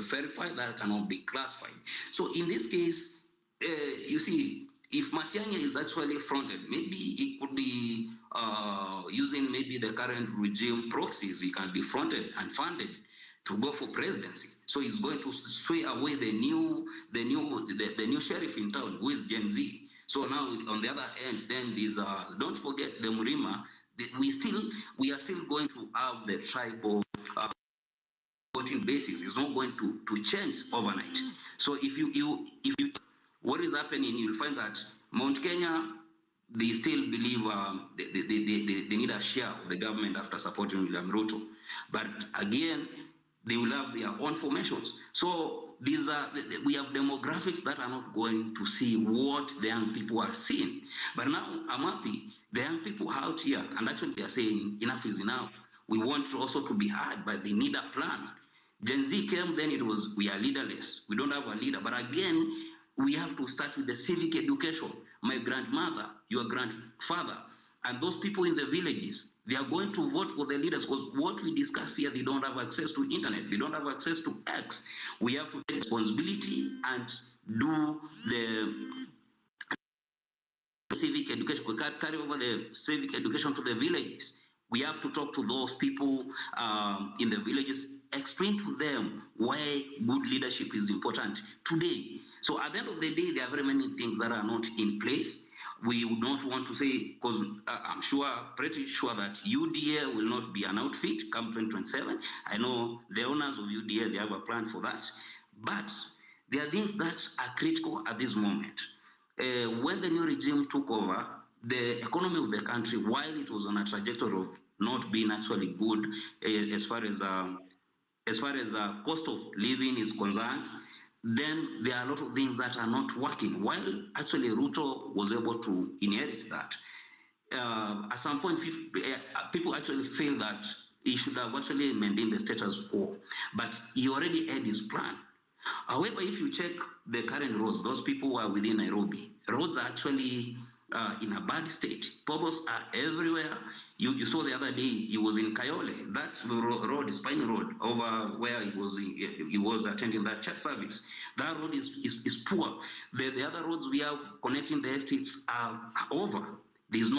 verified, that cannot be classified. So in this case, you see, if Matiangi is actually fronted, maybe he could be using maybe the current regime proxies. He can be fronted and funded to go for presidency. So he's going to sway away the new sheriff in town, who is Gen Z. So now on the other end, then these don't forget the Murima. We are still going to have the tribal voting basis. It's not going to change overnight. So if you what is happening, you'll find that Mount Kenya, they still believe they need a share of the government after supporting William Ruto. But again, they will have their own formations. So we have demographics that are not going to see what the young people are seeing. But now I'm happy the young people out here, and actually they are saying enough is enough. We want also to be heard, but they need a plan. Gen Z came, then it was, we are leaderless. We don't have a leader. But again, we have to start with the civic education. My grandmother, your grandfather, and those people in the villages, they are going to vote for the leaders, because what we discuss here, they don't have access to internet. They don't have access to X. We have to take responsibility and do the civic education. We can't carry over the civic education to the villages. We have to talk to those people in the villages, explain to them why good leadership is important today. So at the end of the day, there are very many things that are not in place. We would not want to say, because I'm pretty sure that UDA will not be an outfit come 2027. I know the owners of UDA, they have a plan for that. But there are things that are critical at this moment. When the new regime took over, the economy of the country, while it was on a trajectory of not being actually good as far as cost of living is concerned, then there are a lot of things that are not working. While actually Ruto was able to inherit that, at some point people actually feel that he should have actually maintained the status quo, but he already had his plan. However, if you check the current roads, those people who are within Nairobi, roads are actually in a bad state. Potholes are everywhere. You saw the other day, he was in Kayole. That road, Spine Road, over where he was attending that church service. That road is poor. The other roads we have connecting the estates are over. There's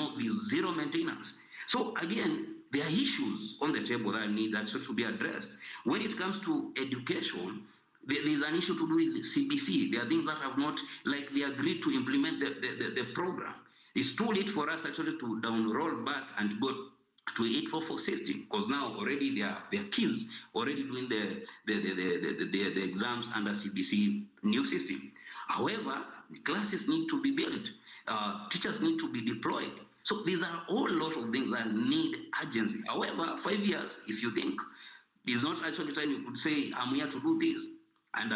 zero maintenance. So again, there are issues on the table that need that should be addressed. When it comes to education, there's an issue to do with CBC. There are things that have not, like they agreed to implement the program. It's too late for us actually to roll back and go to 844 system, because now already there are kids already doing the exams under CBC new system. However, classes need to be built. Teachers need to be deployed. So these are all lot of things that need urgency. However, 5 years, if you think, is not actually time you could say, I'm here to do this. And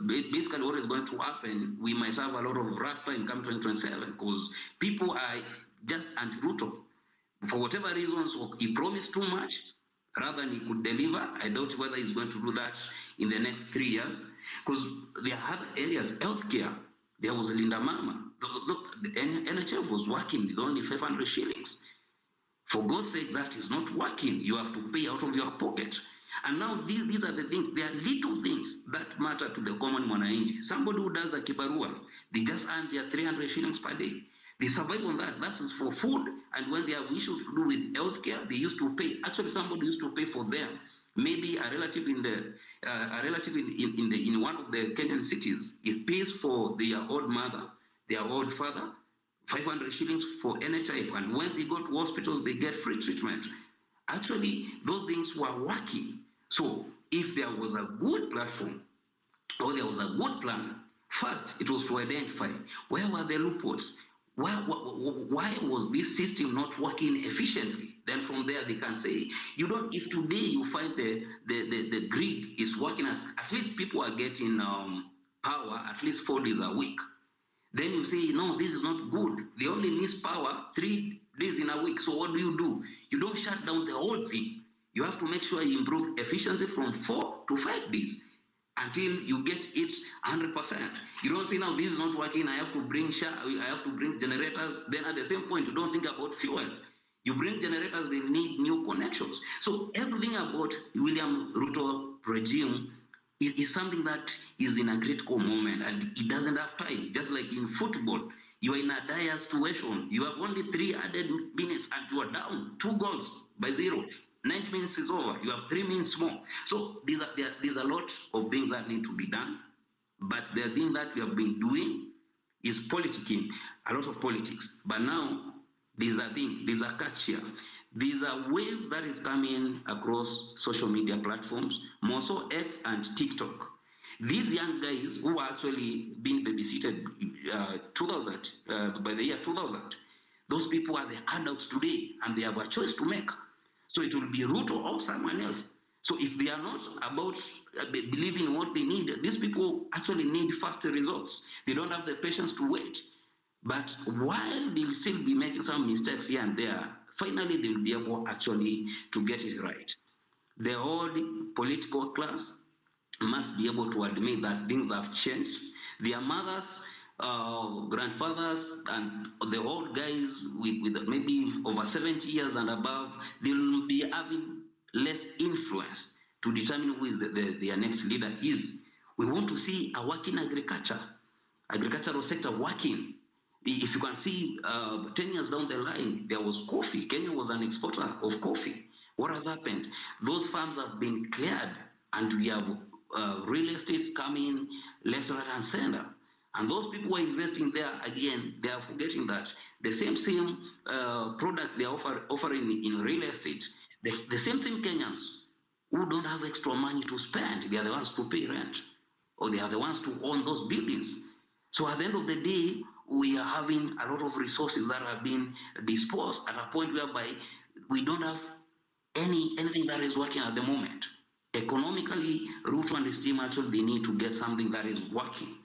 basically what is going to happen, we might have a lot of rasta in come 2027, because people are just anti-Ruto. For whatever reasons, he promised too much rather than he could deliver. I doubt whether he's going to do that in the next 3 years, because there are other areas, healthcare. There was Linda Mama. Look, the NHF was working with only 500 shillings. For God's sake, that is not working. You have to pay out of your pocket. And now these are the things, they are little things that matter to the common mwananchi. Somebody who does a kibarua, they just earn their 300 shillings per day. They survive on that. That's for food. And when they have issues to do with healthcare, they used to pay. Actually, somebody used to pay for them. Maybe a relative in one of the Kenyan cities, it pays for their old mother, their old father, 500 shillings for NHIF. And when they go to hospitals, they get free treatment. Actually, those things were working. So if there was a good platform or there was a good plan, first it was to identify where were the loopholes, why was this system not working efficiently? Then from there they can say, if today you find the grid is working, at least people are getting power at least 4 days a week. Then you say, no, this is not good. They only miss power 3 days in a week. So what do? You don't shut down the whole thing. You have to make sure you improve efficiency from 4 to 5 days until you get it 100%. You don't say, now this is not working, I have to bring generators. Then at the same point, you don't think about fuel. You bring generators, they need new connections. So everything about William Ruto regime It is something that is in a critical moment and it doesn't have time. Just like in football, you are in a dire situation. You have only 300 minutes and you are down 2 goals by 0. 90 minutes is over. You have 3 minutes more. So there's a lot of things that need to be done. But the thing that we have been doing is politicking, a lot of politics. But now there's a thing, there's a catch here. There's a wave that is coming across social media platforms, more so X and TikTok. These young guys who are actually being babysitted by the year 2000, those people are the adults today and they have a choice to make. So it will be Ruto or someone else. So if they are not about believing what they need, these people actually need faster results. They don't have the patience to wait. But while they'll still be making some mistakes here and there, finally they'll be able actually to get it right. The whole political class must be able to admit that things have changed. Their mothers, grandfathers, and the old guys with maybe over 70 years and above, they'll be having less influence to determine who is their next leader is. We want to see a working agricultural sector working. If you can see 10 years down the line, there was coffee. Kenya was an exporter of coffee. What has happened? Those farms have been cleared and we have real estate coming left, right, and center. And those people who are investing there, again, they are forgetting that the same product they are offering in real estate, the same thing Kenyans who don't have extra money to spend, they are the ones to pay rent, or they are the ones to own those buildings. So at the end of the day, we are having a lot of resources that are being disposed at a point whereby we don't have anything that is working at the moment. Economically, Ruto and his team actually they need to get something that is working.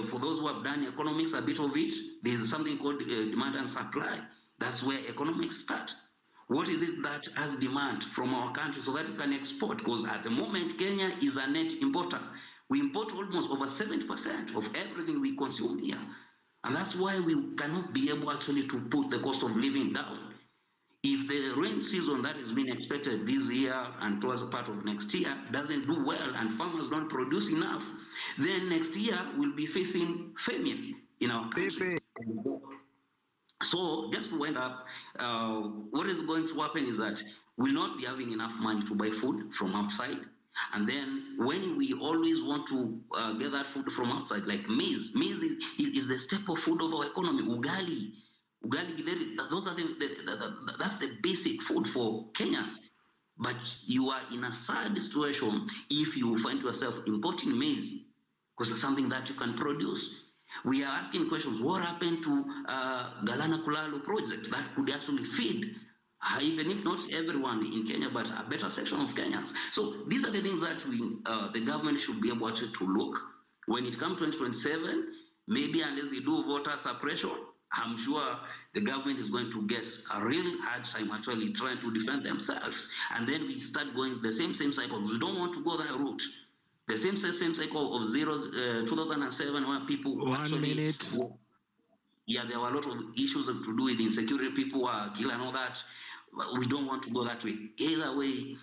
For those who have done economics, a bit of it, there is something called demand and supply. That's where economics start. What is it that has demand from our country so that we can export? Because at the moment, Kenya is a net importer. We import almost over 70% of everything we consume here. And that's why we cannot be able actually to put the cost of living down. If the rain season that is being expected this year and towards part of next year doesn't do well and farmers don't produce enough, then next year we'll be facing famine in our country. So just to wind up, what is going to happen is that we'll not be having enough money to buy food from outside. And then when we always want to get that food from outside, like maize is the staple food of our economy. Ugali, those are that's the basic food for Kenyans. But you are in a sad situation if you find yourself importing maize because it's something that you can produce. We are asking questions. What happened to Galana Kulalu project that could actually feed even if not everyone in Kenya, but a better section of Kenyans? So these are the things that the government should be able to look. When it comes to 2027, maybe unless they do voter suppression, I'm sure the government is going to get a really hard time actually trying to defend themselves. And then we start going the same cycle. We don't want to go that route. The same cycle of 2007 where people... 1 minute. Yeah, there were a lot of issues to do with insecurity. People were killed and all that. But we don't want to go that way. Either way,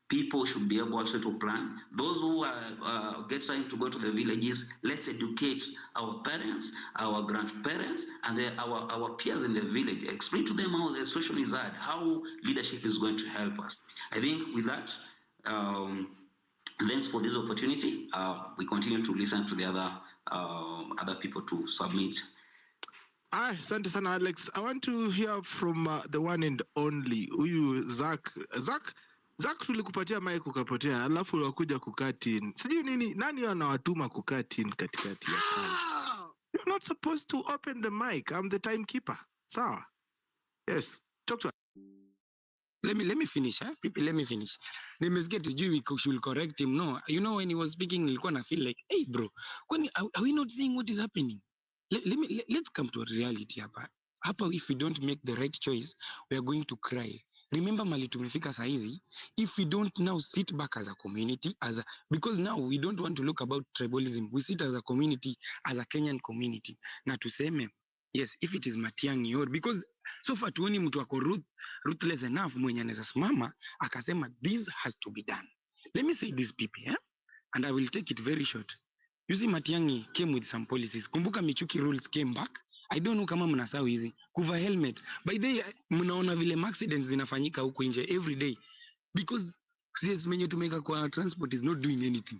people should be able also to plan. Those who are trying to go to the villages, let's educate our parents, our grandparents, and our peers in the village. Explain to them how the social is at, how leadership is going to help us. I think with that, thanks for this opportunity. We continue to listen to the other people to submit. Asante sana Alex. I want to hear from the one and only huyu Zach, tulikupatia mic ukapotea, alafu wakuja kukaa tin. Sijui nani anawatuma kukaa tin katikati ya kazi. You're not supposed to open the mic. I'm the timekeeper. Sawa? Yes. Talk to us. Let me finish, huh? People, let me finish. They must get we should correct him. No, you know, when he was speaking, nilikuwa na feel like, hey bro, are we not seeing what is happening? Let's come to a reality hapa. If we don't make the right choice, we are going to cry. Remember mali tumefika saizi, if we don't now sit back as a community, because now we don't want to look about tribalism, we sit as a community, as a Kenyan community, na tuseme, yes, if it is Matiangi or, because so far tuoni mtu wako ruthless enough mwenye anaweza simama akasema this has to be done. Let me say this, people, and I will take it very short. You see, Matiangi came with some policies. Kumbuka Michuki rules came back. I don't know kama mnasahau hizi. Kuva helmet. By the way, mnaona vile accidents zinafanyika huko nje every day. Because CS mwenye tumeka kwa transport is not doing anything.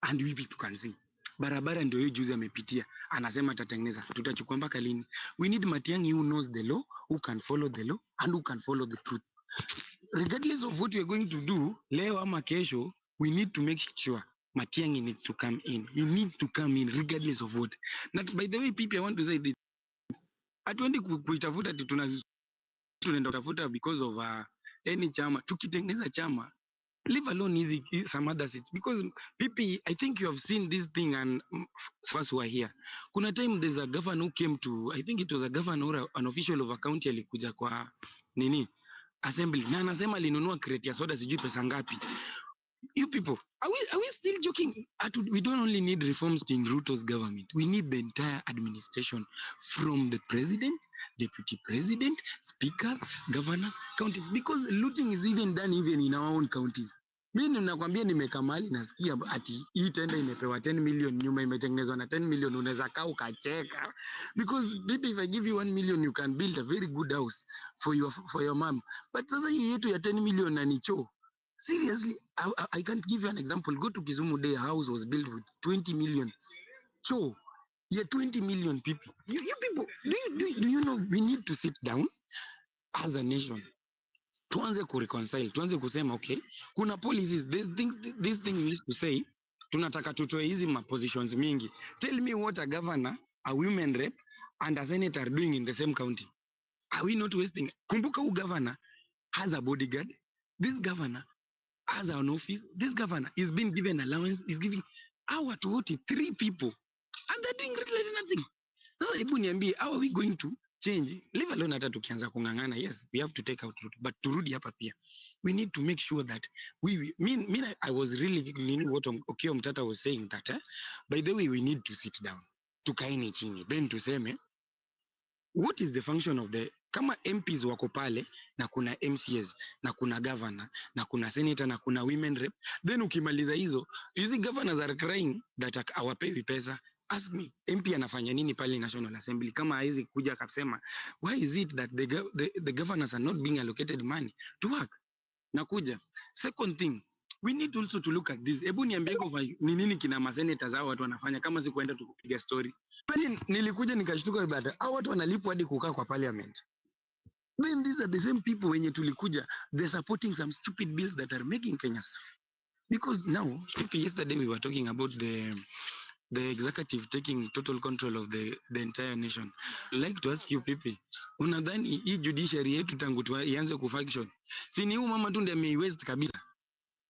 And we people can see. Barabara ndio hiyo juzi amepitia. Anasema atatengeneza. Tutachukua mpaka lini? We need Matiangi who knows the law, who can follow the law, and who can follow the truth. Regardless of what we are going to do, leo ama kesho, we need to make sure Matiangi needs to come in. He needs to come in regardless of what. Not, by the way, people, I want to say this. Hatuendi kuitafuta ati tunaenda kutafuta because of any chama. Tukitengeneza chama, leave alone easy some other seats. Because people, I think you have seen this thing and first who are here. Kuna time there's a governor who came to, I think it was a governor or an official of a county alikuja kwa nini? Assembly. Na anasema alinunua crate ya soda sijui pesa ngapi. You people, are we still joking? We don't only need reforms in Ruto's government. We need the entire administration from the president, deputy president, speakers, governors, counties. Because looting is even done even in our own counties. Mimi nakwambia nimeka mahali nasikia ati hii tenda imepewa 10 million nyuma imetengenezwa na 10 million unaweza kaa ukacheka. Because maybe if I give you 1 million you can build a very good house for your mom. But sasa hii yetu ya 10 million na ni choo. Seriously, I can't give you an example. Go to Kisumu Day, a house was built with 20 million. So, yeah, 20 million people. You people, do you know we need to sit down as a nation? Tuanze kureconcile, tuanze kusema, okay, kuna policies, this thing we used to say, tunataka tutoe hizi positions mingi. Tell me what a governor, a women rep, and a senator are doing in the same county. Are we not wasting? Kumbuka who governor has a bodyguard. This governor has an office. This governor is being given allowance, is giving hour to vote 3 people, and they're doing literally nothing. Sasa hebu niambie, how are we going to change? Leave alone hata tukianza kungangana. Yes, we have to take out root, but turudi hapa pia. We need to make sure that I was really meaning what Okio Mtata was saying that by the way we need to sit down. Tukaeni chini. Then tuseme what is the function of the kama MPs wako pale na kuna MCS na kuna governor na kuna senator na kuna women rep, then ukimaliza hizo, you see governors are crying that hawapewi pesa. Ask me, MP anafanya nini pale National Assembly kama haizi kuja akasema why is it that the governors are not being allocated money to work? Nakuja. Second thing, we need also to look at this. Hebu niambie kwa ni nini kina masenators hao watu wanafanya kama si kuenda tukupiga story. Pale nilikuja nikashtuka baada hao watu wanalipwa hadi kukaa kwa parliament. Then these are the same people wenye tulikuja, they're supporting some stupid bills that are making Kenya suffer. Because now, yesterday we were talking about the executive taking total control of the entire nation. I'd like to ask you people, unadhani hii judiciary yetu tangu ianze kufunction, si ni huyu mama tu ndiye ameiwaste kabisa?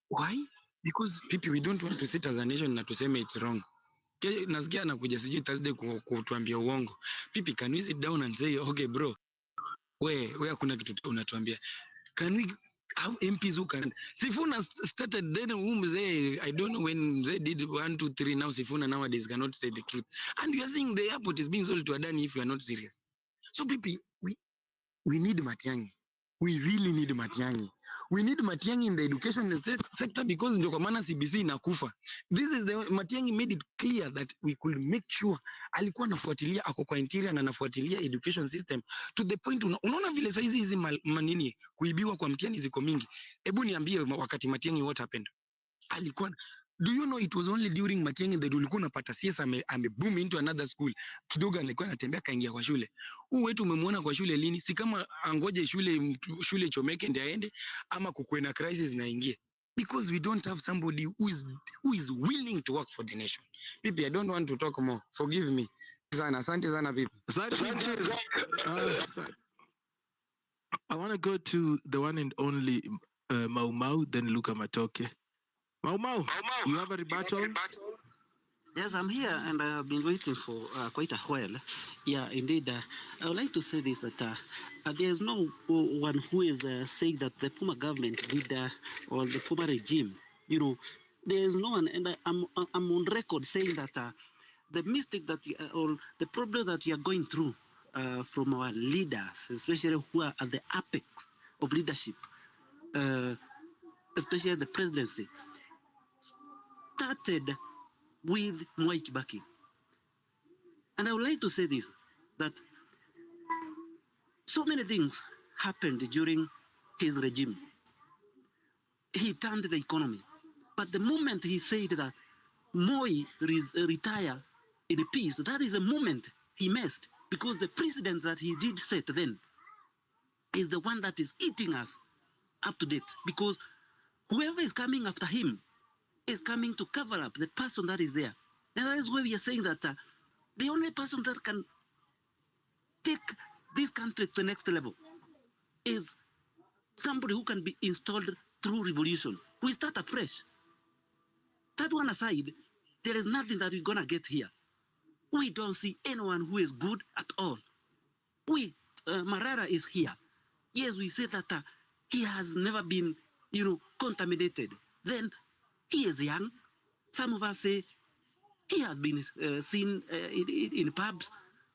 Why? Because people, we don't want to sit as a nation na tuseme it's wrong. Nasikia anakuja sijui Thursday kutuambia uongo. People, can we sit down and say, okay bro, we hakuna kitu unatuambia. Can we have MPs who can? Sifuna started then mzee, I don't know when they did 1, 2, 3. Now Sifuna nowadays cannot say the truth. And you are saying the airport is being sold to Adani if you are not serious. So people, we need Matiangi. We really need Matiangi. We need Matiangi in the education sector because ndio kwa maana CBC inakufa. This is the Matiangi made it clear that we could make sure alikuwa anafuatilia ako kwa interior na anafuatilia education system to the point unaona vile saizi hizi manini kuibiwa kwa mtihani ziko mingi. Hebu niambie wakati Matiangi what happened? Alikuwa, do you know it was only during Matiangi that ulikuwa unapata CS ameboom into another school. Kidogo alikuwa anatembea kaingia kwa shule. Huu wetu umemwona kwa shule lini? Si kama angoje shule chomeke ndiye aende ama kukue na crisis na ingie. Because we don't have somebody who is willing to work for the nation. People, I don't want to talk more. Forgive me. Asante sana people. I want to go to the one and only Mau Mau, then Luka Matoke. Mau, you have a rebuttal? Yes, I'm here and I have been waiting for quite a while. Yeah, indeed. I would like to say this, that there is no one who is saying that the former government did or the former regime, there is no one, and I'm on record saying that the mistake that or the problem that we are going through from our leaders, especially who are at the apex of leadership, especially the presidency, started with Mwai Kibaki. And I would like to say this, that so many things happened during his regime. He turned the economy. But the moment he said that Moi retire in peace, that is a moment he missed, because the precedent that he did set then is the one that is eating us up to date, because whoever is coming after him is coming to cover up the person that is there. And that is why we are saying that the only person that can take this country to the next level is somebody who can be installed through revolution. We start afresh. That one aside, there is nothing that we're going to get here. We don't see anyone who is good at all. Marara is here. Yes, we say that he has never been, contaminated. Then he is young. Some of us say he has been seen in pubs,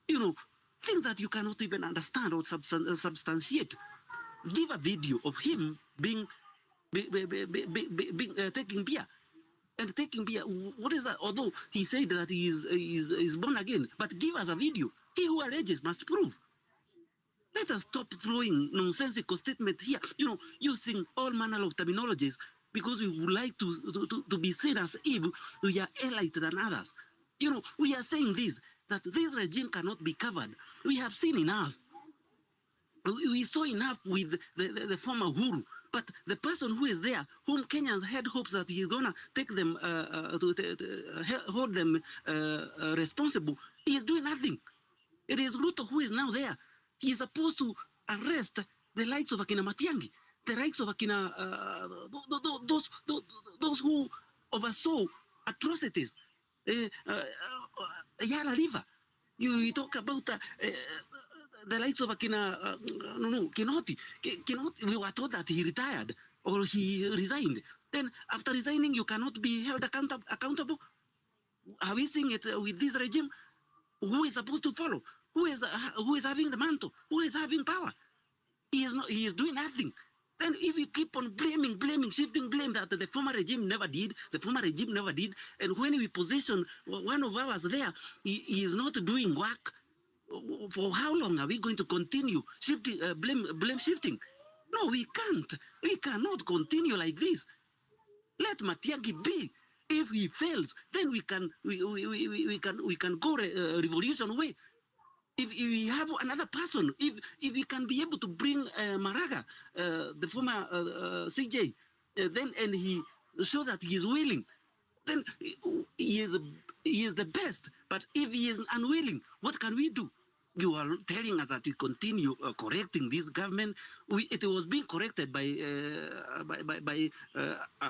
things that you cannot even understand or substantiate. Give a video of him taking beer. And taking beer, what is that? Although he said that he is born again, but give us a video. He who alleges must prove. Let us stop throwing nonsensical statements here, using all manner of terminologies, because we would like to be seen as if we are elite than others. We are saying this, that this regime cannot be covered. We have seen enough. We saw enough with the former Uhuru, but the person who is there, whom Kenyans had hopes that he's gonna take them, hold them responsible, he is doing nothing. It is Ruto who is now there. He is supposed to arrest the likes of Akina Matiangi, the likes of Akina, those who oversaw atrocities. Yala River. You talk about the likes of Akina, Kinoti. Kinoti. We were told that he retired or he resigned. Then after resigning, you cannot be held accountable. Are we seeing it with this regime? Who is supposed to follow? Who is having the mantle? Who is having power? He is doing nothing. Then if you keep on blaming, shifting blame that the former regime never did, and when we position one of ours there, he is not doing work, for how long are we going to continue shifting, blame shifting? No, we can't. We cannot continue like this. Let Matiangi be. If he fails, then we can go revolution way. If we have another person, if we can be able to bring Maraga, the former CJ, then and he show that he is willing, then he is the best. But if he is unwilling, what can we do? You are telling us that we continue correcting this government. It was being corrected by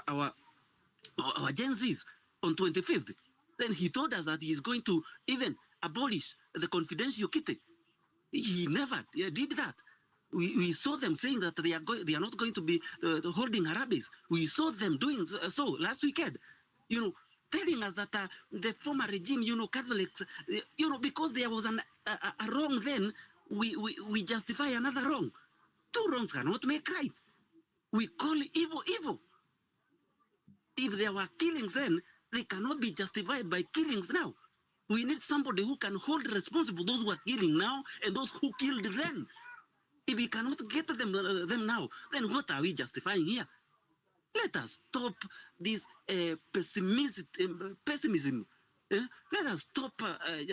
our Gen Zs on 25th. Then he told us that he is going to even abolish the confidential kitty. He never did that. We saw them saying that they are not going to be holding Harabes. We saw them doing so last weekend. Telling us that the former regime, Catholics, because there was a wrong then, we justify another wrong. Two wrongs cannot make right. We call evil evil. If there were killings then, they cannot be justified by killings now. We need somebody who can hold responsible those who are killing now and those who killed then. If we cannot get them now, then what are we justifying here? Let us stop this pessimism. Let us stop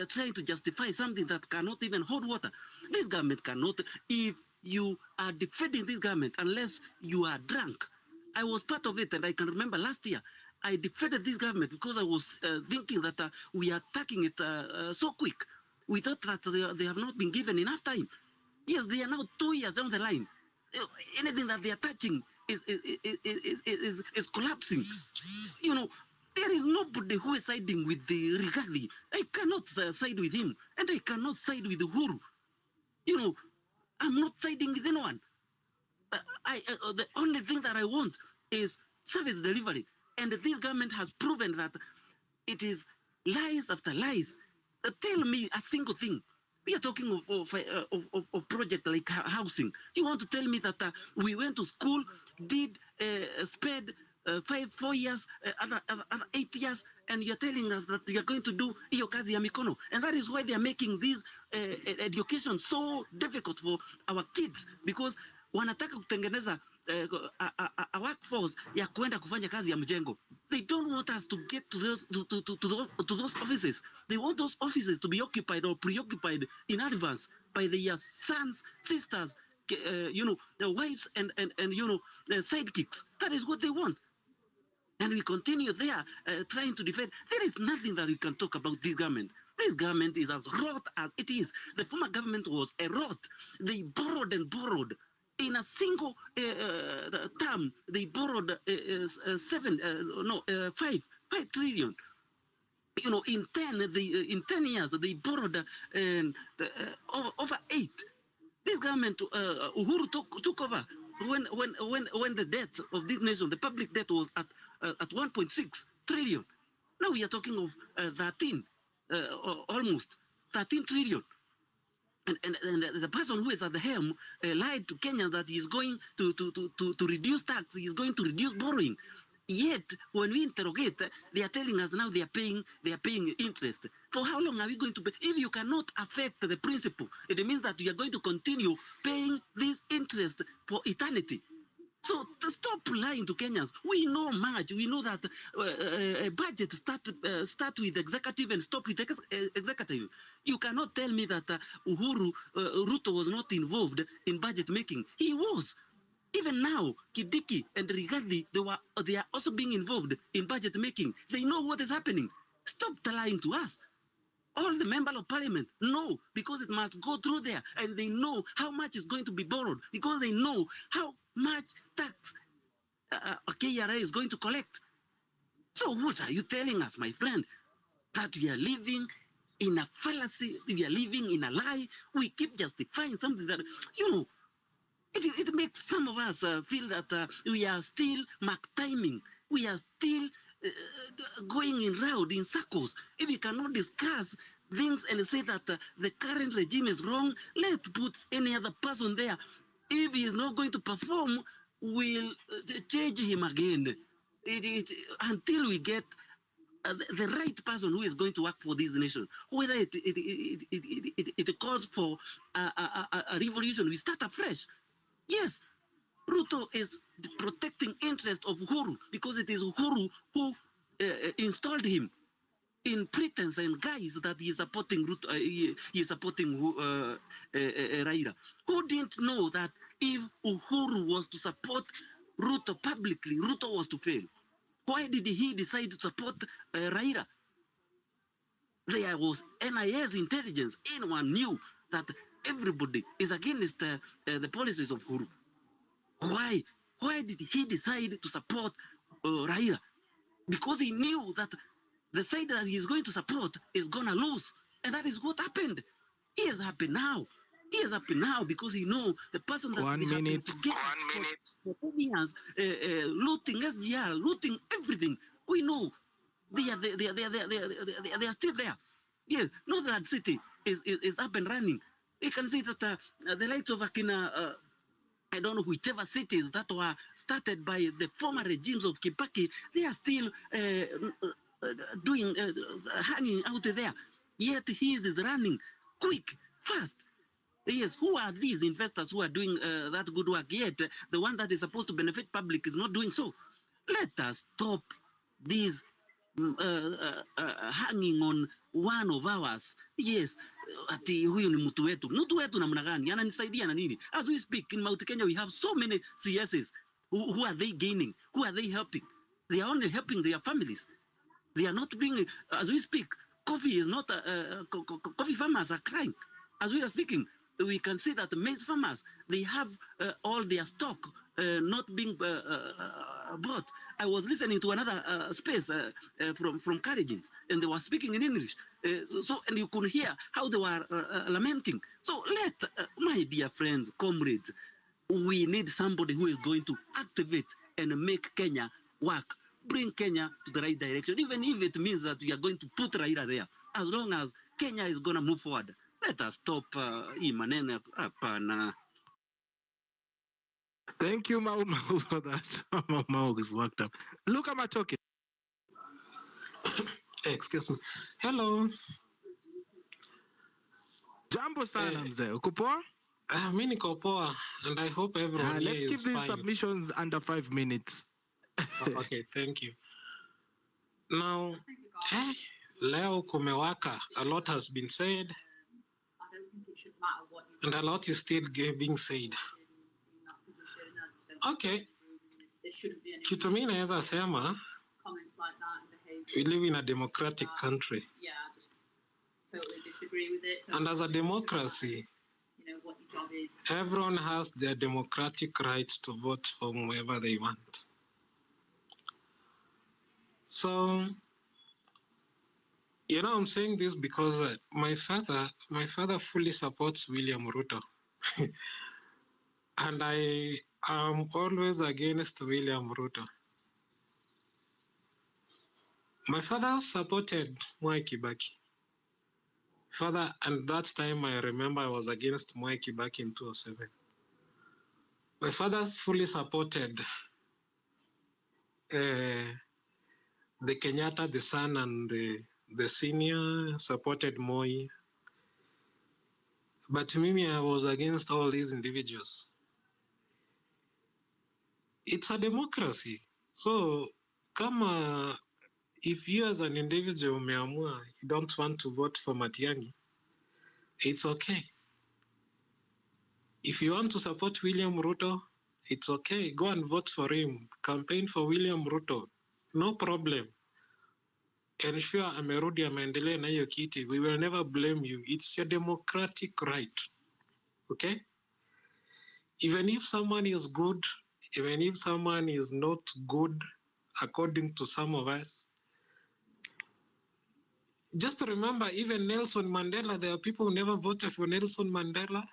trying to justify something that cannot even hold water. This government cannot. If you are defending this government, unless you are drunk. I was part of it, and I can remember last year, I defended this government because I was thinking that we are attacking it so quick. We thought that they have not been given enough time. Yes, they are now 2 years down the line. Anything that they are touching is collapsing. There is nobody who is siding with the Rigathi. I cannot side with him, and I cannot side with Uhuru. I'm not siding with anyone. The only thing that I want is service delivery. And this government has proven that it is lies after lies. Tell me a single thing. We are talking of project like housing. You want to tell me that we went to school, did sped 4 years, other 8 years, and you're telling us that you're going to do hiyo kazi ya mikono. And that is why they are making this education so difficult for our kids, because wanataka kutengeneza a workforce ya kuenda kufanya kazi ya mjengo. They don't want us to get to those offices. They want those offices to be occupied or preoccupied in advance by their sons, sisters, their wives and sidekicks. That is what they want. And we continue there trying to defend. There is nothing that we can talk about this government. This government is as rot as it is. The former government was a rot. They borrowed and borrowed. In a single term, they borrowed 5 trillion. In 10 years, they borrowed over 8. This government, Uhuru took over when the debt of this nation, the public debt was at 1.6 trillion. Now we are talking of 13, almost 13 trillion. And the person who is at the helm lied to Kenya that he is going to reduce tax, he is going to reduce borrowing. Yet, when we interrogate, they are telling us now they are paying interest. For how long are we going to pay? If you cannot affect the principle, it means that you are going to continue paying this interest for eternity. So to stop lying to Kenyans. We know much. We know that a budget start with executive and stop with executive. You cannot tell me that Ruto was not involved in budget making. He was. Even now, Kidiki and Rigathi, they are also being involved in budget making. They know what is happening. Stop lying to us. All the members of parliament know, because it must go through there, and they know how much is going to be borrowed, because they know how much tax KRA is going to collect. So what are you telling us, my friend? That we are living in a fallacy, we are living in a lie. We keep justifying something that, it makes some of us feel that we are still mark timing. We are still going in round, in circles. If we cannot discuss things and say that the current regime is wrong, let's put any other person there. If he is not going to perform, we'll change him again. Until we get the right person who is going to work for this nation. Whether it calls for a revolution, we start afresh. Yes, Ruto is protecting interest of Uhuru, because it is Uhuru who installed him in pretense and guise that he is supporting Ruto, he is supporting Raila. Who didn't know that if Uhuru was to support Ruto publicly, Ruto was to fail? Why did he decide to support Raila? There was NIS intelligence. Anyone knew that everybody is against the policies of Uhuru. Why? Why did he decide to support Raila? Because he knew that the side that he is going to support is going to lose. And that is what happened. It has happened now. It has happened now because he knows the person that they have been together for 10 years, looting SGR, looting everything. We know they are still there. Yes, Northern City is up and running. We can see that the likes of Akina, I don't know whichever cities that were started by the former regimes of Kibaki, they are still hanging out there. Yet he is running quick, fast. Yes, who are these investors who are doing that good work? Yet the one that is supposed to benefit public is not doing so. Let us stop these hanging on one of ours. Yes, ati huyu ni mtu wetu. Mtu wetu namna gani? Ananisaidia na nini? As we speak in Mount Kenya, we have so many CSs. Who are they gaining? Who are they helping? They are only helping their families. They are not bringing, as we speak, coffee is not, coffee farmers are crying. As we are speaking, we can see that the maize farmers, they have all their stock not being bought. I was listening to another space from Carriagins, and they were speaking in English. And you could hear how they were lamenting. So my dear friends, comrades, we need somebody who is going to activate and make Kenya work. Bring Kenya to the right direction, even if it means that we are going to put Raila there. As long as Kenya is going to move forward, let us stop hii maneno hapana. Thank you, Mau Mau, for that. Mau Mau is worked up. Look at my talking. Excuse me. Hello. Jambo sana mzee. Uko poa? Mi niko poa, and I hope everyone here Let's is keep these fine. submissions under 5 minutes. Okay, thank you. Now, leo kumewaka. A lot has been said, and a lot is still being said. Okay. Kitu mimi naweza sema, we live in a democratic country. Totally disagree with it. So and as a democracy, what your job is. Everyone has their democratic right to vote for whoever they want. So, I'm saying this because my father fully supports William Ruto. And I am always against William Ruto. My father supported Mwai Kibaki. And that time I remember I was against Mwai Kibaki in 2007. My father fully supported the Kenyatta, the son, and the senior, supported Moi. But Mimi, I was against all these individuals. It's a democracy. So, if you as an individual umeamua, you don't want to vote for Matiangi, it's okay. If you want to support William Ruto, it's okay. Go and vote for him. Campaign for William Ruto. No problem. Ensure amerudi ameendelea na hiyo kiti. We will never blame you. It's your democratic right. Okay? Even if someone is good, even if someone is not good, according to some of us, just remember, even Nelson Mandela, there are people who never voted for Nelson Mandela.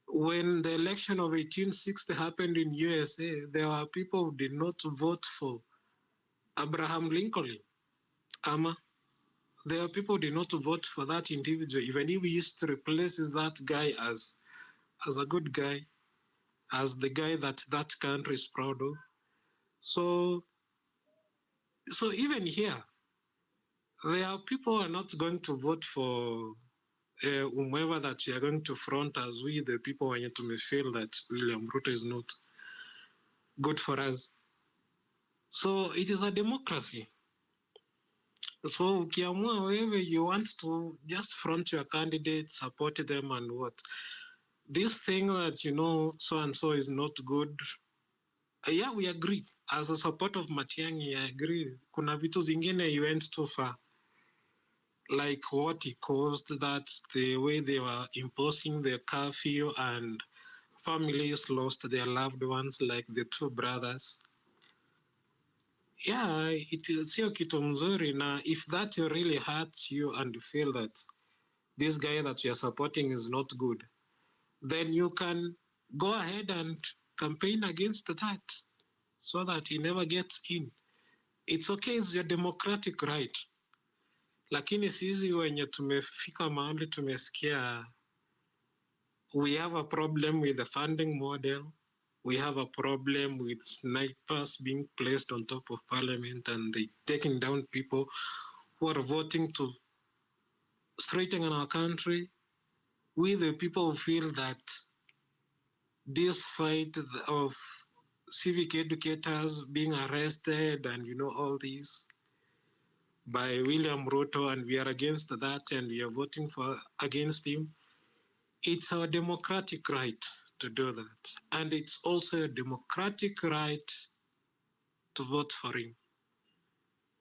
When the election of 1860 happened in USA, there were people who did not vote for Abraham Lincoln. There are people who did not vote for that individual, even if history places that guy as a good guy, as the guy that country is proud of. So even here, there are people who are not going to vote for whomever that you are going to front as we, the people when you may feel that William Ruto is not good for us. So it is a democracy. So ukiamua wewe, you want to just front your candidate, support them and what. This thing that, so-and-so is not good, yeah, we agree. As a support of Matiangi, I agree. Kuna vitu zingine you went too far. Like what he caused, that the way they were imposing the curfew and families lost their loved ones, like the two brothers. Yeah, it is sio kitu mzuri. Na if that really hurts you and you feel that this guy that you are supporting is not good, then you can go ahead and campaign against that so that he never gets in. It's okay, it's your democratic right. Lakini sisi wenye tumefika mahali tumesikia, we have a problem with the funding model. We have a problem with snipers being placed on top of parliament and they taking down people who are voting to straighten our country. We, the people, who feel that this fight of civic educators being arrested and all this by William Ruto, and we are against that and we are voting against him. It's our democratic right to do that. And it's also a democratic right to vote for him.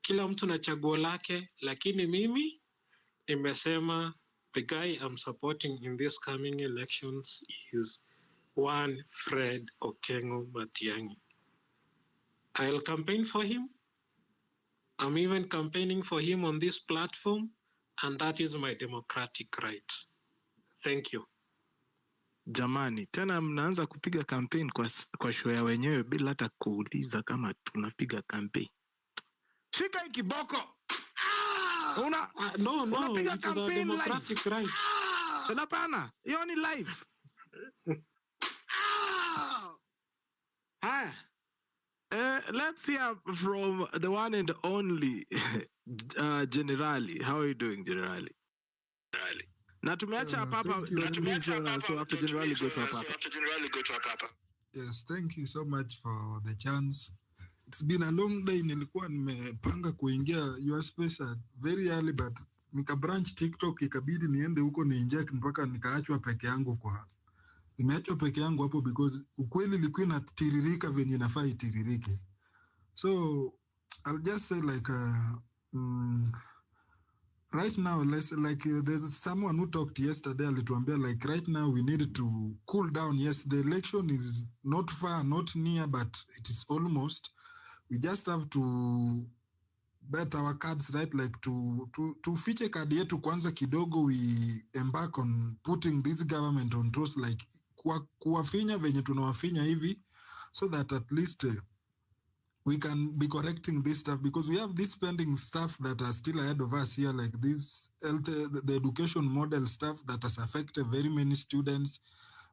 Kila mtu na chaguo lake, lakini mimi nimesema the guy I'm supporting in these coming elections is one Fred Okengo Matiangi. I'll campaign for him. I'm even campaigning for him on this platform, and that is my democratic right. Thank you. Jamani, tena mnaanza kupiga campaign kwa show ya wenyewe bila hata kuuliza kama tunapiga campaign. Shika hii kiboko. Unapiga it is our democratic right. Hapana, hiyo ni live. Hi. Let's hear from the one and only Generali. How are you doing, Generali? Na tumeacha hapa hapa Thank you Dr. very much. Minsona, so after Generali go to hapa. Yes, thank you so much for the chance. It's been a long day. Nilikuwa nimepanga kuingia your space at very early, but nika branch TikTok ikabidi niende huko ni inject mpaka nikaachwa peke yangu nimeachwa peke yangu hapo because ukweli ilikuwa inatiririka venye inafaa itiririke. So I'll just say like right now, there's someone who talked yesterday alituambia like right now we need to cool down. Yes, the election is not far, not near, but it is almost. We just have to bet our cards right, like to fiche card yetu kwanza kidogo. We embark on putting this government on toes, like kuwafinya venye tunawafinya hivi, so that at least we can be correcting this stuff, because we have this pending stuff that are still ahead of us here, like this the education model stuff that has affected very many students.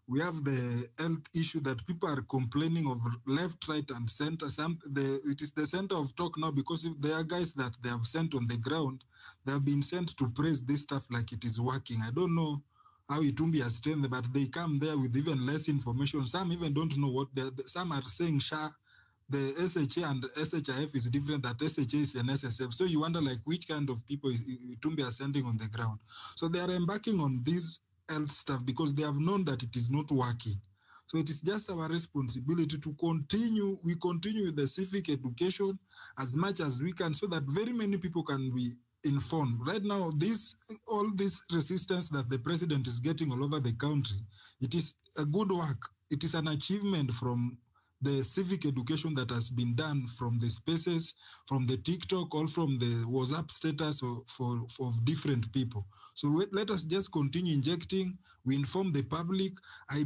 We have the health issue that people are complaining of left, right, and center. It is the center of talk now, because if there are guys that they have sent on the ground, they have been sent to praise this stuff like it is working. I don't know how Itumbi has trained, but they come there with even less information. Some even don't know what some are saying. The SHA and SHIF is different, that SHA is an SSF. So you wonder like which kind of people Itumbi are sending on the ground. So they are embarking on this health stuff because they have known that it is not working. So it is just our responsibility to continue. We continue with the civic education as much as we can, so that very many people can be informed. Right now, all this resistance that the president is getting all over the country, it is a good work. It is an achievement from the civic education that has been done from the spaces, from the TikTok, or from the WhatsApp status of different people. So let us just continue injecting. We inform the public. I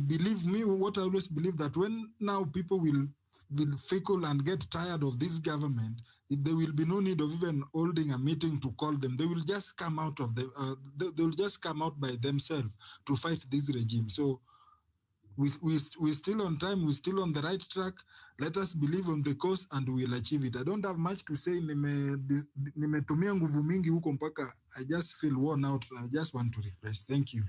always believe that when now people will fickle and get tired of this government, there will be no need of even holding a meeting to call them. They will just come out they will just come out by themselves to fight this regime. So we're still on time, we're still on the right track. Let us believe on the course and we'll achieve it. I don't have much to say. Nimetumia nguvu mingi huko mpaka I just feel worn out. I just want to refresh. Thank you.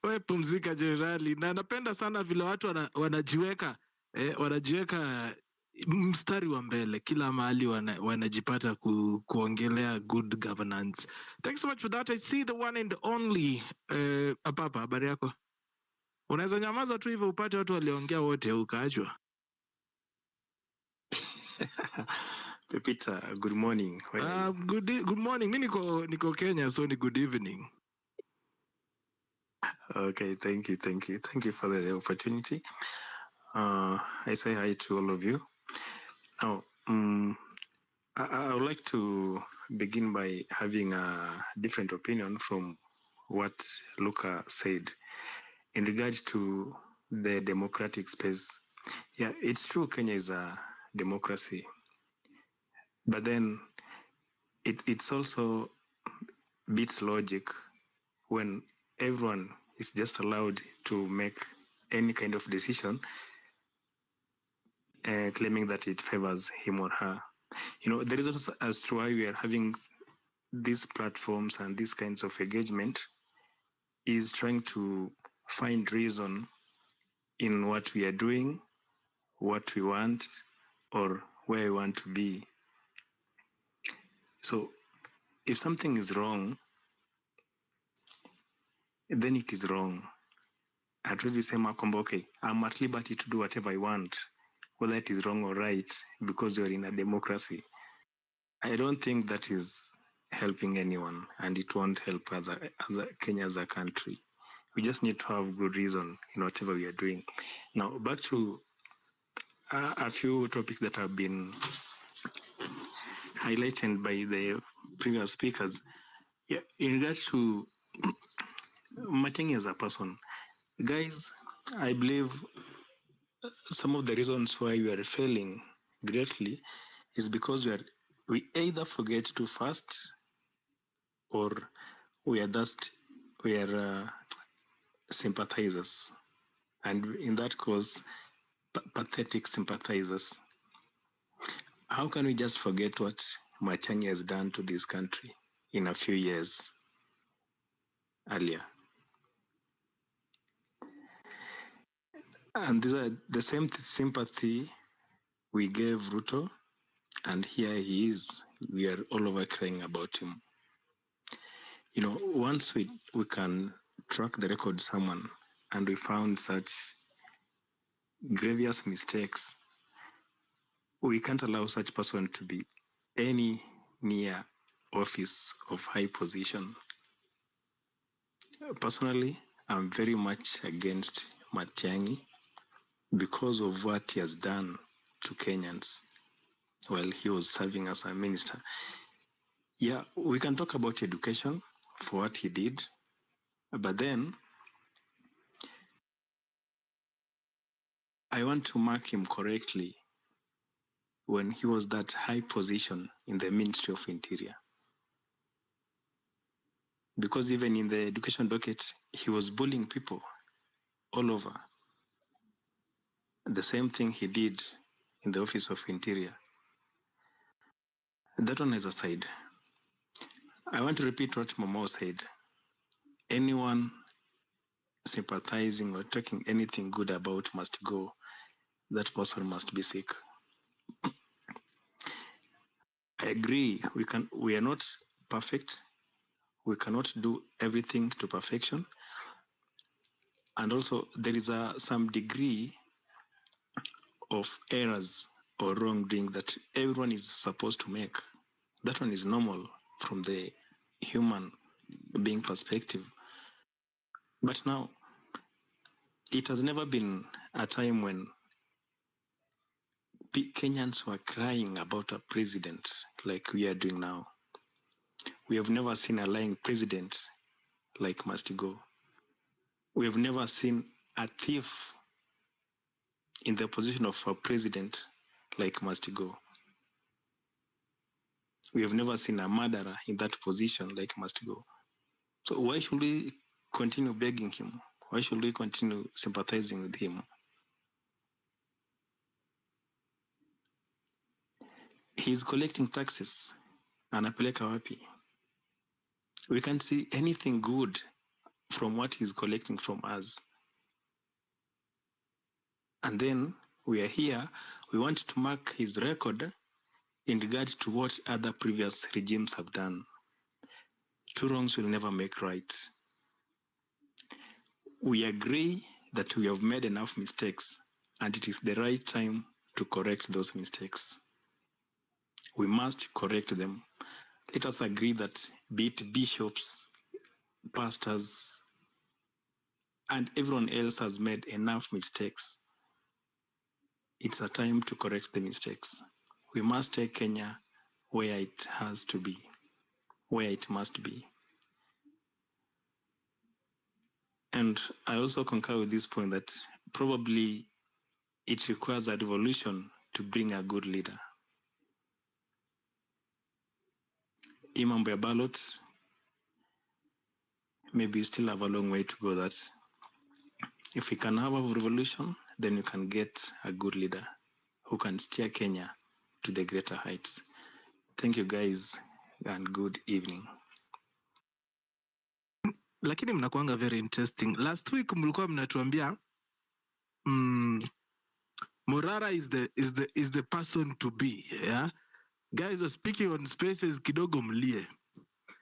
We pumzika Jenerali, na napenda sana vile watu wanajiweka mstari wa mbele kila mahali, wanajipata kuongelea good governance. Thanks so much for that. I see the one and only Apapa, habari yako? Unaweza nyamaza tu hivyo upate watu waliongea wote ukaachwa. Pepita, good morning. Good morning. Mimi niko Kenya, so ni good evening. Okay, thank you for the opportunity. I say hi to all of you. Now, I would like to begin by having a different opinion from what Luca said in regards to the democratic space. Yeah, it's true Kenya is a democracy, but then it's also beats logic when everyone is just allowed to make any kind of decision, claiming that it favors him or her. You know, there is also as to why we are having these platforms and these kinds of engagement is trying to find reason in what we are doing, what we want, or where we want to be. So if something is wrong, then it is wrong. Hatuwezi sema kwamba okay, I'm at liberty to do whatever I want, whether it is wrong or right, because you're in a democracy. I don't think that is helping anyone, and it won't help Kenya as a country. We just need to have good reason in whatever we are doing. Now, back to a few topics that have been highlighted by the previous speakers. Yeah, in regards to Matiangi as a person, guys, I believe some of the reasons why we are failing greatly is because we either forget too fast, or we are sympathizers, and in that cause pathetic sympathizers. How can we just forget what Matiangi has done to this country in a few years earlier? And these are the same sympathy we gave Ruto, and here he is. We are all over crying about him. You know, once we can track the record of someone and we found such grievous mistakes, we can't allow such person to be any near office of high position. Personally, I'm very much against Matiangi because of what he has done to Kenyans while he was serving as a minister. Yeah, we can talk about education for what he did, but then I want to mark him correctly when he was that high position in the Ministry of Interior. Because even in the education docket, he was bullying people all over. The same thing he did in the Office of Interior. That one is aside. I want to repeat what Momo said. Anyone sympathizing or talking anything good about must go. That person must be sick. I agree. We are not perfect. We cannot do everything to perfection. And also there is some degree of errors or wrongdoing that everyone is supposed to make. That one is normal from the human being perspective. But now, it has never been a time when Kenyans were crying about a president like we are doing now. We have never seen a lying president like must go. We have never seen a thief in the position of a president like must go. We have never seen a murderer in that position like must go. So why should we continue begging him? Why should we continue sympathizing with him? He's collecting taxes. Anapeleka wapi? We can't see anything good from what he's collecting from us. And then we are here, we want to mark his record in regard to what other previous regimes have done. Two wrongs will never make right. We agree that we have made enough mistakes and it is the right time to correct those mistakes. We must correct them. Let us agree that be it bishops, pastors, and everyone else has made enough mistakes. It's a time to correct the mistakes. We must take Kenya where it has to be, where it must be. And I also concur with this point that probably it requires a revolution to bring a good leader. Imambo ya ballot, maybe we still have a long way to go. That if we can have a revolution, then we can get a good leader who can steer Kenya to the greater heights. Thank you guys and good evening. Lakini mnakuanga very interesting. Last week mlikuwa mnatuambia Morara is the person to be, yeah? Guys are speaking on spaces kidogo mlie.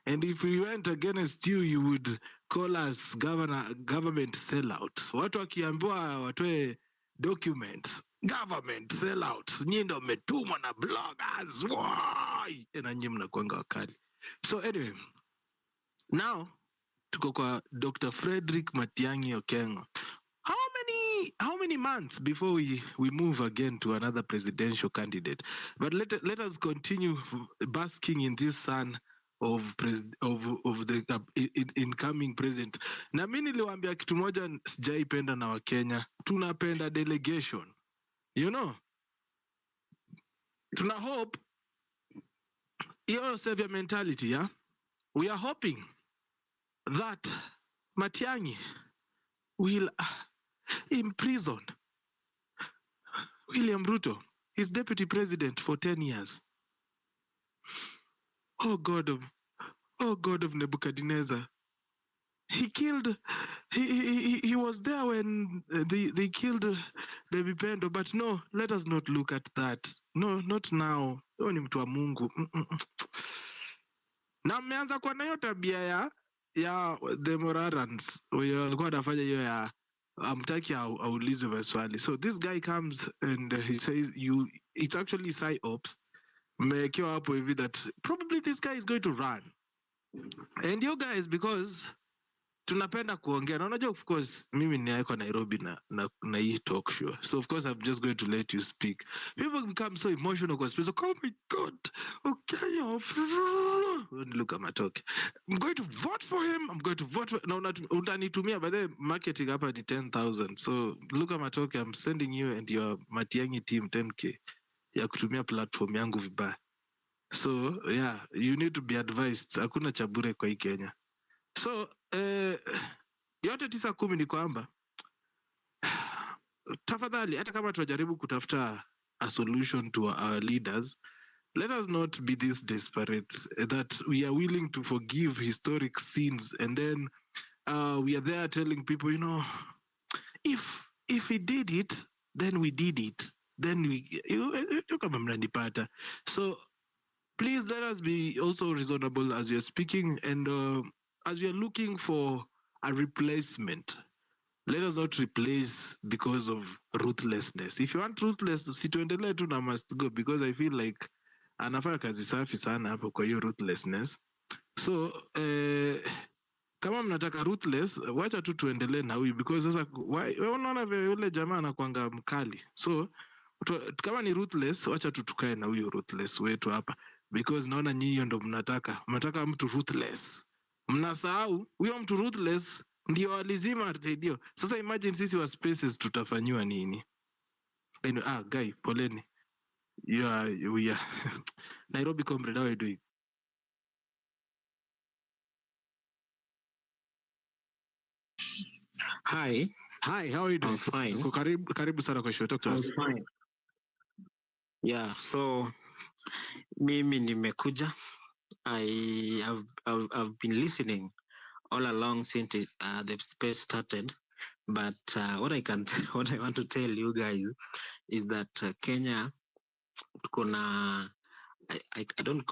And if we went against you, you would call us government sellouts. Watu wakiambiwa watoe documents, government sellouts. Nyinyi ndio mmetumwa na bloggers. Why? Na nyinyi mnakuanga wakali. So anyway, now tuko kwa Dr. Frederick Matiangi Okengo. How many months before we move again to another presidential candidate? But let us continue basking in this sun of the incoming president. Na mimi niliwaambia kitu moja sijaipenda na Wakenya, tunapenda delegation. You know? Tuna hope your savior mentality, yeah? We are hoping that Matiangi will imprison William Ruto, he's deputy president for 10 years. Oh God of Nebuchadnezzar. He killed, he was there when they killed Baby Pendo, but no, let us not look at that. No, not now. Huyo ni mtu wa Mungu. Na mmeanza kuwa na hiyo tabia ya the Morarans. Walikuwa wanafanya hiyo ya amtaki aulizwe maswali. So this guy comes and he says it's actually psyops. Mmekiwa hapo hivi that probably this guy is going to run. And you guys, because tunapenda kuongea na unajua, of course mimi niaiko Nairobi na hii talk show, so of course I'm just going to let you speak. People become so emotional because people say, oh my God, okay, look at my talk, I'm going to vote for him, I'm going to vote for, na utanitumia by the marketing hapa ni 10,000, so look at my talk, I'm sending you and your Matiangi team 10k ya kutumia platform yangu vibaya. So yeah, you need to be advised, hakuna cha bure kwa hii Kenya. So yote 9-10 ni kwamba tafadhali, hata kama tunajaribu kutafuta a solution to our leaders, let us not be this desperate that we are willing to forgive historic sins and then we are there telling people, you know, if we did it, then we did it, then we kama mnanipata. So please let us be also reasonable as we are speaking, and as we are looking for a replacement, let us not replace because of ruthlessness. If you want ruthless, situendelee tu na must go, because I feel like anafanya kazi safi sana hapo kwa hiyo ruthlessness. So kama mnataka ruthless, wacha tu tuendelee na huyu, because sasa unaona vile yule jamaa anakuanga mkali. So kama ni ruthless, wacha tu tukae na huyu ruthless wetu hapa, because naona nyinyi ndo mnataka mtu ruthless. Mnasahau huyo mtu ruthless ndio alizima radio. Sasa imagine sisi wa spaces tutafanywa nini? Anyway, guy, poleni. We are Nairobi comrade, how are you doing? Hi, how are you doing? I'm fine. Karibu sana kwa show, talk to us. I'm fine. Yeah, so mimi nimekuja. I've been listening all along since the space started, but what I want to tell you guys is that Kenya I don't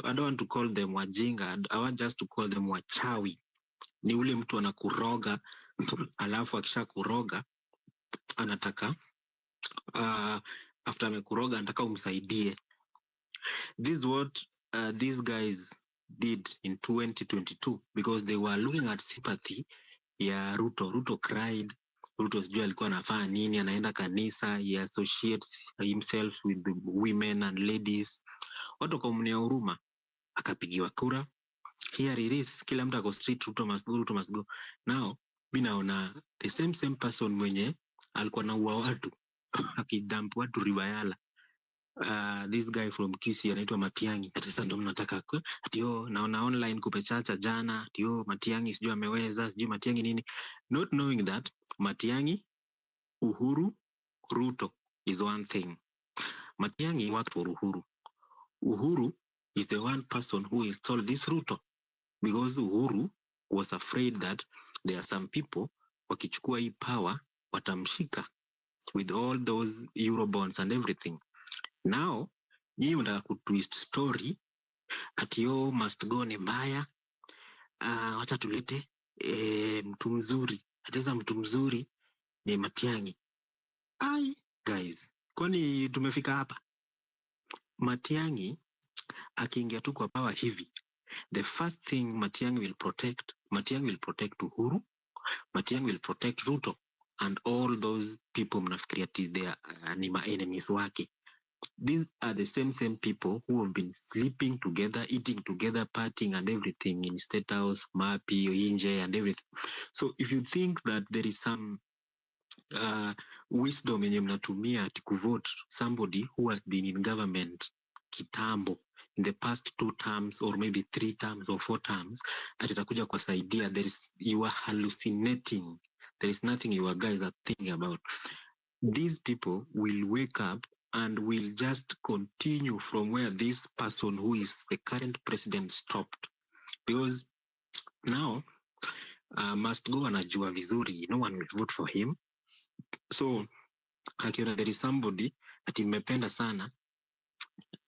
want to call them wajinga. I want just to call them wachawi. Ni ule mtu anakuroga alafu akisha kuroga anataka after amekuroga anataka umsaidie. This is what these guys did in 2022, because they were looking at sympathy ya Ruto cried. Ruto sijui alikuwa anafanya nini, anaenda kanisa, he associates himself with the women and ladies. Watu kumnia huruma, akapigiwa kura. Here it is, kila mtu ako street, Ruto must go. Now mimi naona the same person mwenye alikuwa anaua watu akidamp watu Ribayala, this guy from Kisii anaitwa Matiangi. Ati sasa ndo mnataka ati naona online kupechacha jana ati Matiangi sijui ameweza, sijui Matiangi nini, not knowing that Matiangi, Uhuru, Ruto is one thing. Matiangi worked for Uhuru. Uhuru is the one person who installed this Ruto, because Uhuru was afraid that there are some people wakichukua hii power watamshika with all those Eurobonds and everything. Now, nyinyi mnataka kutwist story ati must go ni mbaya. Wacha tulete mtu mzuri. Ateza mtu mzuri ni Matiangi. Guys, kwani tumefika hapa? Matiangi akiingia tu kwa power hivi, the first thing Matiangi will protect Uhuru, Matiangi will protect Ruto and all those people mnafikiria they are ni enemies wake. These are the same people who have been sleeping together, eating together, partying and everything in State House, Mapi, Inje and everything. So if you think that there is some wisdom yenye mnatumia to vote somebody who has been in government kitambo in the past 2 terms or maybe 3 terms or 4 terms, atatakuja kwa saidia, you are hallucinating. There is nothing you guys are thinking about. these people will wake up and will just continue from where this person who is the current president stopped. Because now must go anajua vizuri, no one will vote for him. So akiona there is somebody ati mmependa sana,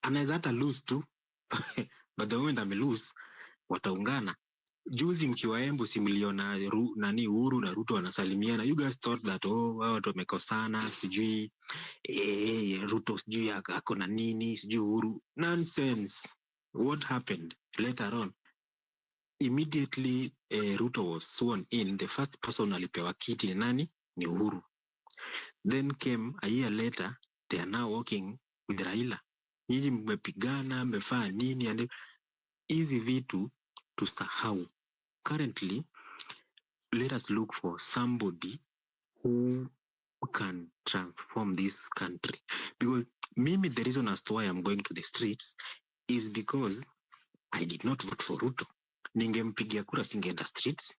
anaweza hata lose tu but the moment ame lose wataungana. Juzi mkiwa Embu simliona nani Uhuru na Ruto wanasalimiana. You guys thought that wao watu wamekosana, sijui Ruto sijui ako na nini, sijui Uhuru. Nonsense. What happened later on? Immediately Ruto was sworn in, the first person alipewa kiti ni nani? Ni Uhuru. Then came a year later, they are now working with Raila. Nyinyi mmepigana, mmefanya nini, and hizi vitu tusahau. Currently, let us look for somebody who can transform this country. Because maybe the reason as to why I'm going to the streets is because I did not vote for Ruto. Ningempigia kura singeenda streets.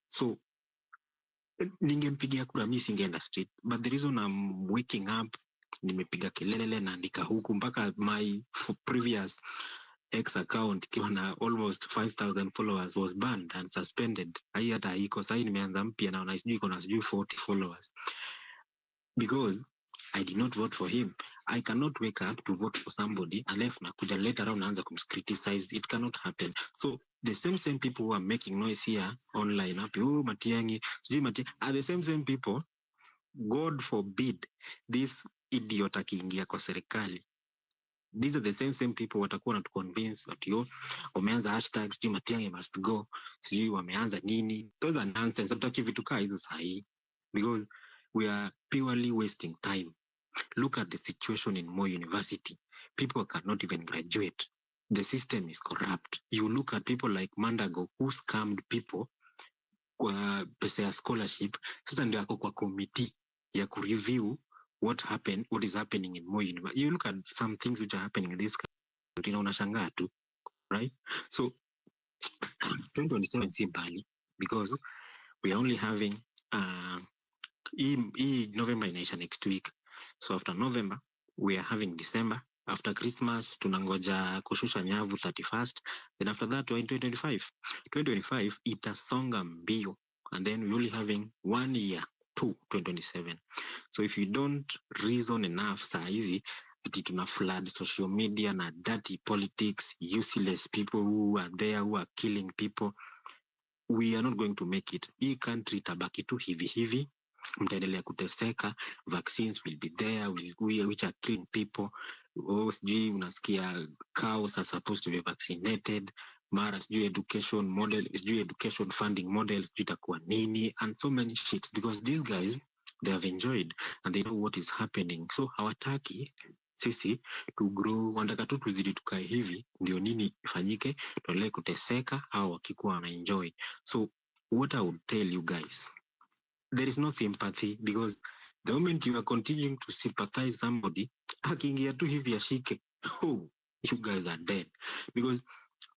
So, ningempigia kura mi singeenda street. But the reason I'm waking up, nimepiga kelele naandika huku mpaka my previous X account ikiwa na almost 5,000 followers was banned and suspended. Hii hata iko sasa nimeanza mpya na sijui iko na sijui 40 followers. Because I did not vote for him. I cannot wake up to vote for somebody alafu nakuja later on naanza kumcriticize. It cannot happen. So the same people who are making noise here online happy, Matiangi, sijui Matiangi, are the same people. God forbid this idiot akiingia kwa serikali. These are the same people watakuwa na convince that wameanza hashtags sijui Matiangi must go, sijui wameanza nini. Those are nonsense. Hatutaki vitu kaa hizo sahi because we are purely wasting time. Look at the situation in Moi University. People cannot even graduate. The system is corrupt. You look at people like Mandago who scammed people kwa pesa ya scholarship. Sasa ndio ako kwa committee ya kureview what is happening in Moi University. You look at some things which are happening in this country, unashangaa tu, right? So 2027 si mbali because we are only having November inaisha next week. So after November we are having December. After Christmas tunangoja kushusha nyavu 31st. Then after that we're in 2025 itasonga mbio, and then we're only having 1 year to 2027. So if you don't reason enough saa hizi ati tuna flood social media na dirty politics, useless people who are there who are killing people, we are not going to make it. Hii country itabaki tu hivi mtaendelea kuteseka. Vaccines will be there which are killing people. Sijui unasikia cows are supposed to be vaccinated, mara sijui education model, sijui education funding model sijui itakuwa nini, and so many shits because these guys they have enjoyed and they know what is happening. So hawataki sisi to grow, wanataka tu tuzidi tukae hivi ndio nini ifanyike, tuendelee kuteseka au wakikuwa wanaenjoy. So what I would tell you guys, there is no sympathy because the moment you are continuing to sympathize somebody, akiingia tu hivi ashike, you guys are dead. Because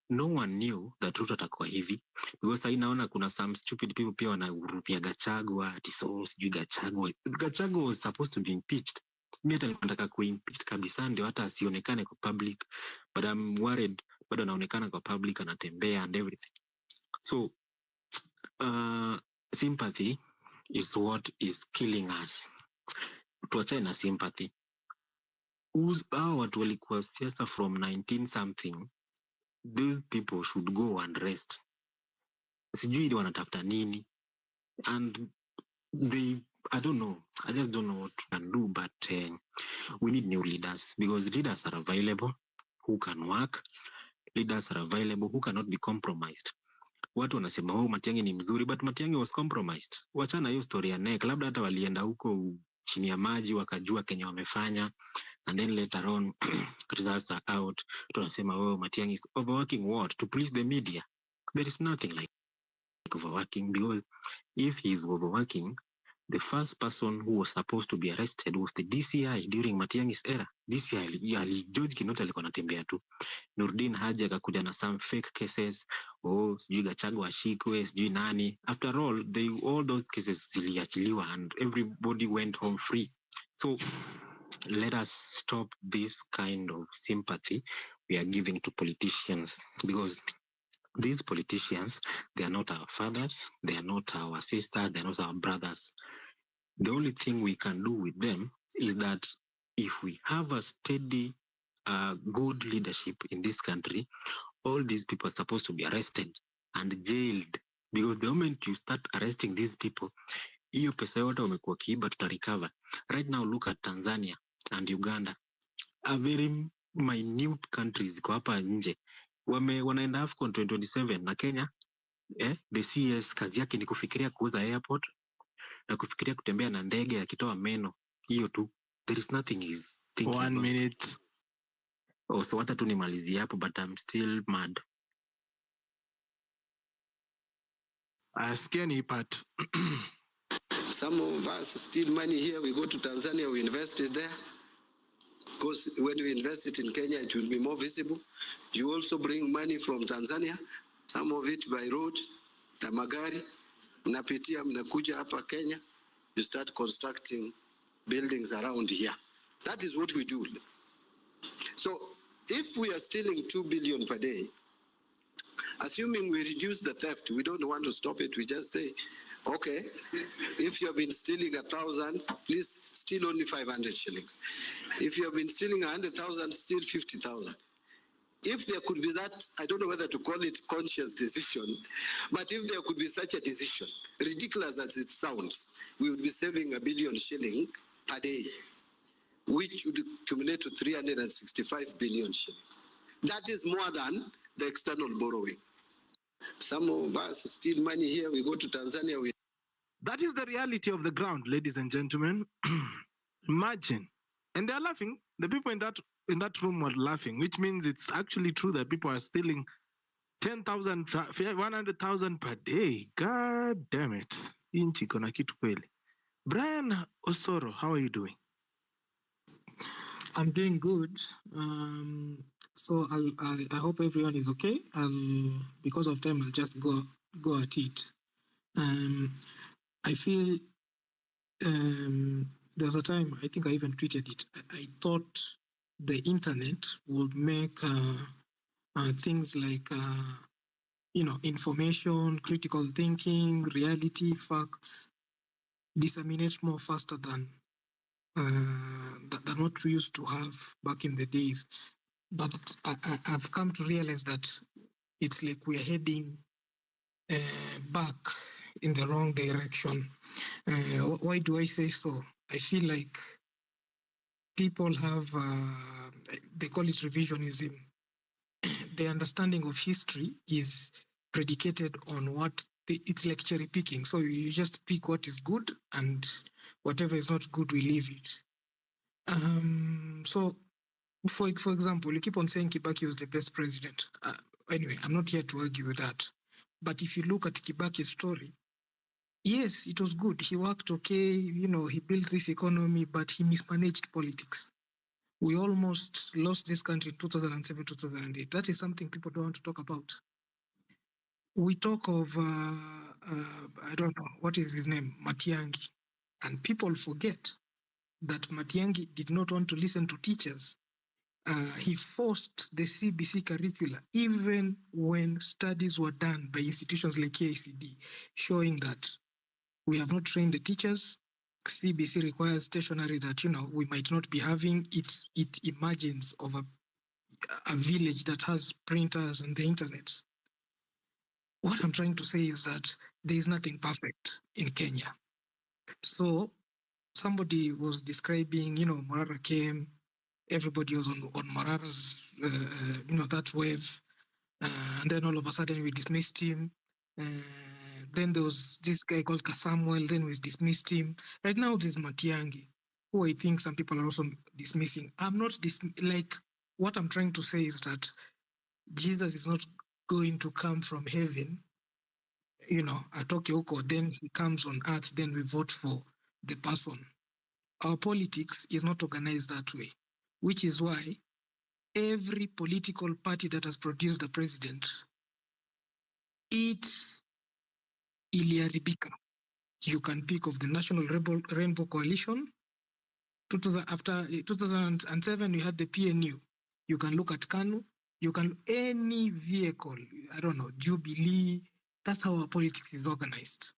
no one knew that Ruto atakuwa hivi. Because sahi naona kuna some stupid people pia wanahurumia Gachagua, ati so sijui Gachagua was supposed to be impeached. Mimi hata nataka kuimpeach kabisa ndio hata asionekane kwa public, but I'm worried bado anaonekana kwa public anatembea and everything. So sympathy is what is killing us. Tuachane na sympathy. Hao watu walikuwa siasa from 19 something, these people should go and rest. Sijui wanatafuta nini, and I don't know, I just don't know what we can do, but we need new leaders because leaders are available who can work, leaders are available who cannot be compromised. Watu wanasema Matiangi ni mzuri, but Matiangi was compromised. Wachana hiyo story ya NEC, labda hata walienda huko chini ya maji wakajua Kenya wamefanya, and then later on results are out, tunasema Matiangi is overworking what? To please the media. There is nothing like overworking, because if he is overworking, The first person who was supposed to be arrested was the DCI during Matiangi's era. DCI, George Kinoti alikuwa anatembea tu. Nurdin Haji akakuja na some fake cases. Oh, sijui Gachagua ashikwe, sijui nani. After all, all those cases ziliachiliwa and everybody went home free. So let us stop this kind of sympathy we are giving to politicians, because these politicians, they are not our fathers, they are not our sisters, they are not our brothers. The only thing we can do with them is that if we have a steady, good leadership in this country, all these people are supposed to be arrested and jailed, because the moment you start arresting these people, hiyo pesa yote wamekuwa kiiba tutarecover. Right now, look at Tanzania and Uganda, a very minute countries ziko hapa nje. Wanaenda AFCON 2027 na Kenya, the CS kazi yake ni kufikiria kuuza airport na kufikiria kutembea na ndege akitoa meno. Hiyo tu. There is nothing he's thinking 1 about. minute. Oh, so wacha tu nimalizie hapo, but I'm still mad. Asikia ni part. Some of us steal money here, we go to Tanzania, we invest it there. Because when we invest it in Kenya, it will be more visible. You also bring money from Tanzania, some of it by road, na magari, mnapitia, mnakuja hapa Kenya, you start constructing buildings around here. That is what we do. So if we are stealing 2 billion per day, assuming we reduce the theft, we don't want to stop it, we just say, okay, if you have been stealing 1,000, please steal only 500 shillings. If you have been stealing 100,000, steal 50,000. If there could be that, I don't know whether to call it conscious decision, but if there could be such a decision, ridiculous as it sounds, we would be saving 1 billion shilling per day, which would accumulate to 365 billion shillings. That is more than the external borrowing. Some of us steal money here, we go to Tanzania. That is the reality of the ground, ladies and gentlemen. Imagine. And they're laughing. The people in that room were laughing, which means it's actually true that people are stealing 10,000, 100,000 per day. God damn it. Inchi kona kitu kweli. Brian Osoro, how are you doing? I'm doing good. So I hope everyone is okay. Because of time, I'll just go at it. I feel there was a time, I think I even tweeted it. I thought the internet would make things like information, critical thinking, reality, facts disseminate more faster than what we used to have back in the days. But I've come to realize that it's like we're heading back in the wrong direction. Why do I say so? I feel like people have, they call it revisionism. The understanding of history is predicated on what, it's like cherry picking. So you just pick what is good and whatever is not good, we leave it. So for example, you keep on saying Kibaki was the best president. Anyway, I'm not here to argue with that. But if you look at Kibaki's story, yes, it was good. He worked okay, he built this economy, but he mismanaged politics. We almost lost this country in 2007, 2008. That is something people don't want to talk about. We talk of, I don't know, what is his name? Matiangi. And people forget that Matiangi did not want to listen to teachers. He forced the CBC curricula, even when studies were done by institutions like KICD, showing that we have not trained the teachers. CBC requires stationery that, we might not be having. It imagines of a village that has printers and the internet. What I'm trying to say is that there is nothing perfect in Kenya. So somebody was describing, Morara came, everybody was on Morara's, that wave. And then all of a sudden we dismissed him. Then there was this guy called Kasamuel, then we dismissed him. Right now it is Matiangi, who I think some people are also dismissing. I'm not what I'm trying to say is that Jesus is not going to come from heaven, atoke huko, then he comes on earth, then we vote for the person. Our politics is not organized that way, which is why every political party that has produced a president, it iliharibika. You can pick of the National Rainbow Coalition. After 2007, we had the PNU. You can look at KANU. You can any vehicle. I don't know, Jubilee. That's how our politics is organized.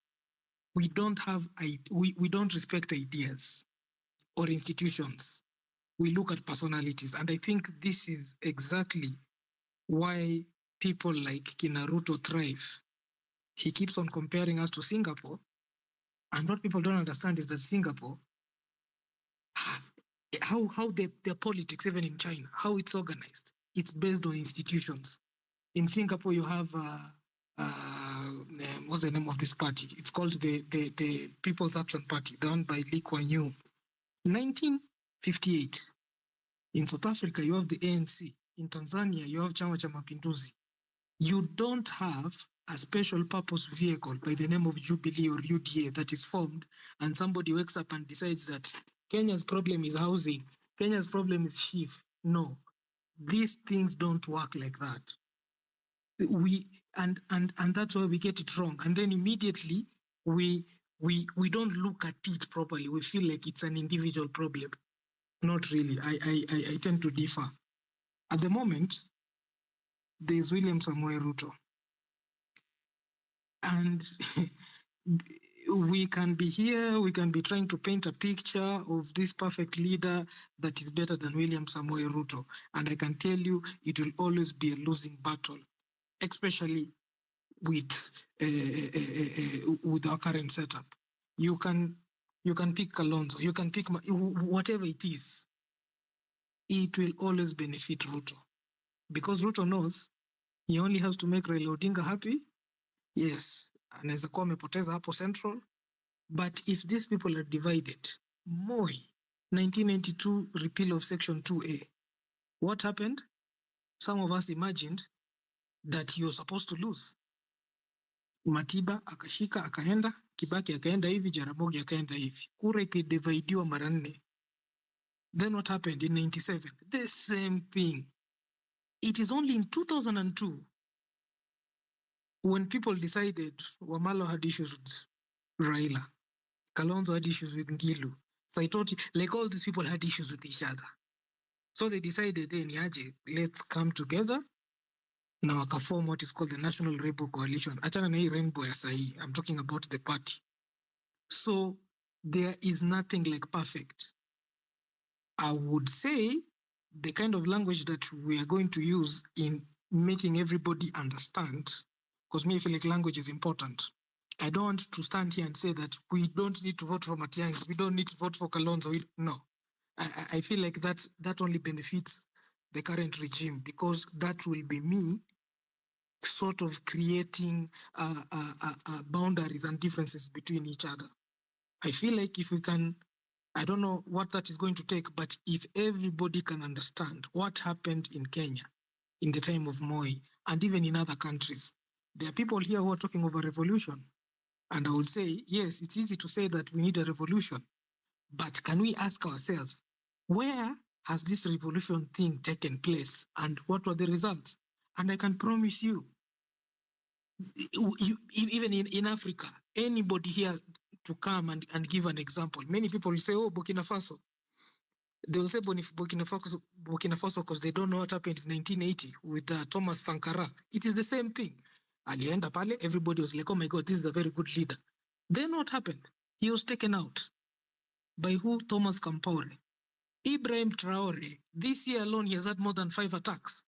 We don't have we don't respect ideas or institutions. We look at personalities, and I think this is exactly why people like Kinaruto thrive. He keeps on comparing us to Singapore, and what people don't understand is that Singapore, how their politics, even in China, how it's organized, it's based on institutions. In Singapore, you have what's the name of this party? It's called the People's Action Party, done by Lee Kuan Yew. 1958. In South Africa, you have the ANC. In Tanzania, you have Chama cha Mapinduzi. You don't have a special purpose vehicle by the name of Jubilee or UDA that is formed, and somebody wakes up and decides that Kenya's problem is housing, Kenya's problem is chief. No, these things don't work like that. And that's why we get it wrong. And then immediately we don't look at it properly. We feel like it's an individual problem. Not really. I tend to differ. At the moment, there's William Samoei Ruto. And we can be here, we can be trying to paint a picture of this perfect leader that is better than William Samoei Ruto. And I can tell you, it will always be a losing battle, especially with our current setup. You can pick Kalonzo, you can pick whatever it is. It will always benefit Ruto, because Ruto knows he only has to make Raila Odinga happy. Yes, anaweza kuwa amepoteza hapo Central, but if these people are divided, Moi, 1992 repeal of Section 2A, what happened? Some of us imagined that you're supposed to lose. Matiba akashika akaenda, Kibaki akaenda hivi, Jaramogi akaenda hivi. Kura ikidivaidiwa mara 4. Then what happened in 97? The same thing. It is only in 2002 when people decided Wamalo had issues with Raila, Kalonzo had issues with Ngilu. So I thought, like, all these people had issues with each other. So they decided, let's come together. Now I can form what is called the National Rainbow Coalition. Achana na hii rainbow ya sahi. I'm talking about the party. So there is nothing like perfect. I would say the kind of language that we are going to use in making everybody understand, because me, I feel like language is important. I don't want to stand here and say that we don't need to vote for Matiangi, we don't need to vote for Kalonzo. No. I feel like that only benefits the current regime, because that will be me sort of creating boundaries and differences between each other. I feel like if we can, I don't know what that is going to take, but if everybody can understand what happened in Kenya in the time of Moi, and even in other countries, there are people here who are talking of a revolution. And I would say, yes, it's easy to say that we need a revolution, but can we ask ourselves, where has this revolution thing taken place, and what were the results? And I can promise you, even in Africa, anybody here to come and give an example. Many people will say, oh, Burkina Faso. They will say Burkina Faso because they don't know what happened in 1980 with Thomas Sankara. It is the same thing. Alienda pale, everybody was like, oh my God, this is a very good leader. Then what happened? He was taken out. By who? Thomas Sankara. Ibrahim Traore, this year alone, he has had more than 5 attacks.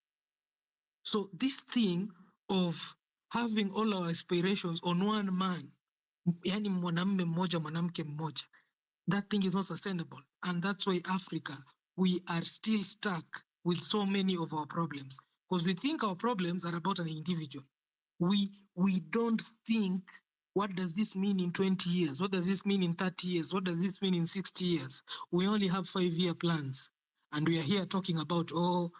So this thing of having all our aspirations on one man, yani mwanamume mmoja, mwanamke mmoja, that thing is not sustainable. And that's why Africa, we are still stuck with so many of our problems. Because we think our problems are about an individual. We don't think, what does this mean in 20 years? What does this mean in 30 years? What does this mean in 60 years? We only have 5-year plans. And we are here talking about, 2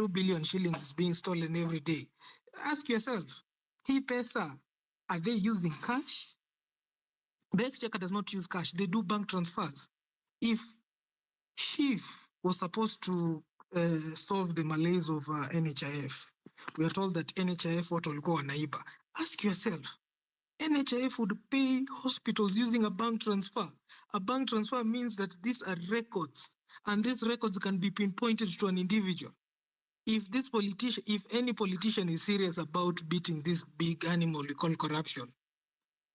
billion shillings is being stolen every day. Ask yourself, hii pesa, are they using cash? The Exchequer does not use cash. They do bank transfers. If Chief was supposed to solve the malaise of NHIF, we are told that NHIF what will go on naiba. Ask yourself, NHIF would pay hospitals using a bank transfer. A bank transfer means that these are records, and these records can be pinpointed to an individual. If any politician is serious about beating this big animal we call corruption,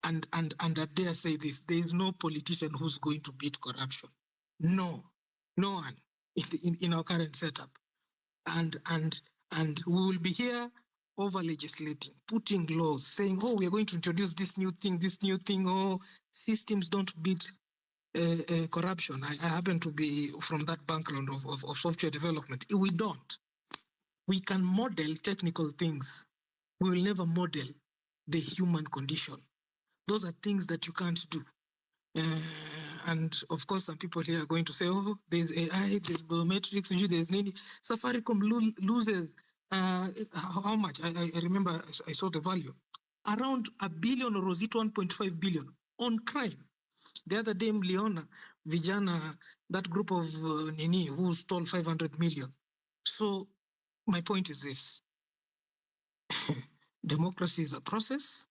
and I dare say this, there is no politician who's going to beat corruption. No one in our current setup. And we will be here over legislating, putting laws, saying, oh, we are going to introduce this new thing, oh, systems don't beat corruption. I happen to be from that background of software development. We don't. We can model technical things. We will never model the human condition. Those are things that you can't do. And of course, some people here are going to say, oh, there's AI, there's biometrics, there's Nini. Safaricom loses how much? I remember I saw the value. Around $1 billion, or was it 1.5 billion on crime? The other day, Leona, Vijana, that group of Nini who stole 500 million. So my point is this. Democracy is a process.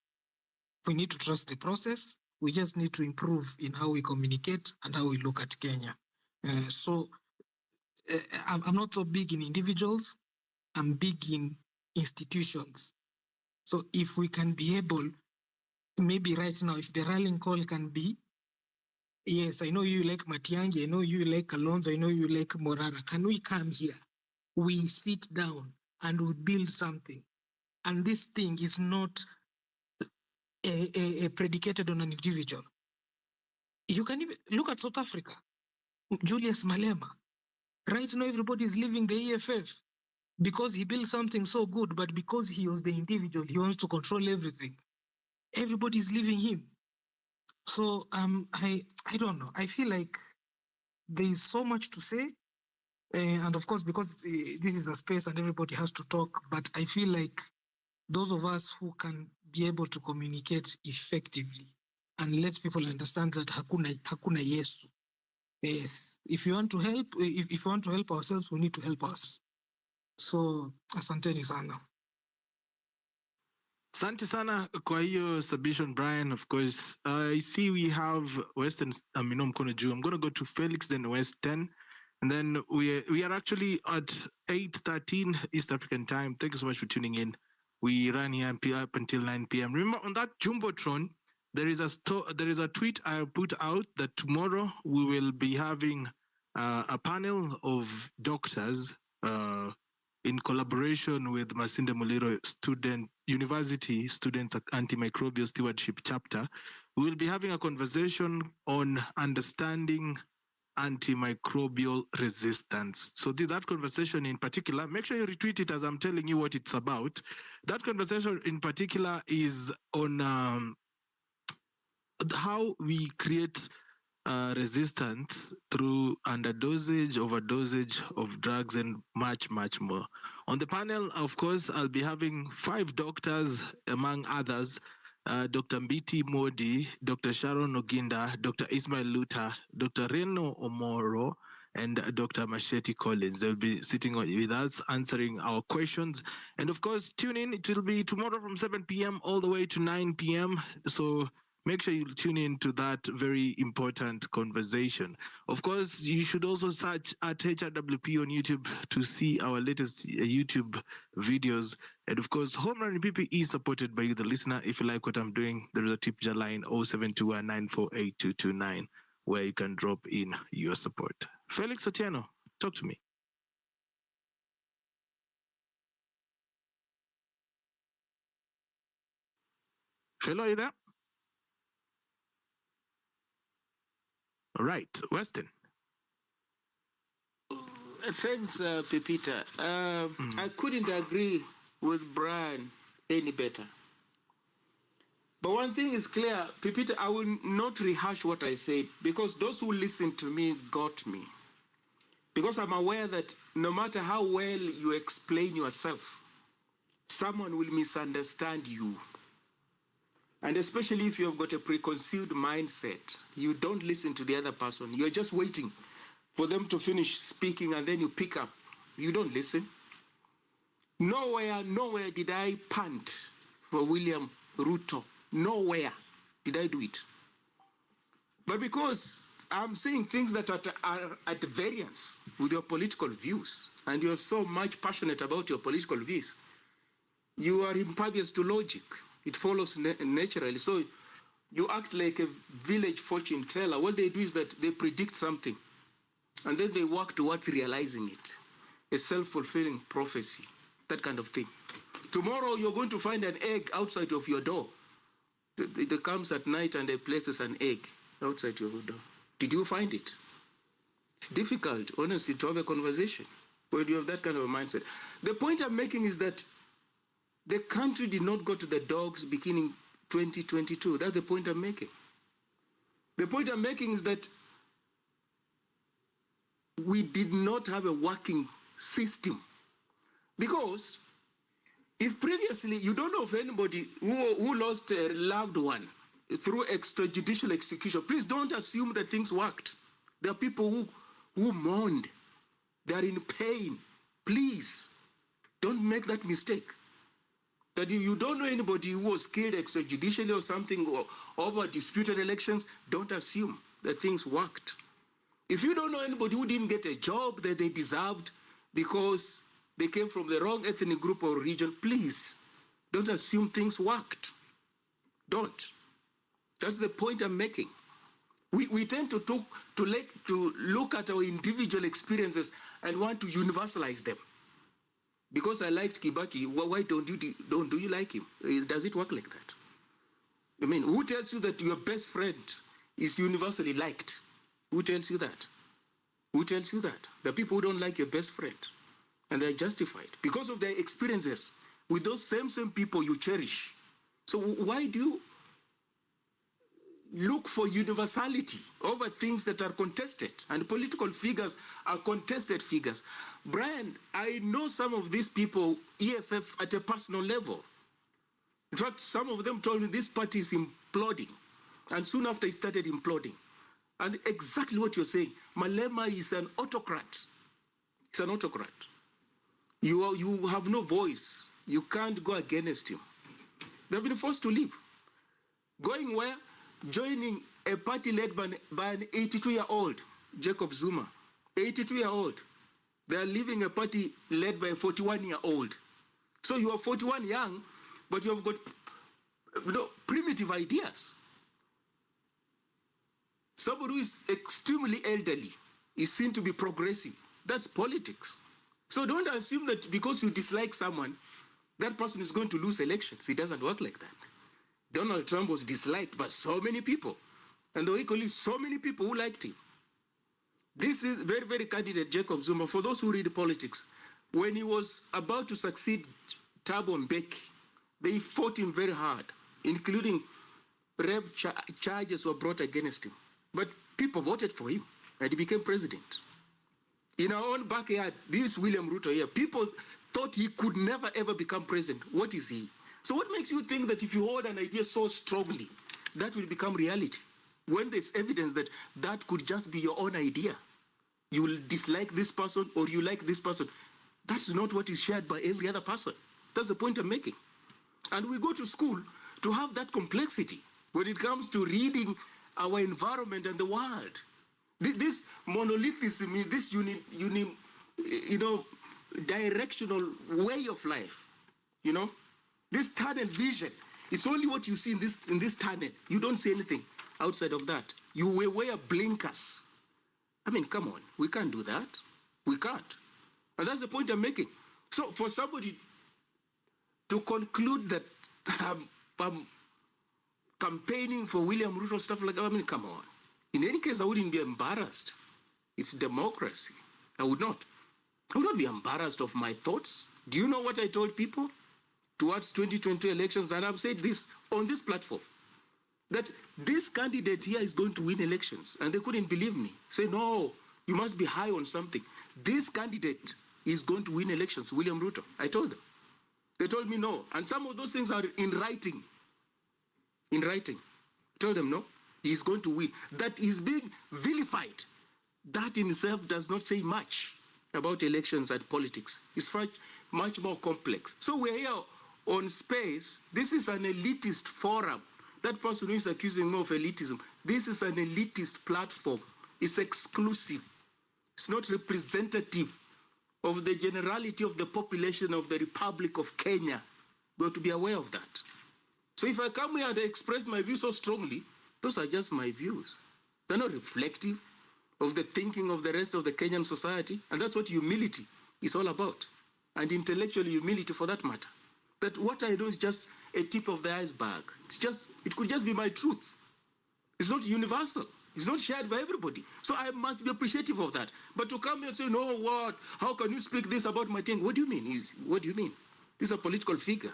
We need to trust the process. We just need to improve in how we communicate and how we look at Kenya. I'm not so big in individuals. I'm big in institutions. So if we can be able, maybe right now, if the rallying call can be, yes, I know you like Matiangi, I know you like Alonso, I know you like Morara. Can we come here? We sit down and we build something. And this thing is not predicated on an individual. You can even look at South Africa, Julius Malema. Right now, everybody is leaving the EFF because he built something so good, but because he was the individual, he wants to control everything. Everybody is leaving him. So I don't know. I feel like there is so much to say. And of course, because this is a space and everybody has to talk, but I feel like those of us who can be able to communicate effectively and let people understand that hakuna Yesu. Yes, if you want to help, if you want to help ourselves, we need to help us. So, asanteni sana. Asante sana kwa hiyo submission, Brian. Of course, I see we have Western Amino Mkono Juu. I'm going to go to Felix, then West 10. And then we are actually at 8:13 East African time. Thank you so much for tuning in. We run here up until 9 p.m. Remember, on that Jumbotron, there is a tweet I put out that tomorrow we will be having a panel of doctors in collaboration with Masinde Muliro University Students Antimicrobial Stewardship Chapter. We will be having a conversation on understanding antimicrobial resistance. So that conversation in particular, make sure you retweet it as I'm telling you what it's about. That conversation in particular is on how we create resistance through underdosage, overdosage of drugs, and much, much more. On the panel, of course, I'll be having 5 doctors, among others, Dr. Mbiti Modi, Dr. Sharon Oginda, Dr. Ismail Luta, Dr. Reno Omoro, and Dr. Machete Collins. They'll be sitting with us, answering our questions. And of course, tune in. It will be tomorrow from 7 p.m. all the way to 9 p.m. So make sure you tune in to that very important conversation. Of course, you should also search at HRWP on YouTube to see our latest YouTube videos. And of course, Home Run PP is supported by you, the listener. If you like what I'm doing, there is a tip jar line 0721948229 where you can drop in your support. Felix Otieno, talk to me. Fellow, are you there? All right, Weston. Thanks, Pepita. I couldn't agree with Brian any better. But one thing is clear, Pepita, I will not rehash what I said because those who listened to me got me. Because I'm aware that no matter how well you explain yourself, someone will misunderstand you. And especially if you've got a preconceived mindset, you don't listen to the other person. You're just waiting for them to finish speaking and then you pick up. You don't listen. Nowhere did I pant for William Ruto. Nowhere did I do it. But because I'm saying things that are at variance with your political views, and you're so much passionate about your political views, you are impervious to logic. It follows naturally. So you act like a village fortune teller. What they do is that they predict something, and then they work towards realizing it. A self-fulfilling prophecy, that kind of thing. Tomorrow you're going to find an egg outside of your door. It comes at night and it places an egg outside your door. Did you find it? It's difficult, honestly, to have a conversation when you have that kind of a mindset. The point I'm making is that the country did not go to the dogs beginning 2022. That's the point I'm making. The point I'm making is that we did not have a working system. Because if previously you don't know of anybody who lost a loved one through extrajudicial execution, please don't assume that things worked. There are people who mourned. They are in pain. Please don't make that mistake. That if you don't know anybody who was killed extrajudicially or something or over disputed elections, don't assume that things worked. If you don't know anybody who didn't get a job that they deserved because they came from the wrong ethnic group or region, please don't assume things worked. Don't. That's the point I'm making. We tend to look at our individual experiences and want to universalize them. Because I liked Kibaki, why don't you like him? Does it work like that? I mean, who tells you that your best friend is universally liked? Who tells you that? Who tells you that? The people who don't like your best friend, and they're justified because of their experiences with those same people you cherish. So why do you look for universality over things that are contested? And political figures are contested figures. Brian, I know some of these people, EFF, at a personal level. In fact, some of them told me this party is imploding. And soon after it started imploding. And exactly what you're saying, Malema is an autocrat. He's an autocrat. You have no voice. You can't go against him. They've been forced to leave. Going where? Joining a party led by an 82-year-old, Jacob Zuma. 82-year-old. They are leaving a party led by a 41-year-old. So you are 41 young, but you have got primitive ideas. Somebody who is extremely elderly is seen to be progressive. That's politics. So don't assume that because you dislike someone, that person is going to lose elections. It doesn't work like that. Donald Trump was disliked by so many people, and there were equally so many people who liked him. This is very, very candidate Jacob Zuma. For those who read politics, when he was about to succeed Thabo Mbeki, they fought him very hard, including rape charges were brought against him. But people voted for him, and he became president. In our own backyard, this William Ruto here, people thought he could never, ever become president. What is he? So what makes you think that if you hold an idea so strongly, that will become reality? When there's evidence that that could just be your own idea. You will dislike this person or you like this person. That's not what is shared by every other person. That's the point I'm making. And we go to school to have that complexity when it comes to reading our environment and the world. This monolithism, this directional way of life, this tunnel vision. It's only what you see in this tunnel. You don't see anything outside of that. You wear blinkers. I mean, come on, we can't do that. We can't. And that's the point I'm making. So for somebody to conclude that I'm campaigning for William Ruto, stuff like that, I mean, come on. In any case, I wouldn't be embarrassed. It's democracy. I would not be embarrassed of my thoughts. Do you know what I told people towards 2020 elections? And I've said this on this platform, that this candidate here is going to win elections. And they couldn't believe me. Say, no, you must be high on something. This candidate is going to win elections, William Ruto. I told them. They told me no. And some of those things are in writing. in writing. Told them, no, he's going to win. That is being vilified. That in itself does not say much about elections and politics. It's much more complex. So we're here on space. This is an elitist forum. That person who is accusing me of elitism, this is an elitist platform. It's exclusive. It's not representative of the generality of the population of the Republic of Kenya. We have to be aware of that. So if I come here and express my views so strongly, those are just my views. They're not reflective of the thinking of the rest of the Kenyan society. And that's what humility is all about. And intellectual humility for that matter. That what I do is just a tip of the iceberg. It could just be my truth. It's not universal. It's not shared by everybody. So I must be appreciative of that. But to come here and say, no, what? How can you speak this about Matiangi? What do you mean? What do you mean? This is a political figure.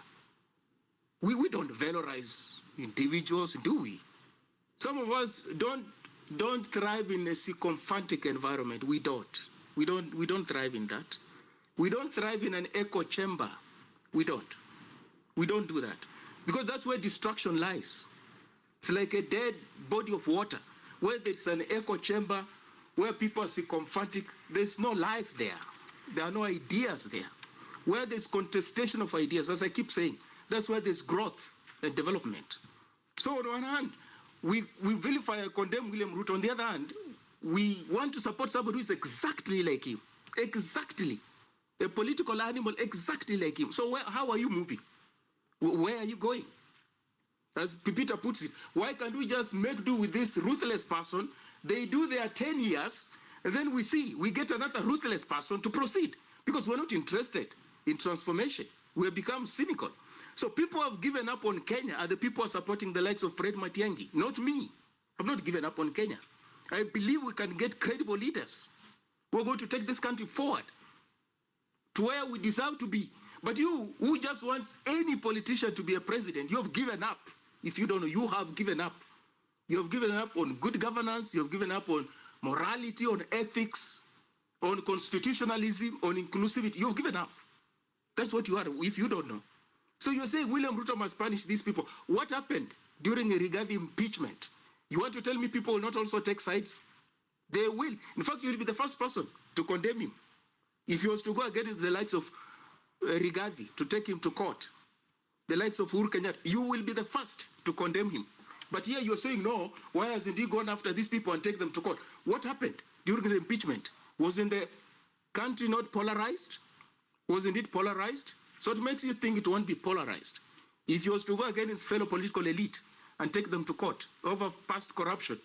We don't valorize individuals, do we? Some of us don't thrive in a sycophantic environment. We don't. We don't thrive in that. We don't thrive in an echo chamber. We don't. We don't do that. Because that's where destruction lies. It's like a dead body of water. Where there's an echo chamber, where people are sycophantic, there's no life there. There are no ideas there. Where there's contestation of ideas, as I keep saying, that's where there's growth and development. So on one hand, we vilify and condemn William Ruto. On the other hand, we want to support somebody who is exactly like him. Exactly. A political animal exactly like him. So how are you moving? Where are you going? As Peter puts it, why can't we just make do with this ruthless person? They do their 10 years, and then we get another ruthless person to proceed. Because we're not interested in transformation. We have become cynical. So people who have given up on Kenya are the people who are supporting the likes of Fred Matiangi, not me. I've not given up on Kenya. I believe we can get credible leaders who are going to take this country forward to where we deserve to be. But you, who just wants any politician to be a president, you have given up. If you don't know, you have given up. You have given up on good governance. You have given up on morality, on ethics, on constitutionalism, on inclusivity. You have given up. That's what you are, if you don't know. So you're saying William Ruto must punish these people. What happened during a Rigathi impeachment? You want to tell me people will not also take sides? They will. In fact, you will be the first person to condemn him. If he was to go against the likes of Rigathi, to take him to court, the likes of Uhuru Kenyatta, you will be the first to condemn him. But here you're saying, no, why hasn't he gone after these people and take them to court? What happened during the impeachment? Wasn't the country not polarized? Wasn't it polarized? So it makes you think it won't be polarized. If he was to go against fellow political elite and take them to court over past corruption,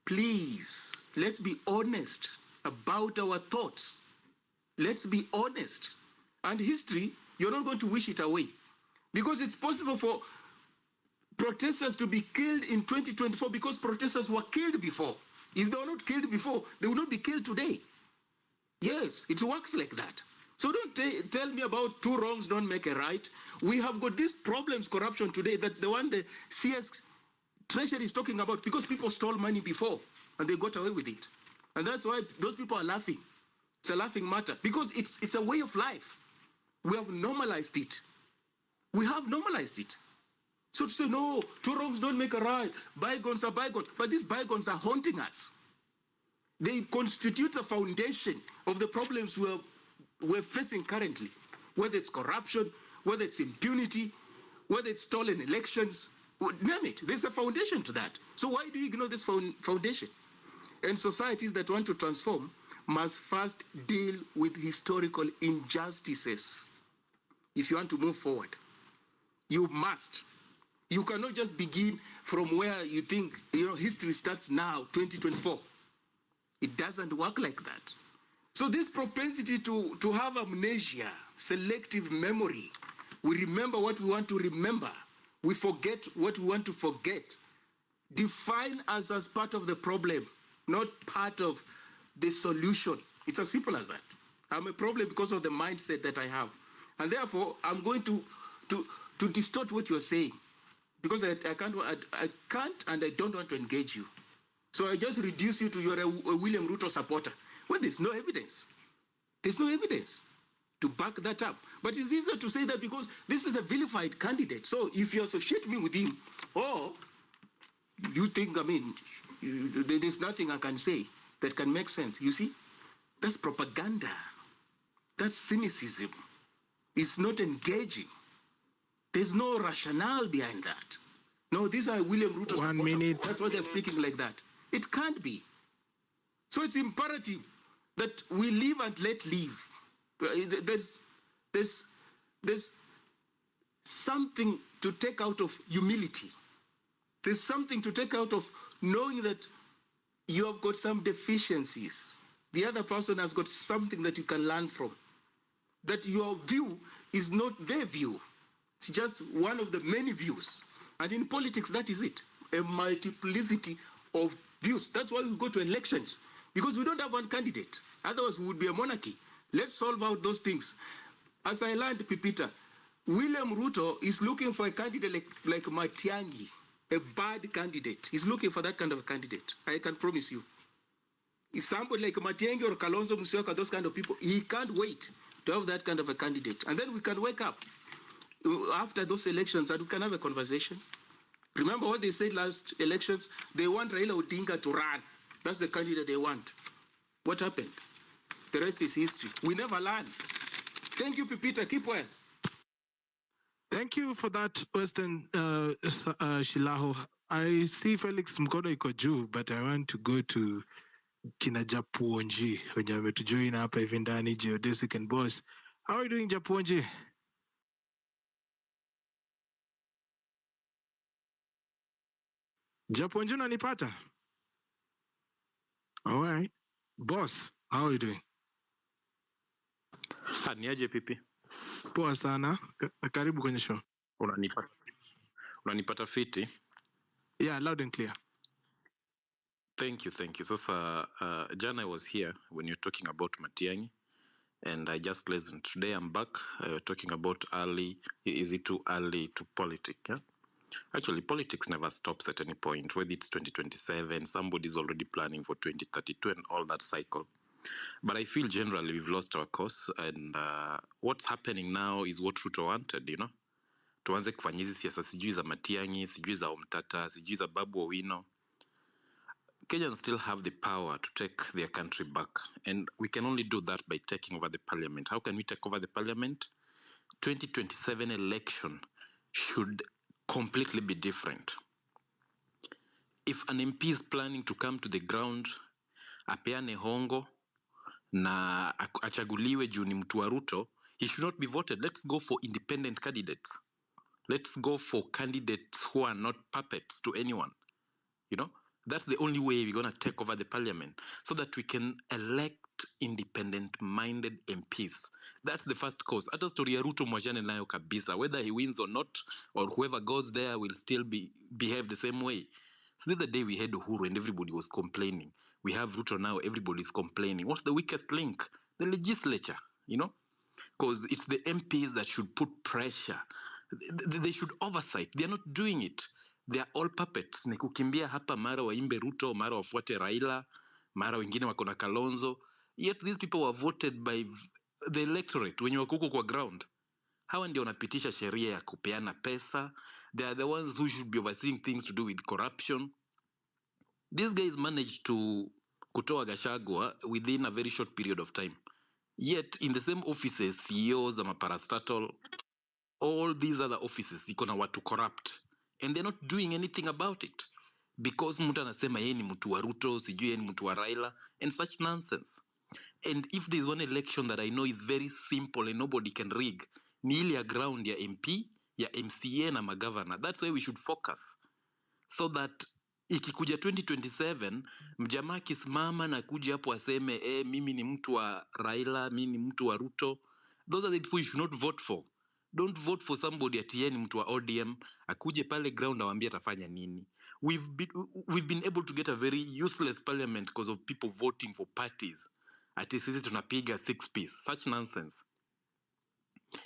please, let's be honest about our thoughts. Let's be honest. And history, you're not going to wish it away. Because it's possible for protesters to be killed in 2024 because protesters were killed before. If they were not killed before, they will not be killed today. Yes, it works like that. So don't tell me about two wrongs don't make a right. We have got these problems, corruption today, that the one the CS Treasury is talking about, because people stole money before and they got away with it. And that's why those people are laughing. It's a laughing matter because it's a way of life. We have normalized it. We have normalized it. So to say, no, two wrongs don't make a right. Bygones are bygones. But these bygones are haunting us. They constitute the foundation of the problems we're facing currently, whether it's corruption, whether it's impunity, whether it's stolen elections, name it. There's a foundation to that. So why do you ignore this foundation? And societies that want to transform must first deal with historical injustices. If you want to move forward, you must. You cannot just begin from where you think, history starts now, 2024. It doesn't work like that. So this propensity to have amnesia, selective memory, we remember what we want to remember, we forget what we want to forget, define us as part of the problem, not part of the solution. It's as simple as that. I'm a problem because of the mindset that I have. And therefore, I'm going to distort what you're saying because I can't and I don't want to engage you. So I just reduce you to you're a William Ruto supporter. Well, there's no evidence. There's no evidence. to back that up. But it's easier to say that because this is a vilified candidate. So if you associate me with him, or you think, I mean, there's nothing I can say that can make sense. You see, that's propaganda. That's cynicism. It's not engaging. There's no rationale behind that. No, these are William Ruto supporters. 1 minute. That's why they're speaking like that. It can't be. So it's imperative that we live and let live. There's something to take out of humility. There's something to take out of knowing that you have got some deficiencies. The other person has got something that you can learn from. That your view is not their view. It's just one of the many views. And in politics, that is it. A multiplicity of views. That's why we go to elections. Because we don't have one candidate. Otherwise, we would be a monarchy. Let's solve out those things. As I learned, Pipita, William Ruto is looking for a candidate like Matiangi, a bad candidate. He's looking for that kind of a candidate. I can promise you. Is somebody like Matiangi or Kalonzo Musyoka, those kind of people, he can't wait to have that kind of a candidate. And then we can wake up after those elections and we can have a conversation. Remember what they said last elections? They want Raila Odinga to run. That's the candidate they want. What happened? The rest is history. We never learn. Thank you, Pipita. Keep well. Thank you for that, Western Shilaho. I see Felix Mkono iko juu, but I want to go to kina Japuonji wenye wametujoin hapa hivi ndani, Geodesic and Boss. How are you doing, Japuonji? Japuonji, unanipata? All right. Boss, how are you doing? Niaje pipi? Poa sana. Karibu kwenye show. Unanipata fiti? Yeah, loud and clear. Thank you. Sasa, Jana I was here when you're talking about Matiangi, and I just listened. Today I'm back talking about is it too early to politics? Yeah? Actually, politics never stops at any point, whether it's 2027, somebody's already planning for 2032 and all that cycle. But I feel generally we've lost our course, and what's happening now is what Ruto wanted, you know? Tuanze kufanya hizi siasa sijui za Matiangi, sijui za Omtata, sijui za Babu Owino. Kenyans still have the power to take their country back, and we can only do that by taking over the parliament. How can we take over the parliament? 2027 election should completely be different. If an MP is planning to come to the ground, apeane hongo, na achaguliwe juu ni mtu wa Ruto, he should not be voted. Let's go for independent candidates. Let's go for candidates who are not puppets to anyone. You know, that's the only way we're going to take over the parliament, so that we can elect independent-minded MPs. That's the first cause. Hata story ya Ruto mwajane nayo kabisa. Whether he wins or not, or whoever goes there will still behave the same way. So the other day we had Uhuru and everybody was complaining. We have Ruto now, everybody's complaining. What's the weakest link? The legislature, you know? Because it's the MPs that should put pressure. They should oversight. They're not doing it. They're all puppets. Ni kukimbia hapa, mara waimbe Ruto, mara wafuate Raila, mara wengine wako na Kalonzo. Yet these people were voted by the electorate wenye wako huko kwa ground. Hawa ndio wanapitisha sheria ya kupeana pesa. They are the ones who should be overseeing things to do with corruption. These guys managed to kutoa Gachagua within a very short period of time. Yet in the same offices, CEOs, parastatal, all these other offices, iko na watu corrupt. And they're not doing anything about it. Because mtu anasema yeye ni mtu wa Ruto, sijui yeye ni mtu wa Raila, and such nonsense. And if there's one election that I know is very simple and nobody can rig, ni ile ya ground ya MP, ya MCA na magavana. That's where we should focus. So that ikikuja 2027, mjamaa kisimama na kuja hapo aseme, mimi ni mtu wa Raila, mimi ni mtu wa Ruto. Those are the people you should not vote for. Don't vote for somebody ati yeye ni mtu wa ODM, akuje pale ground awambie atafanya nini. We've been able to get a very useless parliament because of people voting for parties. Ati sisi tunapiga 6-piece. Such nonsense.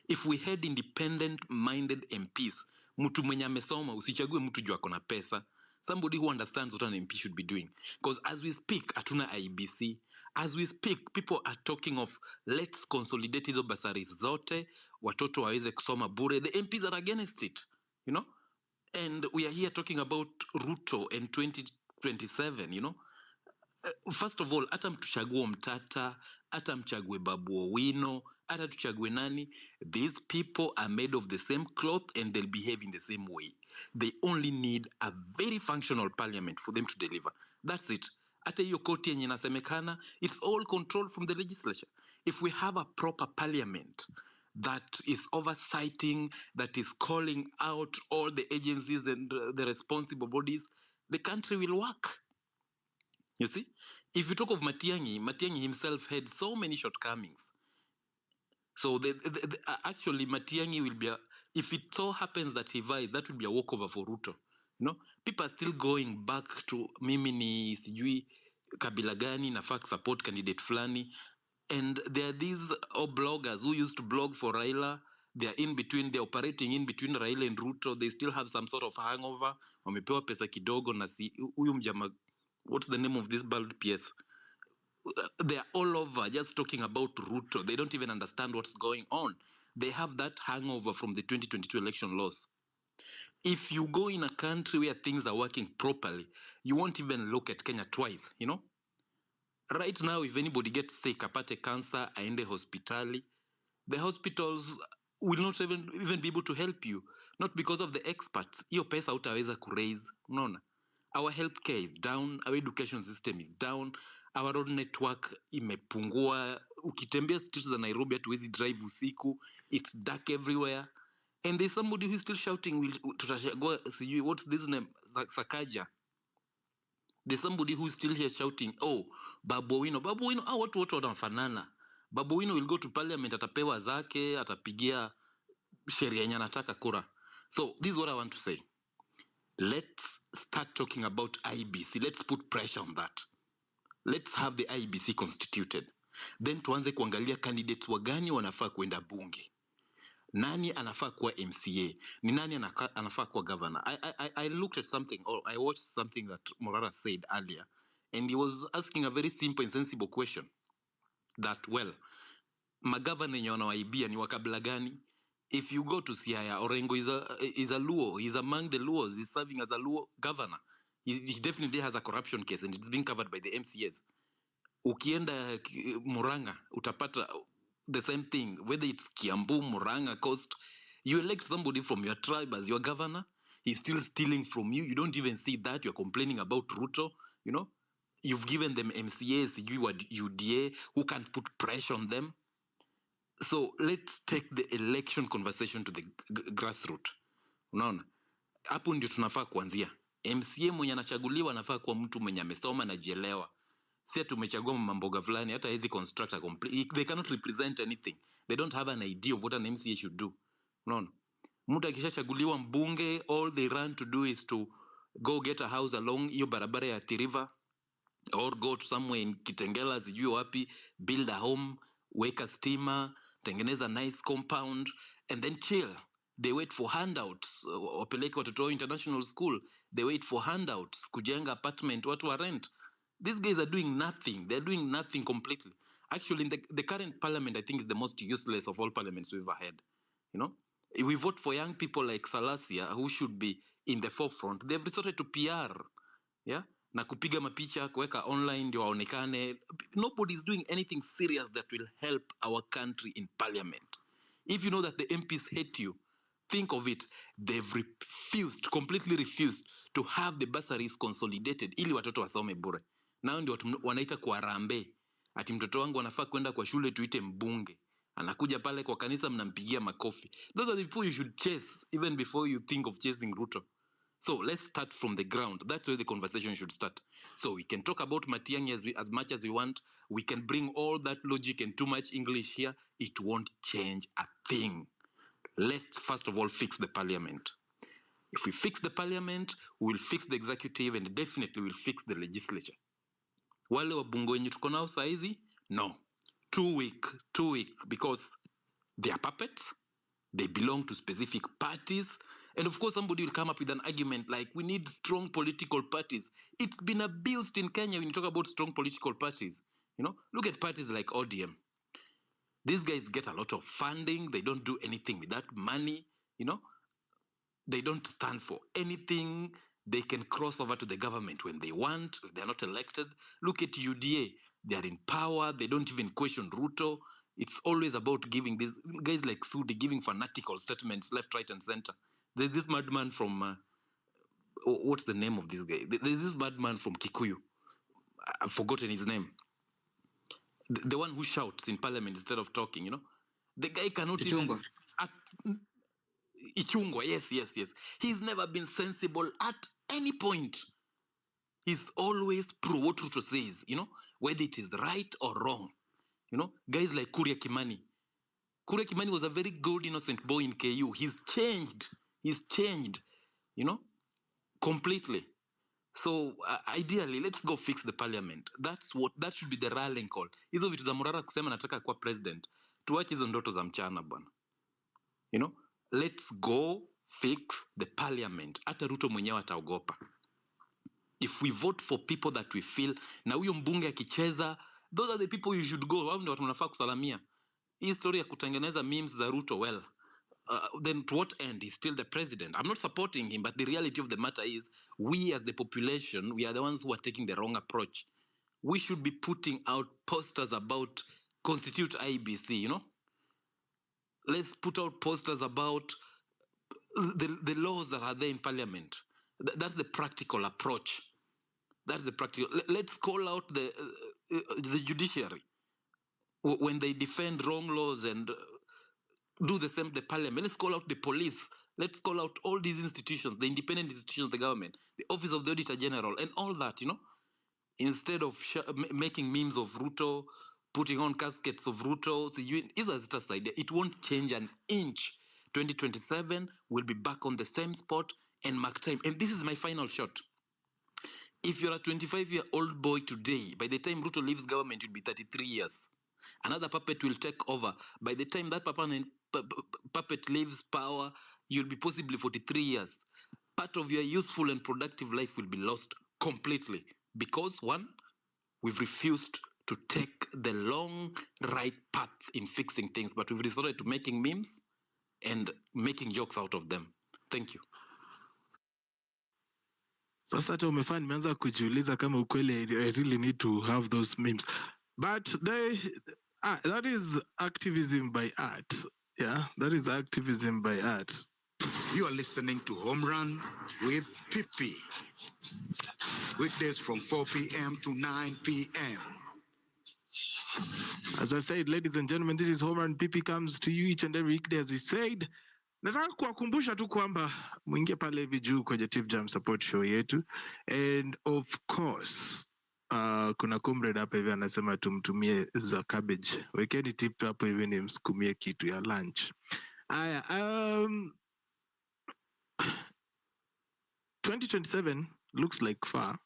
If we had independent-minded MPs, mtu mwenye amesoma, usichague mtu juu ako na pesa. somebody who understands what an MP should be doing. Because as we speak, hatuna IBC. As we speak, people are talking of let's consolidate hizo basaris zote, watoto waweze kusoma bure. The MPs are against it, you know. And we are here talking about Ruto in 2027, you know. First of all, hata mtuchague Mtata, hata mchague Babu Owino, hata tuchague nani, these people are made of the same cloth and they'll behave in the same way. They only need a very functional parliament for them to deliver. That's it. Hata hiyo koti yenye inasemekana, it's all controlled from the legislature. If we have a proper parliament that is oversighting, that is calling out all the agencies and the responsible bodies, the country will work. You see, if you talk of Matiangi himself had so many shortcomings. So actually, Matiangi will be, if it so happens that he vies, that will be a walkover for Ruto. You know, people are still going back to mimi ni sijui kabila gani nafaa support candidate fulani. And there are these bloggers who used to blog for Raila. They are in between, they're operating in between Raila and Ruto. They still have some sort of hangover. Wamepewa pesa kidogo na si huyu mjama, what's the name of this bald PS? They are all over just talking about Ruto. They don't even understand what's going on. They have that hangover from the 2022 election loss. If you go in a country where things are working properly, you won't even look at Kenya twice, you know? Right now, if anybody gets sick, apate cancer, aende hospitali, the hospitals will not even be able to help you. Not because of the experts. Hiyo pesa utaweza kuraise, unaona? Our healthcare is down, our education system is down, our road network imepungua. Ukitembea streets za Nairobi hatuwezi drive usiku, it's dark everywhere. And there's somebody who's still shouting, what's this name? Sakaja. There's somebody who's still here shouting, oh, Babu Owino, watu wanafanana. Babu Owino will go to parliament, atapewa zake, atapigia sheria yenye anataka kura. So this is what I want to say. Let's start talking about IBC. Let's put pressure on that. Let's have the IBC constituted. Then tuanze kuangalia candidates wagani wanafaa kwenda bunge. Nani anafaa kuwa MCA? Ni nani anafaa kuwa governor? I looked at something, or I watched something that Morara said earlier, and he was asking a very simple and sensible question. That, well, magavana yenye wanawaibia ni wakabila gani? If you go to Siaya, Orengo is a Luo. He's among the Luos. He's serving as a Luo governor. He definitely has a corruption case, and it's being covered by the MCAs. Ukienda Muranga, utapata the same thing. Whether it's Kiambu, Muranga, Coast, you elect somebody from your tribe as your governor. He's still stealing from you. You don't even see that. You're complaining about Ruto. You know, you've given them MCAs, UDA, who can put pressure on them. So let's take the election conversation to the grassroots. Unaona? Hapo ndio tunafaa kuanzia. MCA mwenye anachaguliwa anafaa kuwa mtu mwenye amesoma na jielewa. Si tumechagua mamboga fulani hata hizi construct a complete, they cannot represent anything. They don't have an idea of what an MCA should do. Unaona? Mtu akishachaguliwa mbunge, all they run to do is to go get a house along hiyo barabara ya Athi River, or go to somewhere in Kitengela, sijui wapi, build a home, weka stima, tengeneza nice compound, and then chill. They wait for handouts. Wapeleke watoto international school. They wait for handouts. Kujenga apartment, watu wa rent. These guys are doing nothing. They're doing nothing completely. Actually, in the current parliament, I think is the most useless of all parliaments we've ever had. You know, we vote for young people like Salasia, who should be in the forefront. They've resorted to PR. Yeah. Na kupiga mapicha, kuweka online ndio waonekane. Nobody is doing anything serious that will help our country in parliament. If you know that the MPs hate you, think of it. They've completely refused to have the bursaries consolidated ili watoto wasome bure. Nao ndio wanaita kwa rambe. Ati mtoto wangu anafaa kwenda kwa shule tuite mbunge. Anakuja pale kwa kanisa mnampigia makofi. Those are the people you should chase even before you think of chasing Ruto. So let's start from the ground. That's where the conversation should start. So we can talk about Matiangi as much as we want. We can bring all that logic and too much English here. It won't change a thing. Let's first of all fix the parliament. If we fix the parliament, we'll fix the executive and definitely we'll fix the legislature. Wale wabunge wenye tuko nao saizi? No. Too weak because they are puppets. They belong to specific parties And of course, somebody will come up with an argument like, we need strong political parties. It's been abused in Kenya when you talk about strong political parties. You know, look at parties like ODM. These guys get a lot of funding. They don't do anything with that money. You know, they don't stand for anything. They can cross over to the government when they want. If they're not elected. Look at UDA. They are in power. They don't even question Ruto. It's always about giving these guys like Sudi giving fanatical statements left, right, and center. There's this madman from, what's the name of this guy? There's this madman from Kikuyu. I've forgotten his name. The one who shouts in parliament instead of talking, you know? The guy cannot Ichungwa. even... Ichungwa, yes. He's never been sensible at any point. He's always pro what Ruto says, you know? Whether it is right or wrong. You know? Guys like Kuria Kimani. Kuria Kimani was a very good, innocent boy in KU. He's changed, you know, completely. So ideally, let's go fix the parliament. That should be the rallying call. Hizo vitu za Murara kusema nataka kuwa president. Tuache hizo ndoto za mchana bwana. You know, let's go fix the parliament. Hata Ruto mwenyewe ataogopa. If we vote for people that we feel, na huyo mbunge akicheza, those are the people you should go. Wao ndio watu mnafaa kusalamia. Hii story ya kutengeneza memes za Ruto, well, then to what end? He's still the president. I'm not supporting him, but the reality of the matter is we as the population, we are the ones who are taking the wrong approach. We should be putting out posters about constitute IBC, you know? Let's put out posters about the laws that are there in parliament. That's the practical approach. That's the practical. Let's call out the judiciary when they defend wrong laws and do the same to the parliament. Let's call out the police. Let's call out all these institutions, the independent institutions of the government, the office of the auditor general, and all that, you know, instead of making memes of Ruto, putting on caskets of Ruto. It won't change an inch. 2027 will be back on the same spot and mark time. And this is my final shot. If you're a 25-year-old boy today, by the time Ruto leaves government, you'll be 33 years. Another puppet will take over. By the time that puppet leaves power, you'll be possibly 43 years. Part of your useful and productive life will be lost completely. Because, one, we've refused to take the long, right path in fixing things, but we've resorted to making memes and making jokes out of them. Thank you. Sasa hata umefanya nimeanza kujiuliza kama ukweli I really need to have those memes. But that is activism by art. Yeah, that is activism by art. You are listening to Home Run with Pippi. Weekdays from 4 p.m. to 9 p.m. As I said, ladies and gentlemen, this is Home Run. Pippi comes to you each and every weekday, as he said. Nataka kuwakumbusha tu kwamba mwingie pale hivi juu kwenye Tip Jam support show yetu. And of course, kuna comrade hapa hivi anasema tumtumie za cabbage. Wekeni tip hapo hivi ni msukumie kitu ya lunch. Aya, 2027 looks like far.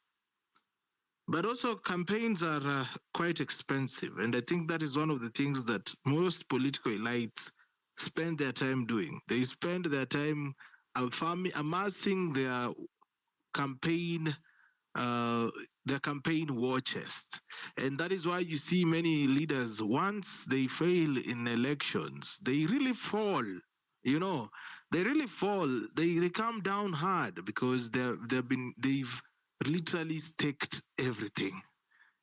But also campaigns are quite expensive. And I think that is one of the things that most political elites spend their time doing. They spend their time amassing their campaign war chest. And that is why you see many leaders, once they fail in elections, they really fall. You know, they really fall. They come down hard because they've literally staked everything.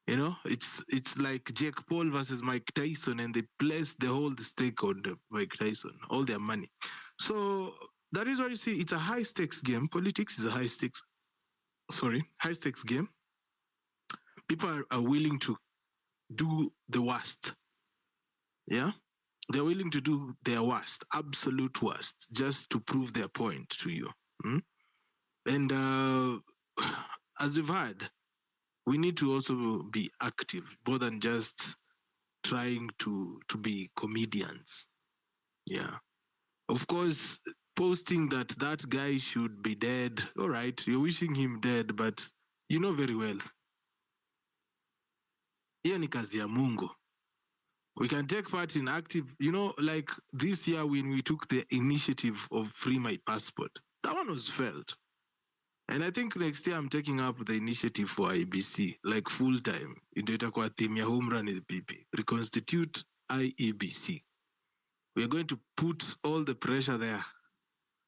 You know, it's like Jake Paul versus Mike Tyson, and they placed the whole stake on Mike Tyson, all their money. So that is why you see it's a high stakes game. Politics is a high stakes game. People are willing to do the worst. Yeah, they're willing to do their worst, absolute worst, just to prove their point to you. And as you've heard, we need to also be active, more than just trying to be comedians. Yeah. Of course, posting that guy should be dead. All right, you're wishing him dead, but you know very well. Hiyo ni kazi ya Mungu. We can take part in active, you know, like this year when we took the initiative of Free My Passport. That one was felt. And I think next year I'm taking up the initiative for IBC, like full time. Ndio itakuwa theme ya home run with PP. Reconstitute IEBC. We are going to put all the pressure there.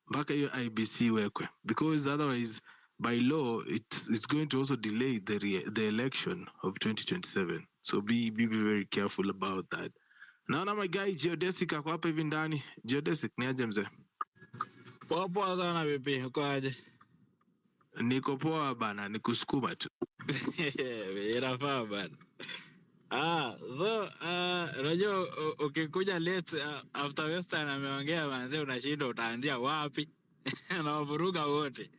Mpaka hiyo IBC wekwe. Because otherwise, by law, it's going to also delay the election of 2027. So be very careful about that. Naona my guy Geodesic ako hapa hivi ndani. Geodesic ni aje mzee? Poa sana vipi, uko aje? Niko poa bana, nikusukuma tu. Inafaa bana. So unajua ukikuja late after Western ameongea manze, unashinda utaanzia wapi? Na wavuruga wote.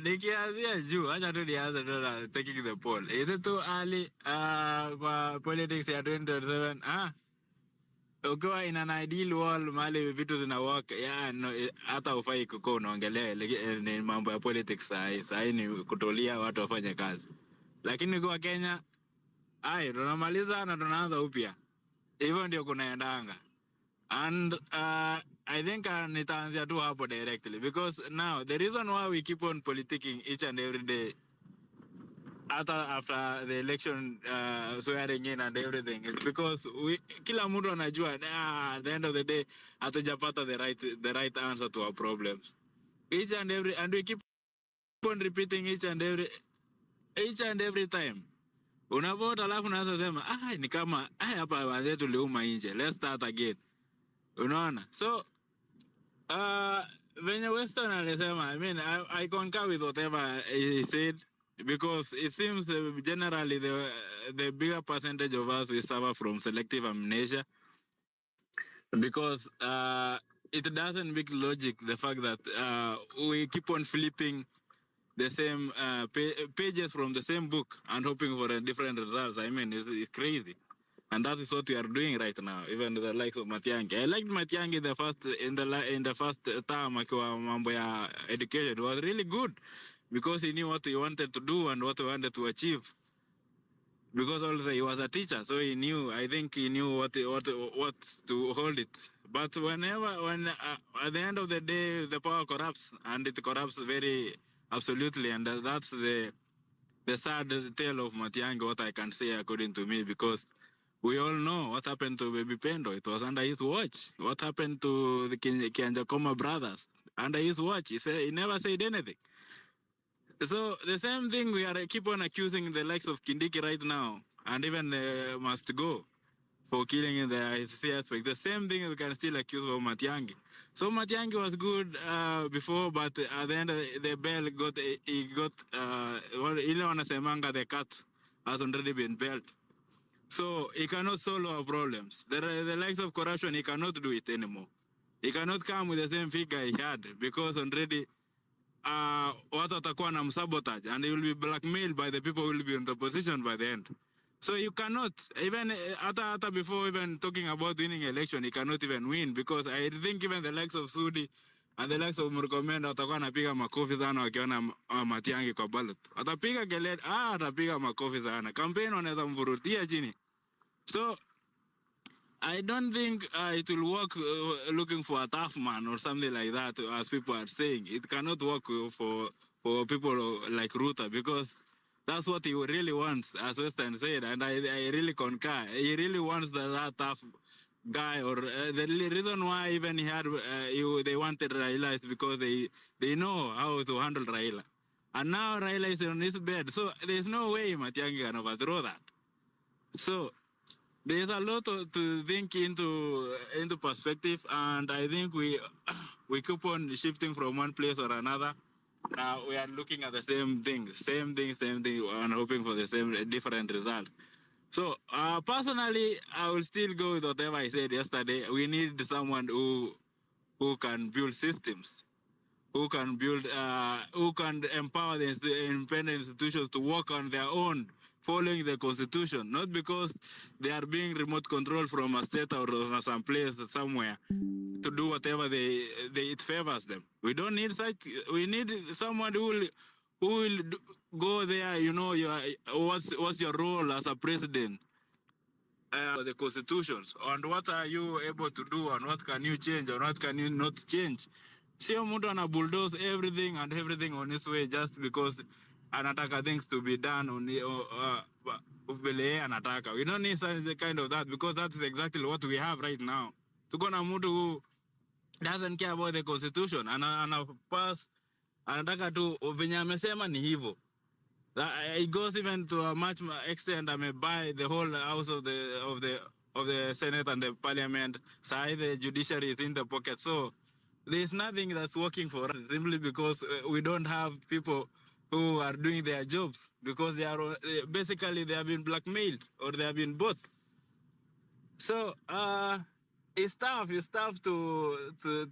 Nikianzia juu, acha tu nianze na taking the poll. Is it too early kwa politics ya 2027? Ukiwa in an ideal world mahali vitu zina work, no, hata ufai kuko unaongelea ni mambo ya politics sahi ni kutolia watu wafanye kazi. Lakini kwa Kenya, tunamaliza na tunaanza upya. Hivyo ndio kunaendanga. And I think nitaanzia tu hapo directly, because now the reason why we keep on politicking each and every day after the election swearing in and everything is because kila mtu anajua at the end of the day hatujapata the right answer to our problems. Each and we keep on repeating each and every time. Unavote alafu unaanza sema ni kama hapa wazee tuliuma nje, let's start again. Unaona? So venye Western alisema, I mean, I concur with whatever he said, because it seems generally the bigger percentage of us we suffer from selective amnesia, because it doesn't make logic, the fact that we keep on flipping the same pages from the same book and hoping for a different results. I mean, it's crazy. And that is what we are doing right now, even the likes of Matiangi. I liked Matiangi in the first term akiwa mambo ya education. It was really good because he knew what he wanted to do and what he wanted to achieve. Because also he was a teacher, so he knew. I think he knew what to hold it. But when at the end of the day the power corrupts, and it corrupts very absolutely, and that's the sad tale of Matiangi. What I can say, according to me, because we all know what happened to Baby Pendo. It was under his watch. What happened to the Kianjakoma brothers? Under his watch. He never said anything. So the same thing we keep on accusing the likes of Kindiki right now, and even the Must Go for killing in the ICC aspect. The same thing we can still accuse of Matiangi. So Matiangi was good before, but at the end of the bell ile wanasemanga the cat has already been built. So he cannot solve our problems. The likes of corruption, he cannot do it anymore. He cannot come with the same figure he had, because already watu watakuwa na sabotage, and he will be blackmailed by the people who will be in the position by the end. So you cannot, even hata before even talking about winning election, he cannot even win, because I think even the likes of Sudi and the likes of Murkomenda watakuwa napiga makofi sana wakiona Matiangi kwa ballot. Atapiga kelele, atapiga makofi sana. Campaign wanaweza mvurutia chini. So I don't think it will work looking for a tough man or something like that, as people are saying. It cannot work for people like Ruta, because that's what he really wants, as Western said, and I really concur. He really wants that tough guy, or the reason why even they wanted Raila is because they know how to handle Raila. And now Raila is on his bed, so there's no way Matiangi can overthrow that. So there's a lot to think into perspective, and I think we keep on shifting from one place or another. Now we are looking at the same thing, and hoping for the same different result. So personally, I will still go with whatever I said yesterday. We need someone who can build systems, who can empower the independent institutions to work on their own, following the constitution, not because they are being remote controlled from a state or some place somewhere to do whatever it favors them. We don't need such. We need someone who will go there. You know, what's your role as a president? the constitutions, and what are you able to do, and what can you change, and what can you not change. Sio mtu ana bulldoze everything and everything on his way just because anataka things to be done on vile yeye anataka. We don't need such the kind of that, because that is exactly what we have right now. Tuko na mtu who doesn't care about the constitution, ana pass, anataka tu venye amesema ni hivyo. It goes even to a much extent. I may buy the whole house of the Senate and the Parliament. Side the judiciary is in the pocket. So there's nothing that's working for us simply because we don't have people who are doing their jobs, because they are basically they have been blackmailed or they have been bought. So it's tough. It's tough to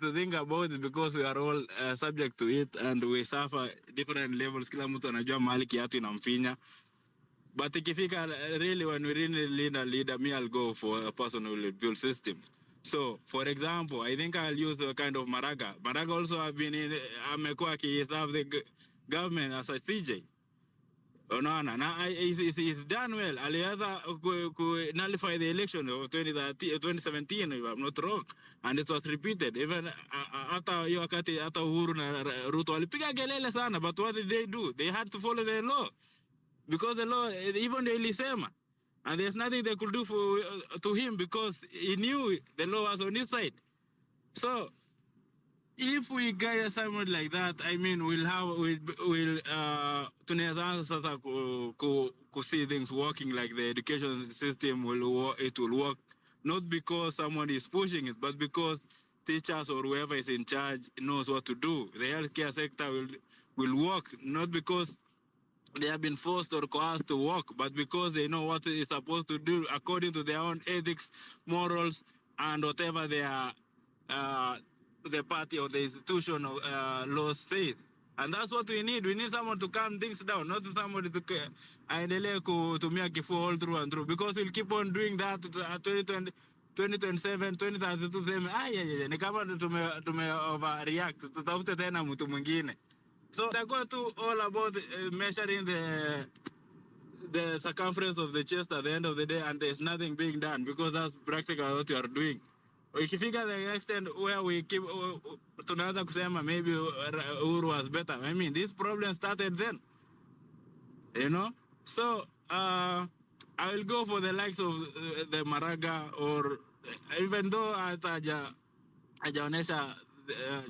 think about it, because we are all subject to it and we suffer different levels. Kila mtu anajua mahali kiatu inamfinya. But ikifika really, when we really need a leader, me, I'll go for a person who will build systems. So, for example, I think I'll use the kind of Maraga. Maraga also have been in, amekuwa serve the government as a CJ. Unaona, na he's done well. Aliweza nullify the election of 2017, if I'm not wrong, and it was repeated. Even hata hiyo wakati hata Uhuru na Ruto walipiga kelele sana, but what did they do? They had to follow the law, because the law, even the ilisema, and there's nothing they could do to him, because he knew the law was on his side. So if we get someone like that, I mean, tunaweza sasa ku see things working, like the education system will work, not because someone is pushing it, but because teachers or whoever is in charge knows what to do. The healthcare sector will work, not because they have been forced or coerced to work, but because they know what they are supposed to do according to their own ethics, morals, and whatever the party or the institution laws says. And that's what we need. We need someone to calm things down, not somebody to aendelee kutumia kifua all through and through, because we'll keep on doing that 2020, 2027, 2032, ni kama tume overreact, tutafute tena mtu mwingine. So they go to all about measuring the circumference of the chest at the end of the day, and there's nothing being done, because that's practically what you are doing. If you figure the extent where we keep, tunaanza kusema maybe Uhuru was better. I mean, this problem started then, you know. So I will go for the likes of the Maraga, or even though hajaonesha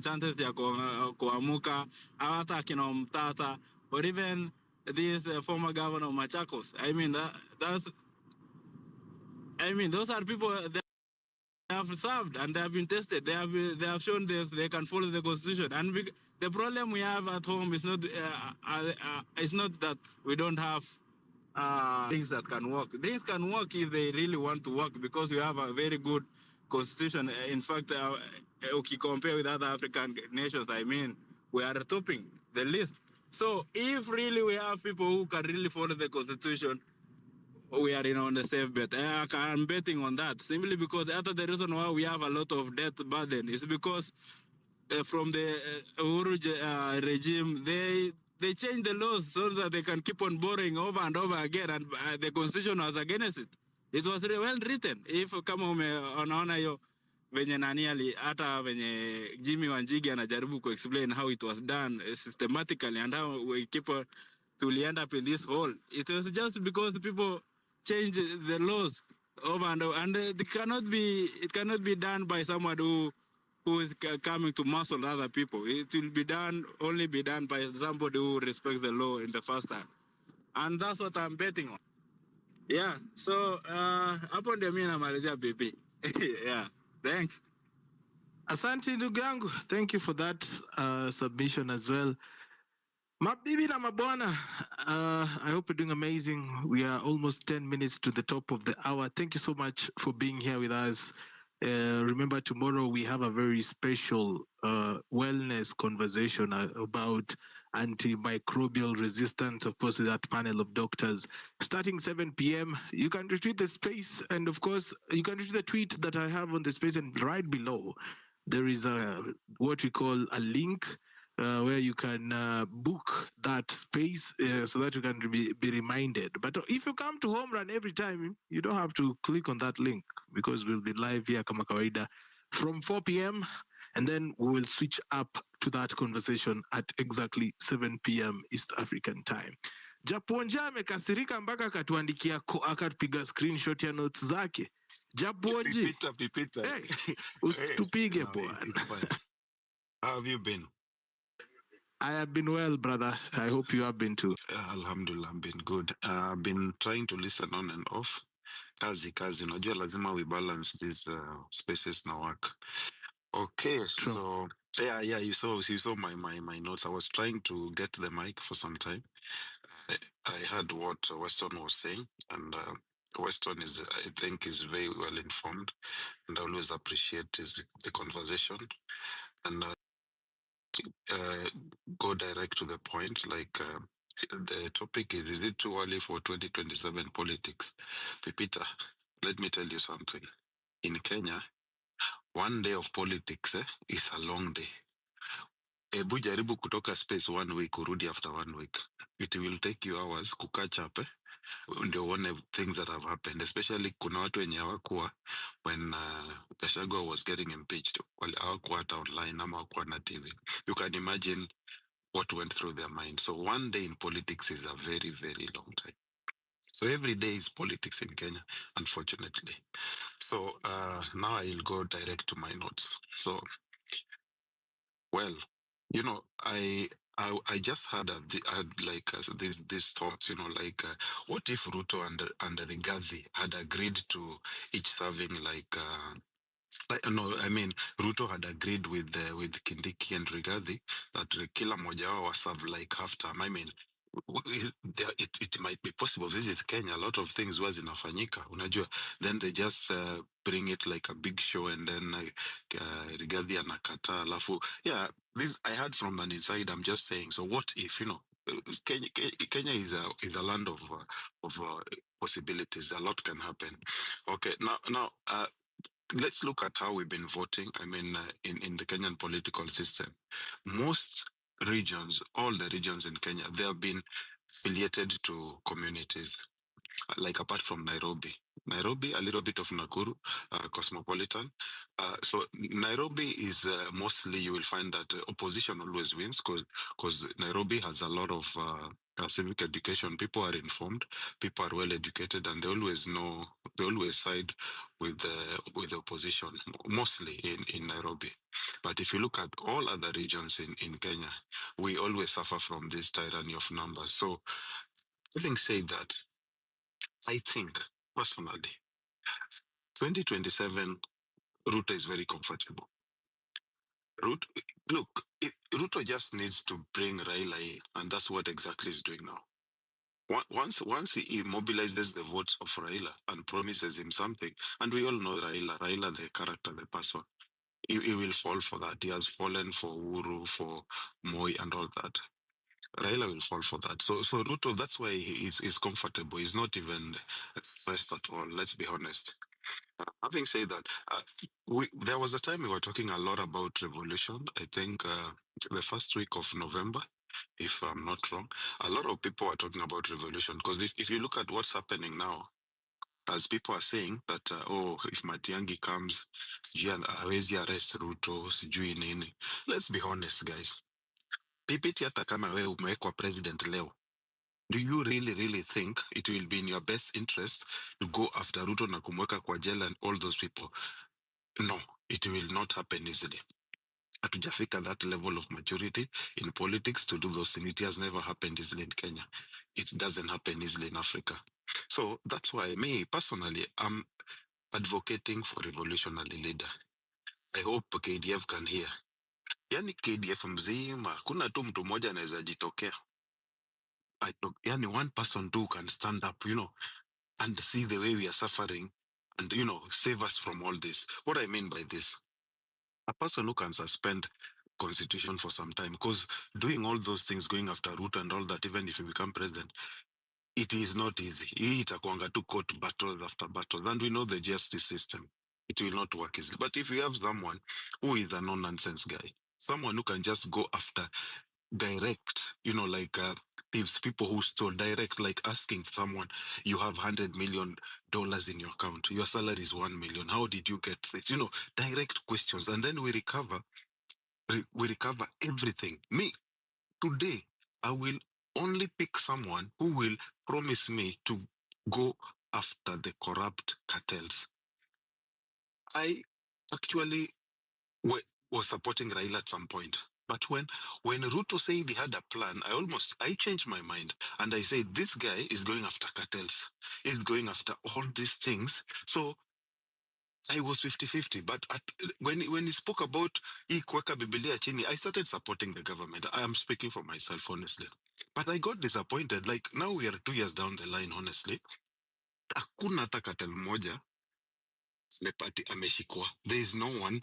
chances ya kuamuka, hata akina Mtata, or even this former governor of Machakos. I mean, those are people that have served and they have been tested. They have shown this, they can follow the constitution. And the problem we have at home is not that we don't have things that can work. Things can work if they really want to work, because we have a very good constitution. In fact, if compare with other African nations, I mean, we are topping the list. So if really we have people who can really follow the constitution, we are on the safe bet. I'm betting on that, simply because the reason why we have a lot of debt burden is because from the Uhuru regime, they changed the laws so that they can keep on borrowing over and over again, and the constitution was against it. It was well written. If kama unaona hiyo venye nani hata venye Jimmy Wanjigi anajaribu ku explain how it was done systematically and how we keep to end up in this hole. It was just because the people changed the laws over and over, and it cannot be done by someone who is coming to muscle other people. It will only be done by somebody who respects the law in the first time, and that's what I'm betting on. Yeah, so hapo ndio mimi namalizia BP. Yeah, thanks. Asante ndugu yangu. Thank you for that submission as well. Mabibi na mabwana, I hope you're doing amazing. We are almost 10 minutes to the top of the hour. Thank you so much for being here with us. Remember, tomorrow we have a very special wellness conversation about antimicrobial resistance, of course, with that panel of doctors. Starting 7 p.m., you can retweet the space, and of course, you can retweet the tweet that I have on the space, and right below, there is what we call a link where you can book that space so that you can be reminded. But if you come to Home Run every time, you don't have to click on that link because we'll be live here kama kawaida from 4 p.m. and then we will switch up to that conversation at exactly 7 p.m. East African time. Japonja amekasirika mpaka akatuandikia akatupiga screenshot ya notes zake. Japonji. Pipita. Hey, usitupige No, bwana. it's fine. How have you been? I have been well, brother. I hope you have been too. Alhamdulillah, I've been good. I've been trying to listen on and off. Kazi. Unajua lazima we balance these spaces na work. Okay, True. so yeah, you saw my notes. I was trying to get the mic for some time. I heard what Weston was saying, and Weston I think, is very well informed, and I always appreciate the conversation. And go direct to the point. Like the topic is it too early for 2027 politics? Peter, let me tell you something. In Kenya, one day of politics is a long day. Ebu jaribu kutoka space 1 week urudi after 1 week. It will take you hours kukatch up ndio one things that have happened, especially kuna watu wenye hawakuwa when Gachagua was getting impeached, hawakuwa hata online ama hawakuwa na TV. You can imagine what went through their mind. So one day in politics is a very, very long time. So every day is politics in Kenya, unfortunately. So now I'll go direct to my notes. So, well, you know, I just had these thoughts, you know, like what if Ruto and Rigathi had agreed to each serving no, I mean, Ruto had agreed with Kindiki and Rigathi that kila moja wao serve like half term. I mean, it might be possible. This is Kenya. A lot of things was inafanyika, unajua. Then they just bring it like a big show, and then Rigathi anakata. Alafu, yeah, this I heard from an inside. I'm just saying. So what if, you know, Kenya is a land of possibilities. A lot can happen. Okay, now. Let's look at how we've been voting. I mean, in the Kenyan political system, most regions, all the regions in Kenya, they have been affiliated to communities, like apart from Nairobi. Nairobi, a little bit of Nakuru, cosmopolitan. So Nairobi is mostly, you will find that opposition always wins because Nairobi has a lot of civic education. People are informed, people are well educated, and they always know, they always side with the opposition, mostly in Nairobi. But if you look at all other regions in Kenya, we always suffer from this tyranny of numbers. So having said that, I think personally, 2027, Ruto is very comfortable. Ruto just needs to bring Raila in, and that's what exactly he's doing now. Once he mobilizes the votes of Raila and promises him something, and we all know Raila, the character, the person, he will fall for that. He has fallen for Uhuru, for Moi, and all that. Raila will fall for that. So Ruto, that's why he's comfortable. He's not even stressed at all. Let's be honest. Having said that, there was a time we were talking a lot about revolution. I think the first week of November, if I'm not wrong, a lot of people are talking about revolution. Because if you look at what's happening now, as people are saying that, if Matiangi comes, sijui hawezi arrest Ruto, sijui nini. Let's be honest, guys. PPT hata kama wewe umewekwa president leo, do you really think it will be in your best interest to go after Ruto na kumweka kwa jela and all those people? No, it will not happen easily. Hatujafika that level of maturity in politics to do those things. It has never happened easily in Kenya. It doesn't happen easily in Africa. So that's why me personally, I'm advocating for revolutionary leader. I hope KDF can hear. Yani KDF mzima, kuna tu mtu mmoja anaweza jitokea. Yani one person too can stand up, you know, and see the way we are suffering and, you know, save us from all this. What I mean by this, a person who can suspend constitution for some time, because doing all those things, going after Ruto and all that, even if you become president, it is not easy. Itakuanga tu court battles after battles, and we know the justice system. It will not work easily. But if you have someone who is a no-nonsense guy, Someone who can just go after direct, like thieves, people who stole direct, like asking someone, you have $100 million in your account, your salary is 1 million. How did you get this? Direct questions, and then we recover everything. Me, today, I will only pick someone who will promise me to go after the corrupt cartels. I actually was supporting Raila at some point. But when Ruto said he had a plan, I changed my mind. And I said, this guy is going after cartels. He's going after all these things. So I was 50-50. But when he spoke about Ikweka Bibilia Chini, I started supporting the government. I am speaking for myself, honestly. But I got disappointed. Like, now we are 2 years down the line, honestly. Hakuna hata cartel moja ameshikwa. There is no one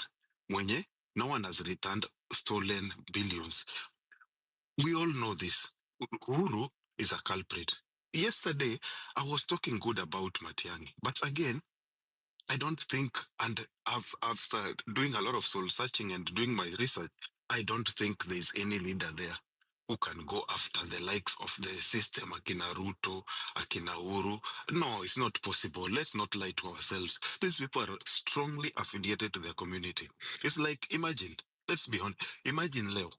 no one has returned stolen billions. We all know this. Uhuru is a culprit. Yesterday, I was talking good about Matiangi, but again, I don't think, and after doing a lot of soul searching and doing my research, I don't think there's any leader there who can go after the likes of the system, Akina Ruto, Akina Uru. No, it's not possible. Let's not lie to ourselves. These people are strongly affiliated to their community. It's like, imagine, let's be honest, imagine Leo,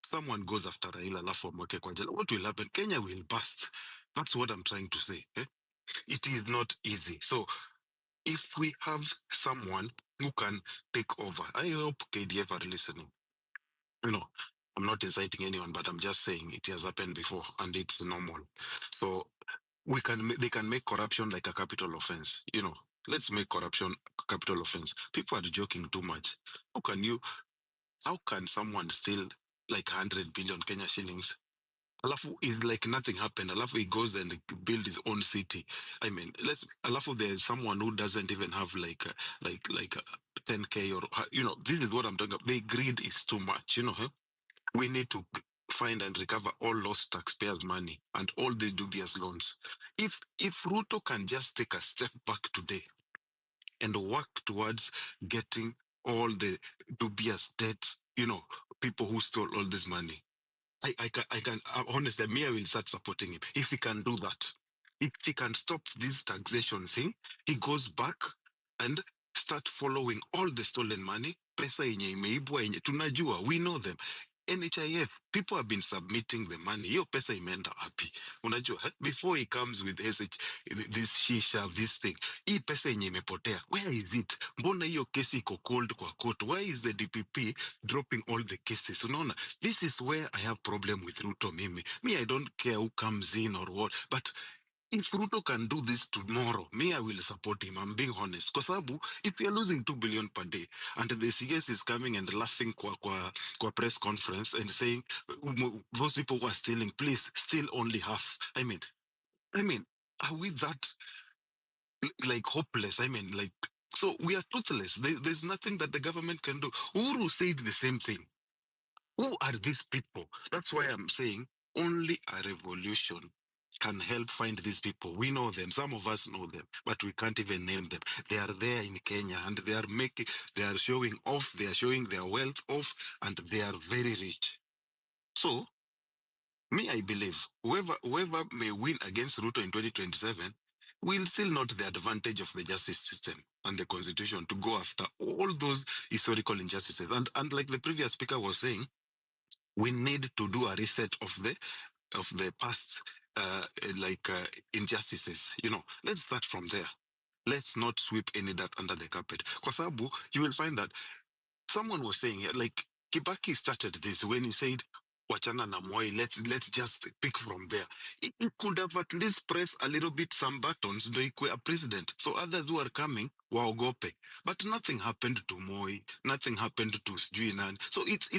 someone goes after Raila alafu amweke kwa jela. What will happen? Kenya will burst. That's what I'm trying to say. It is not easy. So if we have someone who can take over, I hope KDF are listening. I'm not inciting anyone, but I'm just saying it has happened before and it's normal. So they can make corruption like a capital offense. Let's make corruption a capital offense. People are joking too much. How can someone steal like 100 billion Kenya shillings? Alafu is like nothing happened. Alafu he goes there and build his own city. I mean, Alafu there's someone who doesn't even have like 10K or this is what I'm talking about. The greed is too much. We need to find and recover all lost taxpayers' money and all the dubious loans. If Ruto can just take a step back today and work towards getting all the dubious debts, people who stole all this money, I can honestly, I will start supporting him if he can do that. If he can stop this taxation thing, he goes back and start following all the stolen money. Pesa yenye imeibwa yenye tunajua, we know them. NHIF, people have been submitting the money. Hiyo pesa imeenda wapi? Unajua, before he comes with this shisha, this thing, hii pesa yenye imepotea, where is it? Mbona hiyo kesi iko cold kwa court? Why is the DPP dropping all the cases? Unaona, this is where I have problem with Ruto. Me, I don't care who comes in or what, but if Ruto can do this tomorrow, me, I will support him. I'm being honest. Kwa sababu, if you're losing 2 billion per day, and the CS is coming and laughing kwa press conference and saying, those people who are stealing, please, steal only half. I mean, are we that, like, hopeless? So we are toothless. There's nothing that the government can do. Uhuru said the same thing. Who are these people? That's why I'm saying only a revolution can help find these people. We know them. Some of us know them, but we can't even name them. They are there in Kenya and they are showing off, they are showing their wealth off, and they are very rich. So, me, I believe whoever may win against Ruto in 2027 will still not the advantage of the justice system and the constitution to go after all those historical injustices. And like the previous speaker was saying, we need to do a reset of the past injustices. Let's start from there. Let's not sweep any dirt under the carpet. Kwa sababu, you will find that someone was saying, like Kibaki started this when he said, wachana na Moi, let's just pick from there. He could have at least pressed a little bit some buttons to equate a president. So others who are coming, waogope. But nothing happened to Moi, nothing happened to Sjuinan. So it's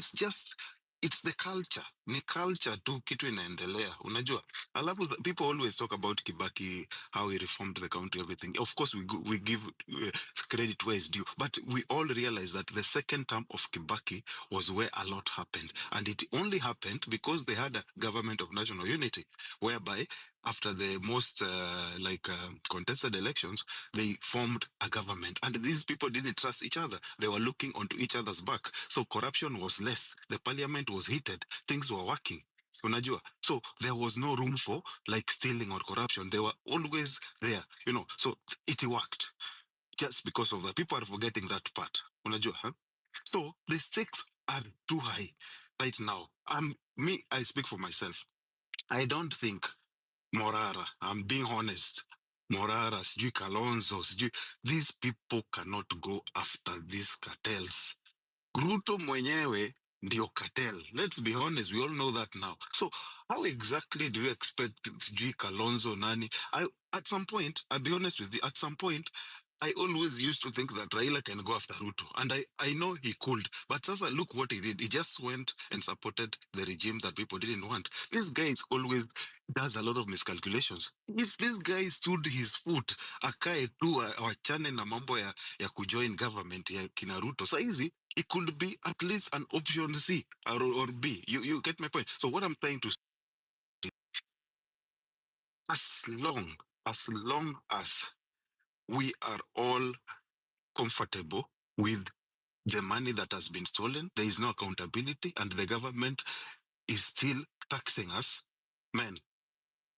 the culture. ni culture tu, kitu inaendelea, unajua. Alafu people always talk about Kibaki, how he reformed the country, everything. Of course we give credit where it's due, but we all realize that the second term of Kibaki was where a lot happened, and it only happened because they had a government of national unity, whereby after the most contested elections, they formed a government, and these people didn't trust each other. They were looking onto each other's back, so corruption was less. The parliament was heated. Things were working. Unajua, so there was no room for like stealing or corruption. They were always there, so it worked. Just because of that, people are forgetting that part. Unajua, huh? So the stakes are too high right now. I speak for myself. I don't think Morara, I'm being honest, Morara, sijui Kalonzo, these people cannot go after these cartels. Ruto mwenyewe ndio cartel. Let's be honest, we all know that now. So how exactly do you expect sijui Kalonzo nani? At some point, I'll be honest with you, at some point, I always used to think that Raila can go after Ruto. And I know he could. But Sasa, look what he did. He just went and supported the regime that people didn't want. This guy always does a lot of miscalculations. If this guy stood his foot, akae tu wachane na mambo ya kujoin government ya kina Ruto, saizi, it could be at least an option C or B. You get my point? So what I'm trying to say, as long as we are all comfortable with the money that has been stolen, there is no accountability, and the government is still taxing us, man,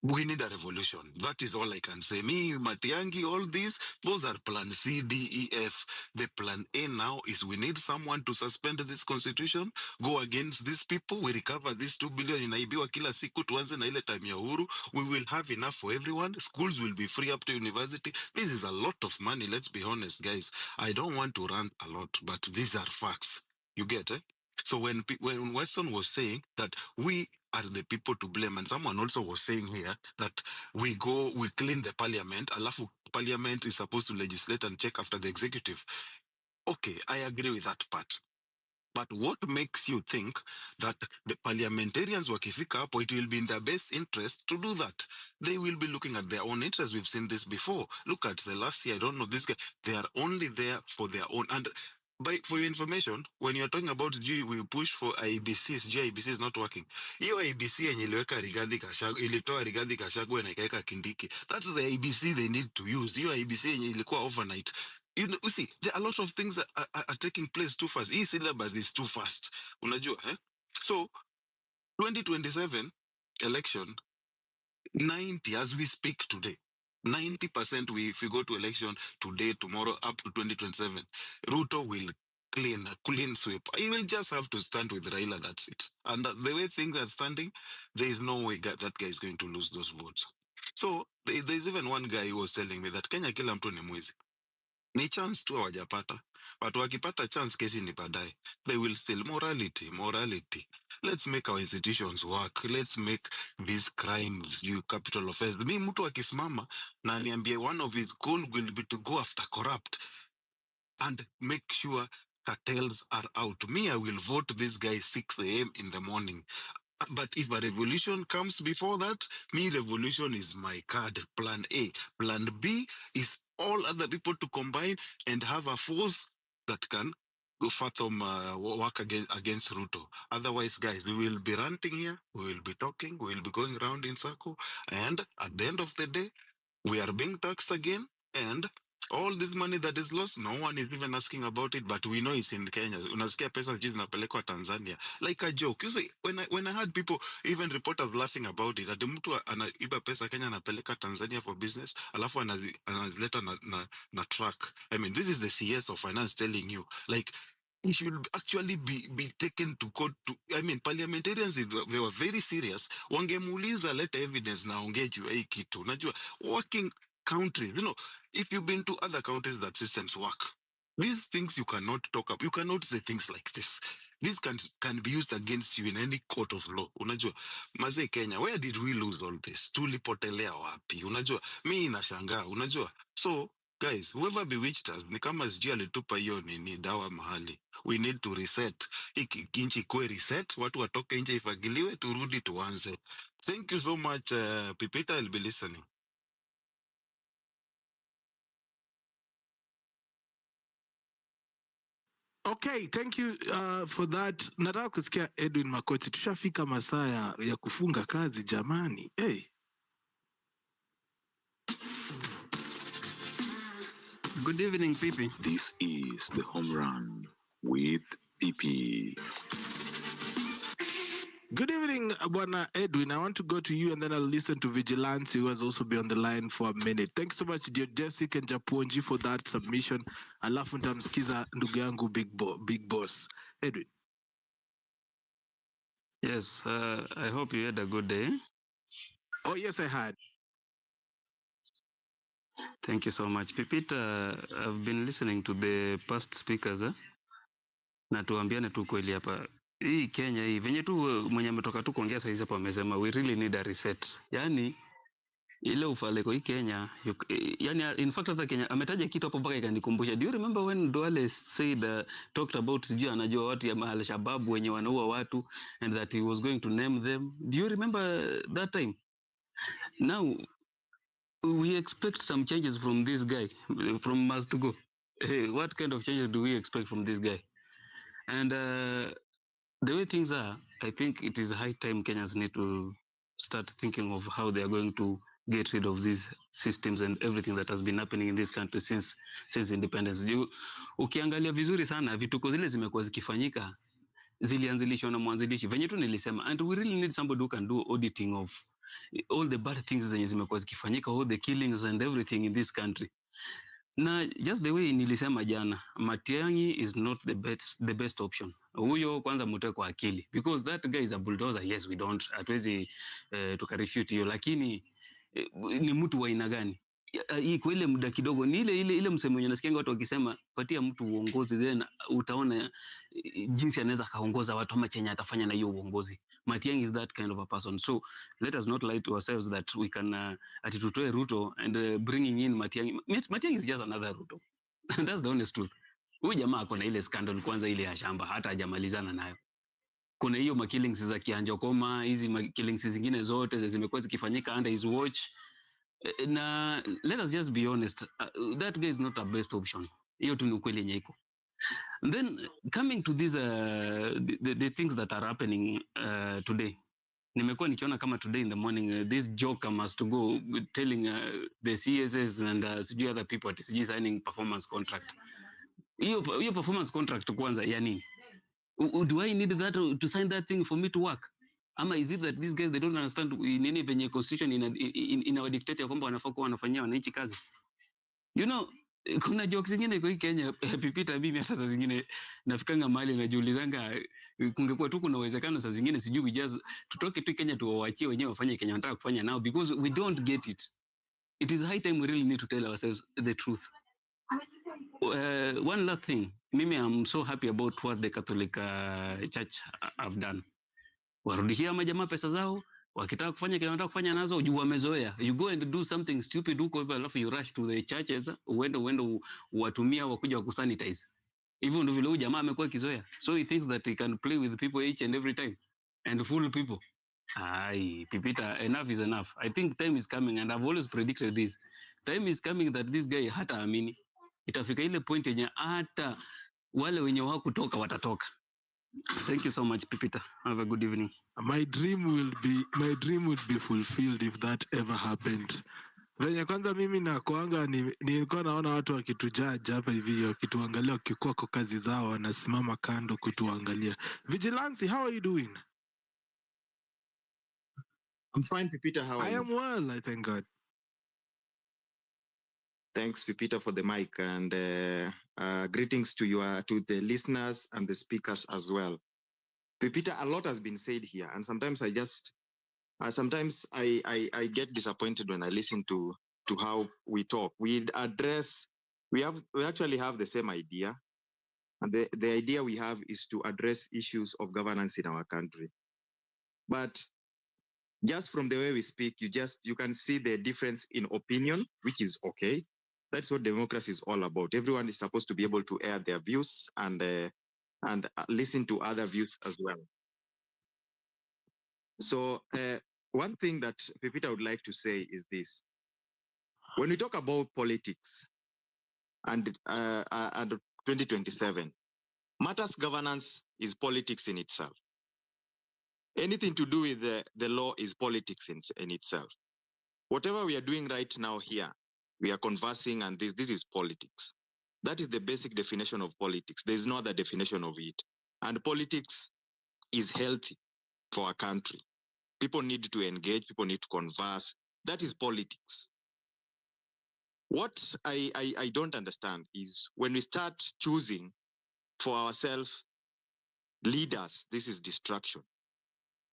we need a revolution. That is all I can say. Me, Matiangi, all these, those are plan C, D, E, F. The plan A now is we need someone to suspend this constitution, go against these people, we recover this 2 billion inaibiwa kila siku, tuanze na ile time ya uhuru, we will have enough for everyone, schools will be free up to university. This is a lot of money, let's be honest, guys. I don't want to rant a lot, but these are facts. You get it? So when Weston was saying that we are the people to blame, and someone also was saying here that we clean the parliament, alafu parliament is supposed to legislate and check after the executive. Okay, I agree with that part. But what makes you think that the parliamentarians wakifika hapo, it will be in their best interest to do that? They will be looking at their own interest. We've seen this before. Look at Selassie, I don't know this guy. They are only there for their own. And for your information, when you're talking about we push for IBC, IBC is not working. Hiyo IBC yenye iliweka Rigathi Gachagua, ilitoa Rigathi Gachagua na ikaweka Kindiki. That's the IBC they need to use. Hiyo IBC yenye ilikuwa overnight. You see, there are a lot of things that are taking place too fast. Hii syllabus is too fast. Unajua, eh? So, 2027 election, 90 as we speak today, 90% if we go to election today, tomorrow, up to 2027, Ruto will clean sweep. He will just have to stand with Raila, that's it. And the way things are standing, there is no way that guy is going to lose those votes. So, there's even one guy who was telling me that Kenya kila mtu ni mwizi. Ni chance tu hawajapata, but wakipata chance kesi ni baadaye. They will still morality. Let's make our institutions work. Let's make these crimes capital offense. Mi mtu akisimama na niambie one of his goal will be to go after corrupt and make sure cartels are out. Me, I will vote this guy 6 a.m. in the morning. But if a revolution comes before that, revolution is my card. Plan A. Plan B is all other people to combine and have a force that can fathom work against Ruto. Otherwise, guys, we will be ranting here, we will be talking, we will be going around in circle, and at the end of the day, we are being taxed again, and all this money that is lost, no one is even asking about it, but we know it's in Kenya. Unasikia pesa zinapelekwa Tanzania. Like a joke. You see, when I had people, even reporters laughing about it, that the mtu anaiba pesa Kenya anapeleka Tanzania for business, alafu analeta na truck. I mean, this is the CS of finance telling you. Like, it should actually be taken to court. Parliamentarians, they were very serious. Wangemuuliza, let evidence na ongee juu hii kitu. Unajua, working countries, if you've been to other countries that systems work, these things you cannot talk up. You cannot say things like this. This can be used against you in any court of law. Unajua, Maze Kenya, where did we lose all this? Tulipotelea wapi? Unajua, mi nashangaa. Unajua, so guys, whoever bewitched us, ni kama sijui alitupa hiyo nini dawa mahali. we need to reset. Nchi kwe reset, watu watoke nje ifagiliwe, turudi tuanze. Thank you so much, Pipita. I'll be listening. Okay, thank you for that. Nataka kusikia Edwin Makoti. Tushafika masaa ya kufunga kazi jamani. Hey. Good evening, PP. This is the home run with PP. Good evening, Bwana Edwin. I want to go to you and then I'll listen to Vigilance, who has also been on the line for a minute. Thanks so much, dear Jessica and Japonji, for that submission. Alafu nitamsikiza ndugu yangu Big Boss. Edwin. Yes, I hope you had a good day. Oh, yes, I had. Thank you so much. Pipita, I've been listening to the past speakers. Na tuambiane tu kweli hapa. Hii Kenya hii, venye tu mwenye ametoka tu kuongea saizi hapa amesema we really need a reset. Yani ile ufaleko hii Kenya, yani in fact hata Kenya ametaja kitu hapo mpaka ikanikumbusha. Do you remember when Duale said talked about sijui anajua watu ya Al-Shabaab wenye wanaua watu and that he was going to name them? Do you remember that time? Now we expect some changes from this guy, from us to go. What kind of changes do we expect from this guy? And the way things are, I think it is high time Kenyans need to start thinking of how they are going to get rid of these systems and everything that has been happening in this country since independence. Ukiangalia vizuri sana, vituko zile zimekuwa zikifanyika, zilianzilishwa na mwanzilishi. Venye tu nilisema, and we really need somebody who can do auditing of all the bad things zenye zimekuwa zikifanyika, all the killings and everything in this country. Na just the way nilisema jana, Matiangi is not the best option. Huyo kwanza mtoe kwa akili, because that guy is a bulldozer. Yes, we don't, hatuwezi tukarefute hiyo, lakini ni mtu wa aina gani? Kwa ile muda kidogo ni ile msemo mwenye nasikianga watu wakisema patia mtu uongozi, then utaona jinsi anaweza kaongoza watu ama chenye atafanya na hiyo uongozi. Matiang'i is that kind of a person. So let us not lie to ourselves that we can atitutoe Ruto and bringing in Matiang'i. Matiang'i is just another Ruto. That's the honest truth. Huyu jamaa ako na ile scandal kwanza ile ya shamba, hata hajamalizana nayo. Kuna hiyo makillings za Kianjokoma, hizi makillings zingine zote zimekuwa zikifanyika under his watch. Na let us just be honest, that guy is not a best option. Hiyo tu ni ukweli yenye iko. And then coming to these the things that are happening today, nimekuwa nikiona kama today in the morning this joker must go telling the CSS and sijui other people at sijui signing performance contract. Hiyo performance contract kwanza ya nini? Do I need that to sign that thing for me to work? Ama is it that these guys they don't understand nini venye constitution in our dictate ya kwamba wanafaa kuwa wanafanyia wananchi kazi? You know, kuna jokes zingine kwa Kenya, Pipita, mimi hata saa zingine nafikanga mahali najiulizanga kungekuwa tu kuna uwezekano saa zingine sijui we just tutoke tu Kenya tuwaachie wenyewe wafanye Kenya wanataka kufanya now, because we don't get it. It is high time we really need to tell ourselves the truth. One last thing, mimi I'm so happy about what the Catholic Church have done. Warudishia majamaa pesa zao, wakitaka kufanya kile wanataka kufanya nazo, juu wamezoea. You go and do something stupid huko hivyo, alafu you rush to the churches, uende watumia wakuja wakusanitize. Hivyo ndio vile huyu jamaa amekuwa kizoea. So he thinks that he can play with people each and every time and fool people. Ai, Pipita, enough is enough. I think time is coming, and I've always predicted this. Time is coming that this guy hata amini. Itafika ile point yenye hata wale wenye hawakutoka watatoka. Thank you so much, Pipita. Have a good evening. My dream would be fulfilled if that ever happened. Venye kwanza mimi nakuanga nilikuwa naona watu wakitujaji hapa hivi wakituangalia wakikuwa kwa kazi zao wanasimama kando kutuangalia. Vigilance, how are you doing? I'm fine, Pipita. How are you? I am well, I thank God. Thanks, Pipita, for the mic, and greetings to the listeners and the speakers as well. Pipita, a lot has been said here, and sometimes I get disappointed when I listen to how we talk. We actually have the same idea, and the idea we have is to address issues of governance in our country. But just from the way we speak, you can see the difference in opinion, which is okay. That's what democracy is all about. Everyone is supposed to be able to air their views and and listen to other views as well. So one thing that Pepita would like to say is this. When we talk about politics and 2027, matters governance is politics in itself. Anything to do with the law is politics in itself. Whatever we are doing right now here, we are conversing, and this is politics. That is the basic definition of politics. There is no other definition of it. And politics is healthy for a country. People need to engage, people need to converse. That is politics. What I don't understand is when we start choosing for ourselves leaders, this is distraction.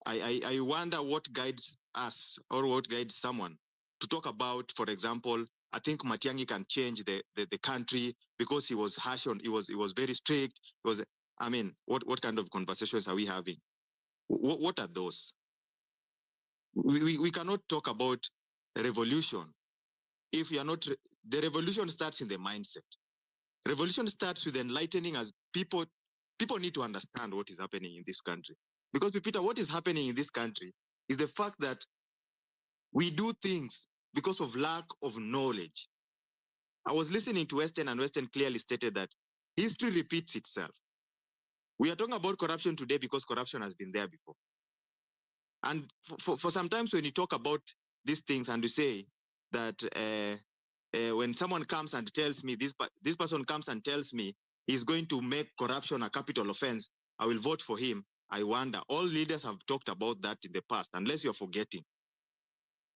I wonder what guides us or what guides someone to talk about, for example, I think Matiangi can change the country because he was harsh on, he was very strict. He was, I mean, what kind of conversations are we having? What are those? We cannot talk about a revolution if you are not, the revolution starts in the mindset. Revolution starts with enlightening as people need to understand what is happening in this country. Because, Peter, what is happening in this country is the fact that we do things because of lack of knowledge. I was listening to Western, and Western clearly stated that history repeats itself. We are talking about corruption today because corruption has been there before. And for sometimes when you talk about these things and you say that when someone comes and tells me, this person comes and tells me he's going to make corruption a capital offense, I will vote for him. I wonder, all leaders have talked about that in the past, unless you're forgetting.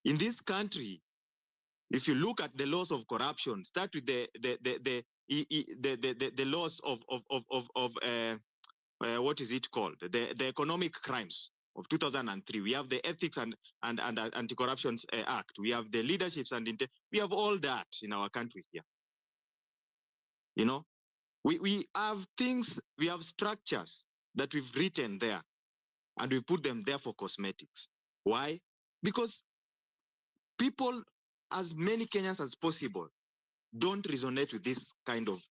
In this country, if you look at the laws of corruption, start with the laws of what is it called? The economic crimes of 2003. We have the Ethics and Anti-Corruption Act. We have the leaderships and we have all that in our country here. You know, we have things, we have structures that we've written there, and we put them there for cosmetics. Why? Because people, as many Kenyans as possible, don't resonate with this kind of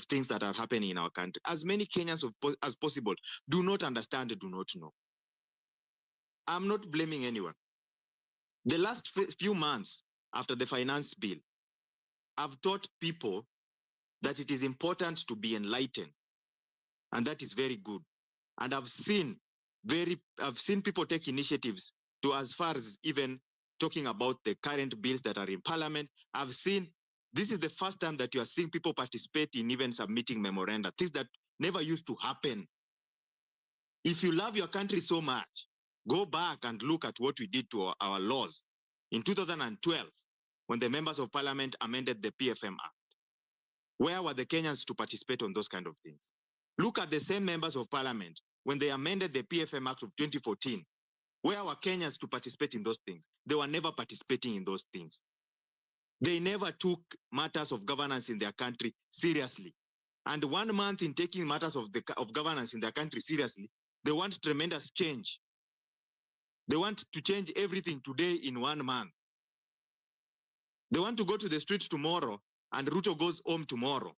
things that are happening in our country. As many Kenyans as possible do not understand, do not know. I'm not blaming anyone. The last few months after the finance bill, I've taught people that it is important to be enlightened, and that is very good. And I've seen people take initiatives to, as far as even talking about the current bills that are in Parliament. I've seen, this is the first time that you are seeing people participate in even submitting memoranda, things that never used to happen. If you love your country so much, go back and look at what we did to our laws in 2012 when the members of Parliament amended the PFM Act. Where were the Kenyans to participate on those kind of things? Look at the same members of Parliament when they amended the PFM Act of 2014. Where were Kenyans to participate in those things? They were never participating in those things. They never took matters of governance in their country seriously. And 1 month in taking matters of governance in their country seriously, they want tremendous change. They want to change everything today in 1 month. They want to go to the streets tomorrow and Ruto goes home tomorrow.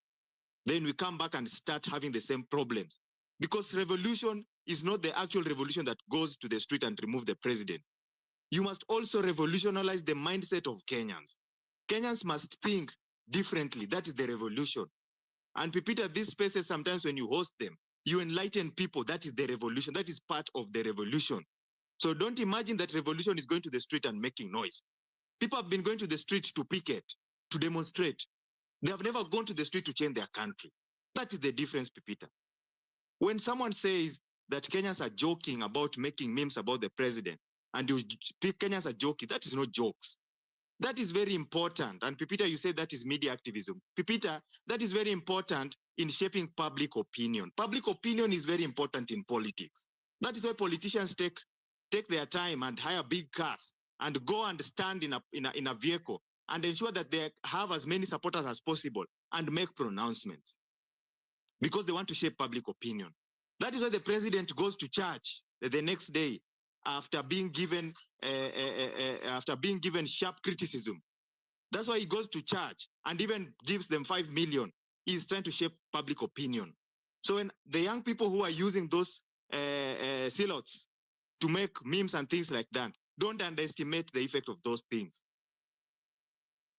Then we come back and start having the same problems. Because revolution is not the actual revolution that goes to the street and remove the president. You must also revolutionize the mindset of Kenyans. Kenyans must think differently. That is the revolution. And Pepita, these spaces, sometimes when you host them, you enlighten people. That is the revolution. That is part of the revolution. So don't imagine that revolution is going to the street and making noise. People have been going to the street to picket, to demonstrate. They have never gone to the street to change their country. That is the difference, Pepita. When someone says that Kenyans are joking about making memes about the president, and Kenyans are joking, that is not jokes. That is very important. And Pepita, you said that is media activism. Pepita, that is very important in shaping public opinion. Public opinion is very important in politics. That is why politicians take their time and hire big cars and go and stand in a vehicle and ensure that they have as many supporters as possible and make pronouncements because they want to shape public opinion. That is why the president goes to church the next day after being given sharp criticism. That's why he goes to church and even gives them 5 million. He's trying to shape public opinion. So when the young people who are using those silots to make memes and things like that, don't underestimate the effect of those things.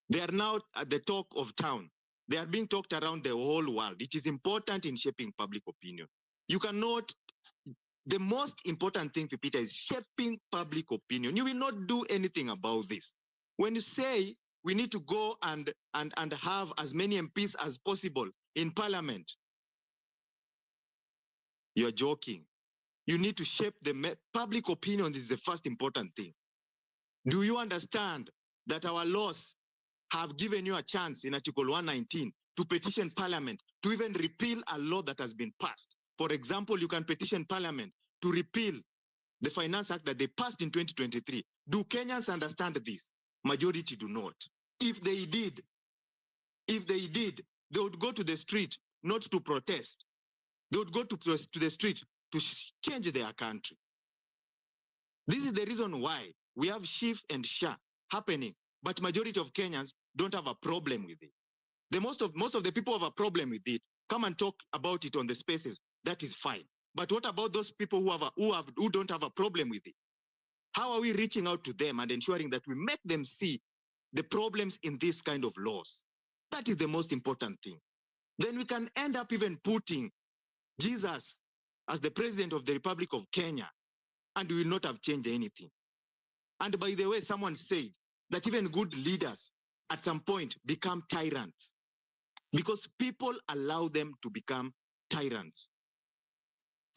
They are now at the talk of town. They are being talked around the whole world. It is important in shaping public opinion. You cannot, the most important thing, Pipita, is shaping public opinion. You will not do anything about this. When you say we need to go and have as many MPs as possible in parliament, you're joking. You need to shape the public opinion. This is the first important thing. Do you understand that our laws have given you a chance in Article 119 to petition Parliament to even repeal a law that has been passed? For example, you can petition Parliament to repeal the Finance Act that they passed in 2023. Do Kenyans understand this? Majority do not. If they did, they would go to the street not to protest. They would go to the street to change their country. This is the reason why we have Shif and Shah happening, but majority of Kenyans don't have a problem with it. Most of the people have a problem with it. Come and talk about it on the spaces. That is fine. But what about those people who don't have a problem with it? How are we reaching out to them and ensuring that we make them see the problems in this kind of laws? That is the most important thing. Then we can end up even putting Jesus as the president of the Republic of Kenya, and we will not have changed anything. And by the way, someone said that even good leaders at some point become tyrants because people allow them to become tyrants.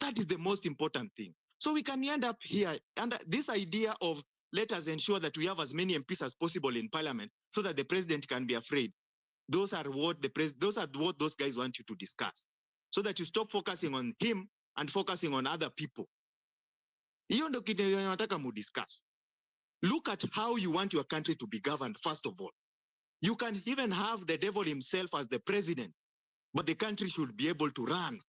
That is the most important thing. So we can end up here, and this idea of let us ensure that we have as many MPs as possible in parliament so that the president can be afraid. Those are what those guys want you to discuss, so that you stop focusing on him and focusing on other people. Hiyo ndio kitu nataka mu discuss. Look at how you want your country to be governed, first of all. You can even have the devil himself as the president, but the country should be able to run.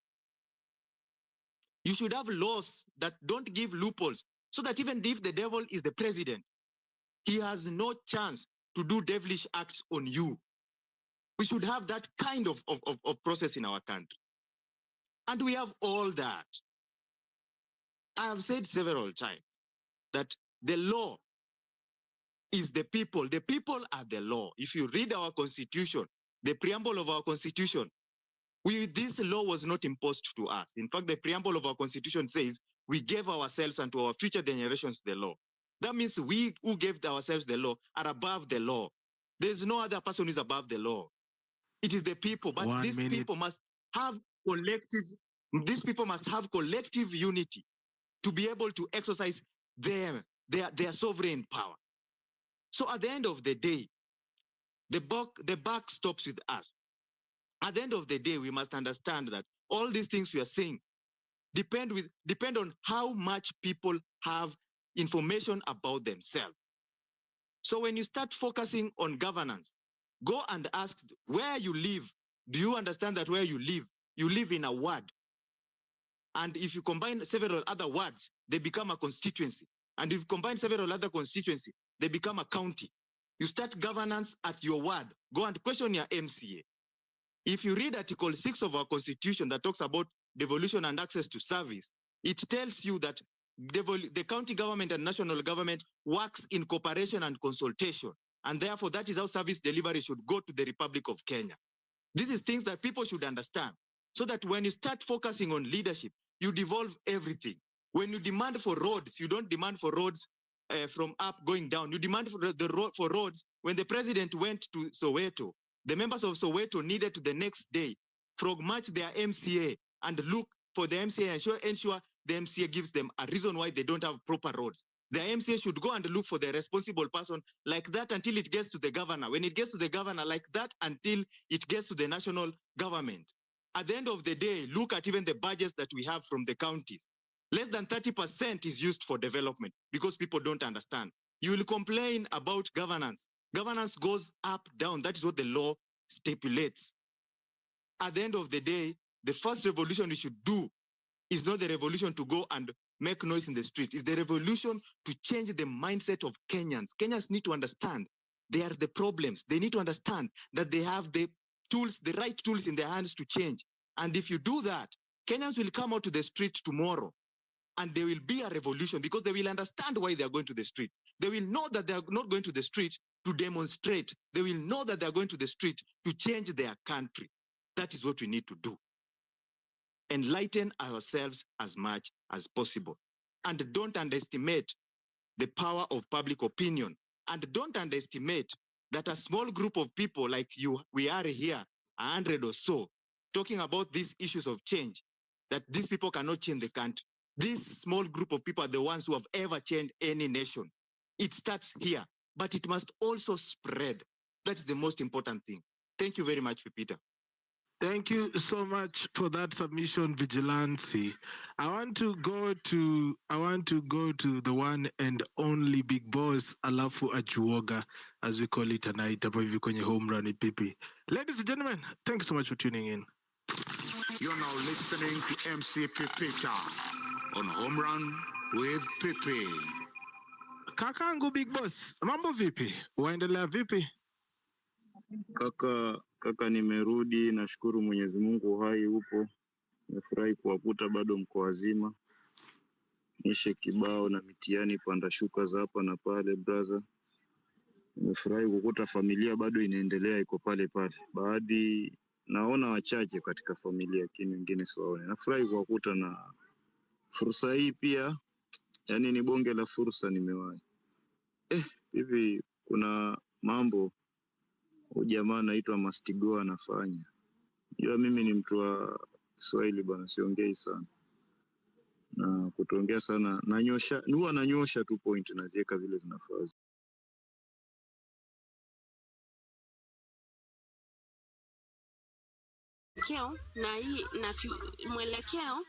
You should have laws that don't give loopholes, so that even if the devil is the president, he has no chance to do devilish acts on you. We should have that kind of process in our country. And we have all that. I have said several times that the law is the people. The people are the law. If you read our constitution, the preamble of our constitution, this law was not imposed to us. In fact, the preamble of our constitution says we gave ourselves and to our future generations the law. That means we who gave ourselves the law are above the law. There's no other person who is above the law. It is the people, but people must have collective unity to be able to exercise their sovereign power. So at the end of the day, the buck stops with us. At the end of the day, we must understand that all these things we are saying depend on how much people have information about themselves. So when you start focusing on governance, go and ask where you live. Do you understand that where you live in a ward? And if you combine several other wards, they become a constituency. And if you combine several other constituencies, they become a county. You start governance at your ward. Go and question your MCA. If you read Article 6 of our Constitution that talks about devolution and access to service, it tells you that the county government and national government works in cooperation and consultation. And therefore, that is how service delivery should go to the Republic of Kenya. This is things that people should understand, so that when you start focusing on leadership, you devolve everything. When you demand for roads, you don't demand for roads from up going down. You demand for roads. When the president went to Soweto, the members of Soweto needed to the next day frog match their MCA and look for the MCA and ensure the MCA gives them a reason why they don't have proper roads. The MCA should go and look for the responsible person like that until it gets to the governor. When it gets to the governor, like that until it gets to the national government. At the end of the day, look at even the budgets that we have from the counties. Less than 30% is used for development because people don't understand. You will complain about governance. Governance goes up, down. That is what the law stipulates. At the end of the day, the first revolution we should do is not the revolution to go and make noise in the street. It's the revolution to change the mindset of Kenyans. Kenyans need to understand they are the problems. They need to understand that they have the tools, the right tools in their hands to change. And if you do that, Kenyans will come out to the street tomorrow and there will be a revolution because they will understand why they are going to the street. They will know that they are not going to the street to demonstrate. They will know that they are going to the street to change their country. That is what we need to do. Enlighten ourselves as much as possible. And don't underestimate the power of public opinion. And don't underestimate that a small group of people like you, we are here, 100 or so, talking about these issues of change, that these people cannot change the country. This small group of people are the ones who have ever changed any nation. It starts here, but it must also spread. That's the most important thing. Thank you very much, Peter. Thank you so much for that submission, Vigilante. I want to go to the one and only big boss, alafu Ajuoga, as we call it tonight, hapo hivi kwenye home run pipi. Ladies and gentlemen, thanks so much for tuning in. You're now listening to MC Pipita on Home Run with Pipi. Kakangu big boss, mambo vipi? Waendelea vipi? Kaka nimerudi, nashukuru Mwenyezi Mungu uhai upo. Nimefurahi kuwakuta bado mko wazima. Nishe kibao na mitiani panda shuka za hapa na pale brother. Nimefurahi kukuta familia bado inaendelea iko pale pale. Baadhi naona wachache katika familia lakini wengine siwaone. Nafurahi kuwakuta na fursa hii pia. Yani ni bonge la fursa nimewahi. Hivi kuna mambo jamaa anaitwa Mastigo anafanya. Jua mimi ni mtu wa Kiswahili bwana, siongei sana. Na kutoongea sana huwa nanyosha tu point naziweka vile zinafaa. Mwelekeo na hii na mwelekeo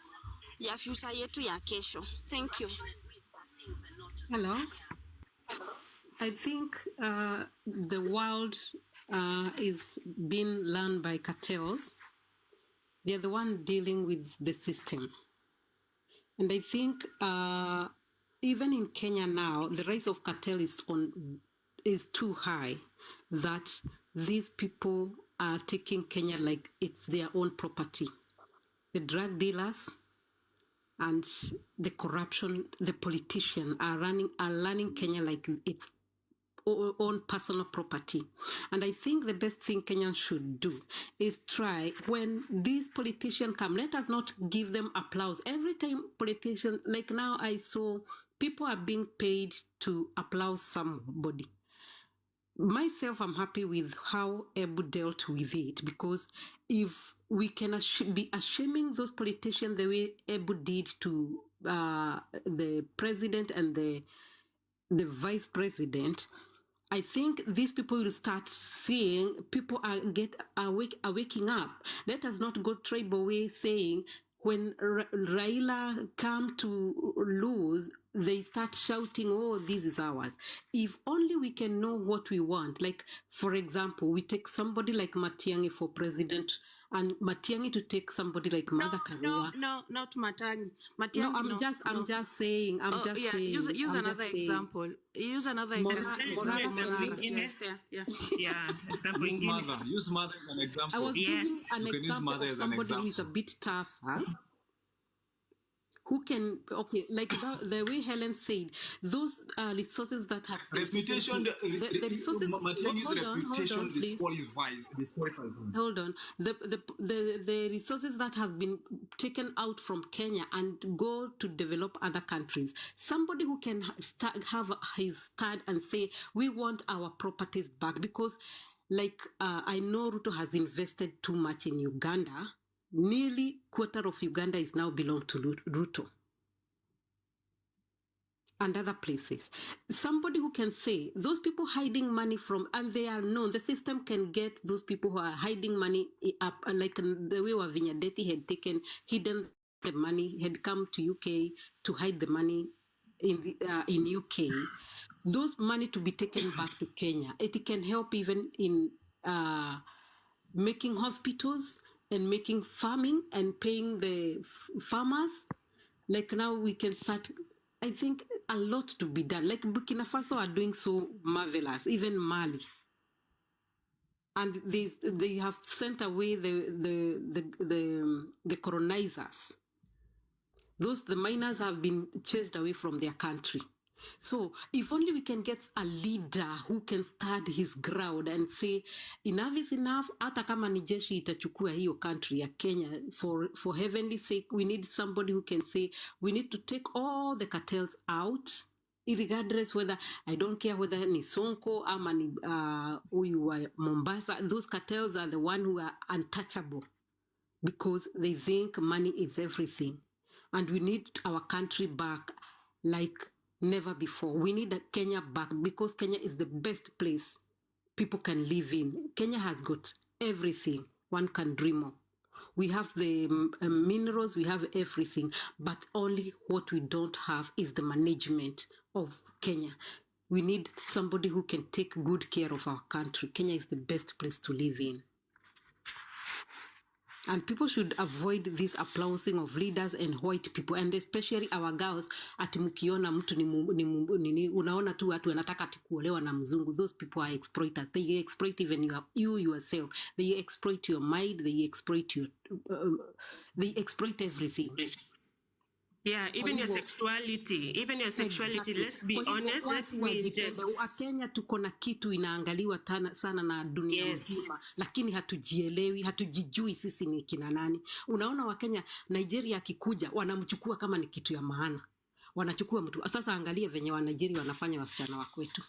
ya future yetu ya kesho. Thank you. Hello. I think the world is being run by cartels. They are the one dealing with the system. And I think even in Kenya now, the rise of cartel is too high that these people are taking Kenya like it's their own property. The drug dealers and the corruption, the politicians are running Kenya like it's own personal property. And I think the best thing Kenyans should do is try, when these politicians come, let us not give them applause. Every time politicians, like now I saw people are being paid to applaud somebody. Myself, I'm happy with how Ebu dealt with it, because if we can be ashaming those politicians the way Ebu did to the president and the vice president, I think these people will start seeing people are waking up. Let us not go tribal way saying when Raila come to lose, they start shouting, oh, this is ours. If only we can know what we want. Like, for example, we take somebody like Matiangi for president, and Matiangi to take somebody like Mother Karua. No, not Matiangi. No, I'm just saying. Use another example. Use another example. Use mother as an example. I was giving an example of somebody who is a bit tougher. Who can, okay, like the way Helen said, those resources that have been reputation, the resources, reputation disqualifies him. Hold on. The resources that have been taken out from Kenya and go to develop other countries. Somebody who can have his start and say, we want our properties back, because like I know Ruto has invested too much in Uganda. Nearly quarter of Uganda is now belong to Ruto and other places. Somebody who can say those people hiding money from, and they are known, the system can get those people who are hiding money up, like the way Wavinyadeti had hidden the money, had come to UK to hide the money in UK. Those money to be taken back to Kenya. It can help even in making hospitals and making farming and paying the farmers. Like now we can start, I think a lot to be done. Like Burkina Faso are doing so marvelous, even Mali. and they have sent away the colonizers. The miners have been chased away from their country. So if only we can get a leader who can stand his ground and say enough is enough, hata kama ni jeshi itachukua hiyo country ya Kenya, for heavenly sake, we need somebody who can say we need to take all the cartels out, regardless whether, I don't care whether ni Sonko ama ni huyu wa Mombasa. Those cartels are the one who are untouchable because they think money is everything. And we need our country back like never before. We need Kenya back because Kenya is the best place people can live in. Kenya has got everything one can dream of. We have the minerals, we have everything, but only what we don't have is the management of Kenya. We need somebody who can take good care of our country. Kenya is the best place to live in. And people should avoid this applauding of leaders and white people, and especially our girls. Ati mukiona mtu ni unaona tu watu wanataka ati kuolewa na mzungu. Those people are exploiters. They exploit even you yourself. They exploit your mind. They exploit they exploit everything. Yeah, even your sexuality. Exactly. Let's be honest. Kenya tuko na kitu inaangaliwa sana na dunia nzima, lakini hatujielewi, hatujijui sisi ni kina nani. Unaona Wakenya, Nigeria akikuja wanamchukua kama ni kitu ya maana. Wanachukua mtu. Sasa angalia venye wa Nigeria wanafanya wasichana wa kwetu.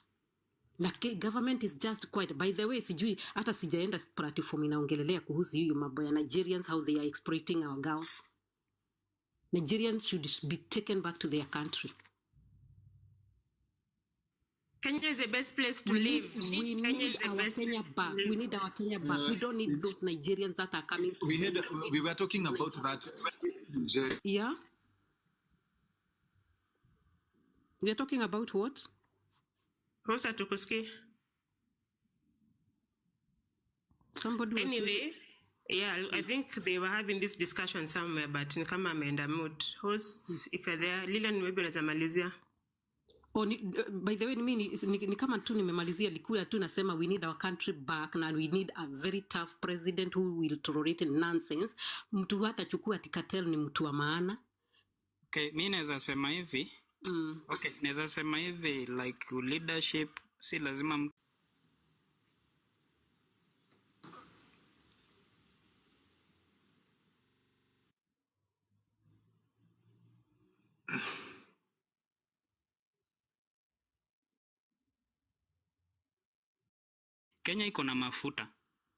Na government is just quiet. By the way, sijui hata sijaenda platform inaongelelea kuhusu hiyo mambo ya Nigerians, how they are exploiting our girls. Nigerians should be taken back to their country. Kenya is the best place to live. We need our Kenya back. We need our Kenya back. We don't need those Nigerians that are coming. We were talking about that. Yeah? We are talking about what? Rosa Tukuski. Somebody. Anyway. Yeah, I think they were having this discussion somewhere, but ni kama ameenda mood. Hosts, if you're there, Lilian maybe unaweza malizia. By the way, ni kama tu nimemalizia likuwa tu nasema we need our country back, and we need a very tough president who will tolerate nonsense. Mtu hata chukua tikatel ni mtu wa maana. Okay, mimi naweza sema hivi. Okay, naweza sema hivi, like leadership si lazima Kenya iko na mafuta.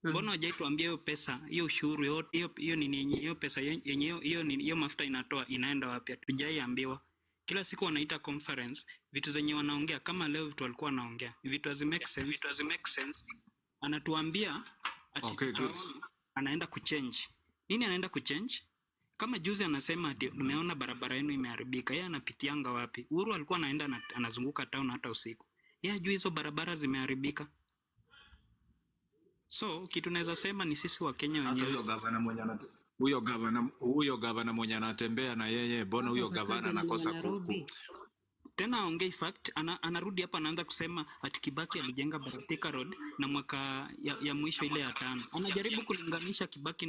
Mbona hujatuambia hiyo pesa, hiyo ushuru yote, hiyo nini, hiyo pesa yenye hiyo mafuta inatoa inaenda wapi? Hatujaiambiwa. Kila siku wanaita conference, vitu zenye wanaongea kama leo vitu walikuwa wanaongea. Vitu hazimake sense. Anatuambia ati anaenda kuchange. Nini anaenda kuchange? Kama juzi anasema ati umeona barabara yenu imeharibika. Yeye anapitianga wapi? Uhuru alikuwa anaenda anazunguka town hata usiku. Yeye hajui hizo barabara zimeharibika. So kitu naweza sema ni sisi wa Kenya wenyewe. Huyo gavana mwenye anatembea na yeye, mbona huyo gavana anakosa kuku? Tena aongei fact, anarudi hapa anaanza kusema ati Kibaki alijenga Thika Road na mwaka ya mwisho ile ya 5. Anajaribu kulinganisha Kibaki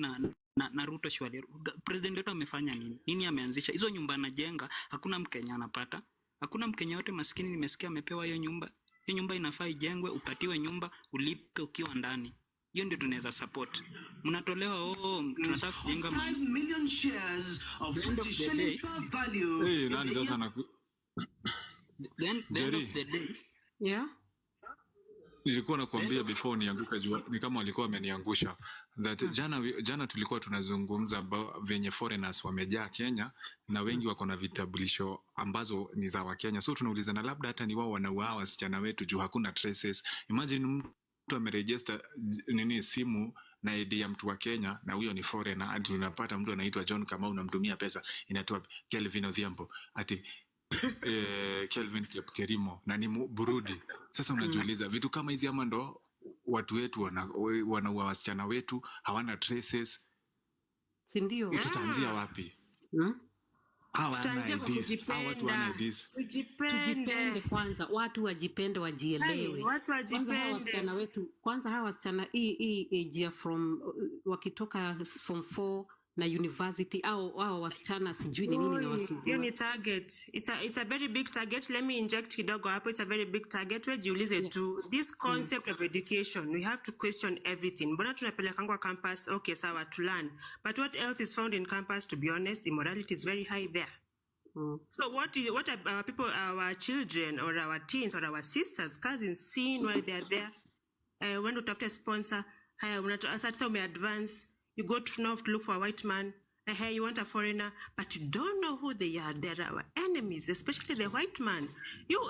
na Ruto shwari. President wetu amefanya nini? Nini ameanzisha? Hizo nyumba anajenga, hakuna Mkenya anapata. Hakuna Mkenya yote maskini nimesikia amepewa hiyo nyumba. Hiyo nyumba inafaa ijengwe, upatiwe nyumba, ulipe ukiwa ndani. Hiyo ndio tunaweza support. Mnatolewa tunataka kujenga 5 million shares of 20 shillings per value. Nani sasa na Then the end of the day. Yeah. Nilikuwa nakuambia before nianguka jua, ni kama walikuwa wameniangusha. That jana tulikuwa tunazungumza venye foreigners wamejaa Kenya na wengi wako na vitambulisho ambazo ni za wa Kenya. So tunauliza na labda hata ni wao wanauawa wasichana wetu juu hakuna traces. Imagine mtu ameregister simu na ID ya mtu wa Kenya na huyo ni foreigner, hadi tunapata mtu anaitwa John kama unamtumia pesa inatoa Kelvin Odhiambo ati Kelvin Kerimo na ni Burudi. Sasa unajiuliza vitu kama hizi ama ndo watu wetu wanaua wasichana wetu, hawana traces. Si ndio? Tutaanzia wapi? Tutaanzia kwa kujipenda. Tujipende kwanza, watu wajipende, wajielewe. Watu wajipende. Kwanza hawa wasichana hii age ya from wakitoka from 4 na university au wasichana sijui ni nini na wasumbua. Hiyo ni target. It's a very big target. Let me inject kidogo hapo. It's a very big target. We jiulize tu this concept of education. We have to question everything. Mbona tunapeleka kwa campus? Okay, sawa, to learn. But what else is found in campus? To be honest, immorality is very high there. So what are our people, our children or our teens or our sisters, cousins seeing while they are there? When you talk to a sponsor, advance, you go to north to look for a white man. You want a foreigner, but you don't know who they are. They're our enemies, especially the white man.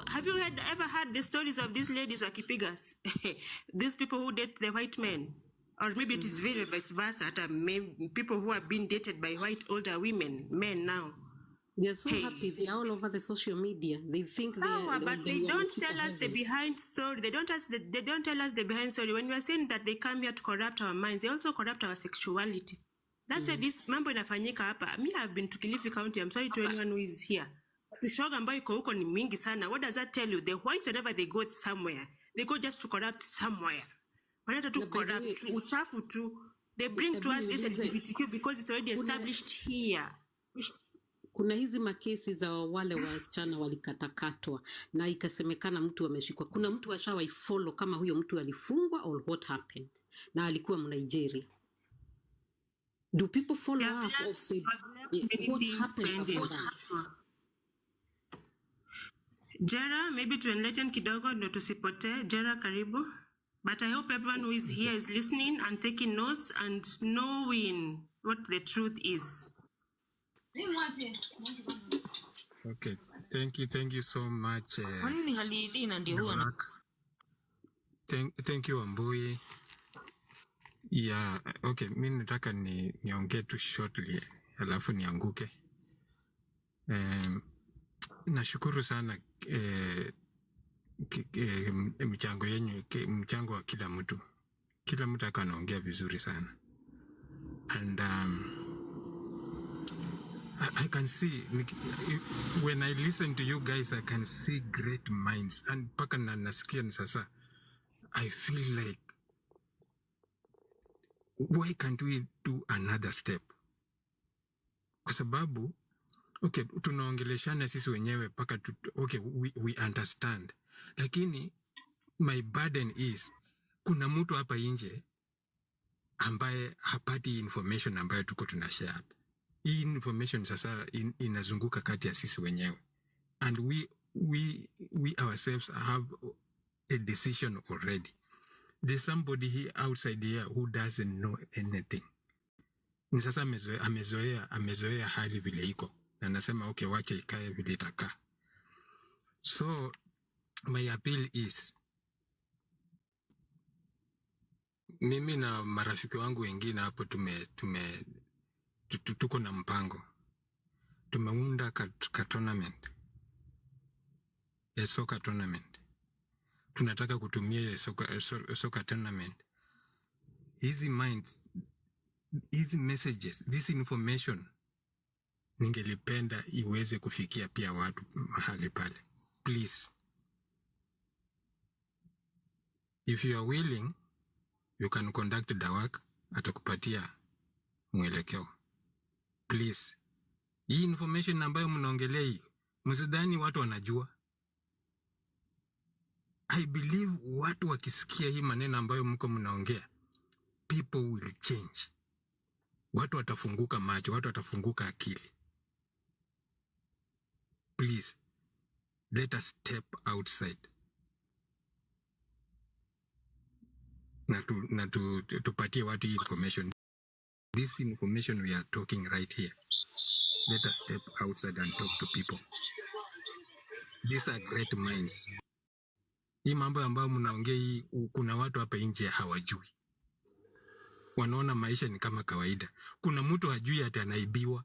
Have you ever heard the stories of these ladies wakipigas? These people who date the white men, or maybe it is very vice versa. People who have been dated by white older men now. They're so happy. They're all over the social media. They think but they don't tell us the behind story. They don't tell us the behind story. When we are saying that they come here to corrupt our minds, they also corrupt our sexuality. That's why this mambo inafanyika hapa. Me, I've been to Kilifi County. I'm sorry to anyone who is here. Ushoga ambayo iko huko ni mingi sana. What does that tell you? The whites, whenever they go somewhere, they go just to corrupt somewhere. Wanaenda tu corrupt, uchafu tu. They bring to us this LGBTQ because it's already established here. Kuna hizi makesi za wale wasichana walikatakatwa na ikasemekana mtu ameshikwa. Kuna mtu ashawahi follow kama huyo mtu alifungwa or what happened, na alikuwa Mnigeria. Do people follow up or say what happened after that? Jera, maybe to enlighten kidogo ndo tusipotee. Jera, karibu. But I hope everyone who is here is listening and taking notes and knowing what the truth is. Okay, thank you so much. Thank you Wambui. Yeah, okay, mimi nataka niongee tu shortly alafu nianguke. Nashukuru sana mchango yenu, mchango wa kila mtu. Kila mtu akanaongea vizuri sana. And I can see, when I listen to you guys, I can see great minds. And paka na nasikia sasa, I feel like, why can't we do another step? Kwa sababu, okay, tunaongeleshana sisi wenyewe paka, okay, we understand. Lakini, my burden is, kuna mtu hapa nje ambaye hapati information ambayo tuko tunashare hapa. Hii information sasa inazunguka kati ya sisi wenyewe. And we ourselves have a decision already. There's somebody here outside here who doesn't know anything. Ni sasa amezoea hali vile iko. Na nasema okay, wacha ikae vile itakaa. So my appeal is, mimi na marafiki wangu wengine hapo tuko na mpango. Tumeunda ka tournament. A soccer tournament. Tunataka kutumia soccer tournament. Hizi minds, hizi messages, this information ningelipenda iweze kufikia pia watu mahali pale. Please. If you are willing, you can conduct the work, atakupatia mwelekeo. Please. Hii information ambayo mnaongelea hii, msidhani watu wanajua. I believe watu wakisikia hii maneno ambayo mko mnaongea, people will change. Watu watafunguka macho, watu watafunguka akili. Please, let us step outside. Na tupatie watu hii information. This information we are talking right here. Let us step outside and talk to people. These are great minds. Hii mambo ambayo mnaongea hii, kuna watu hapa nje hawajui. Wanaona maisha ni kama kawaida. Kuna mtu hajui ati anaibiwa.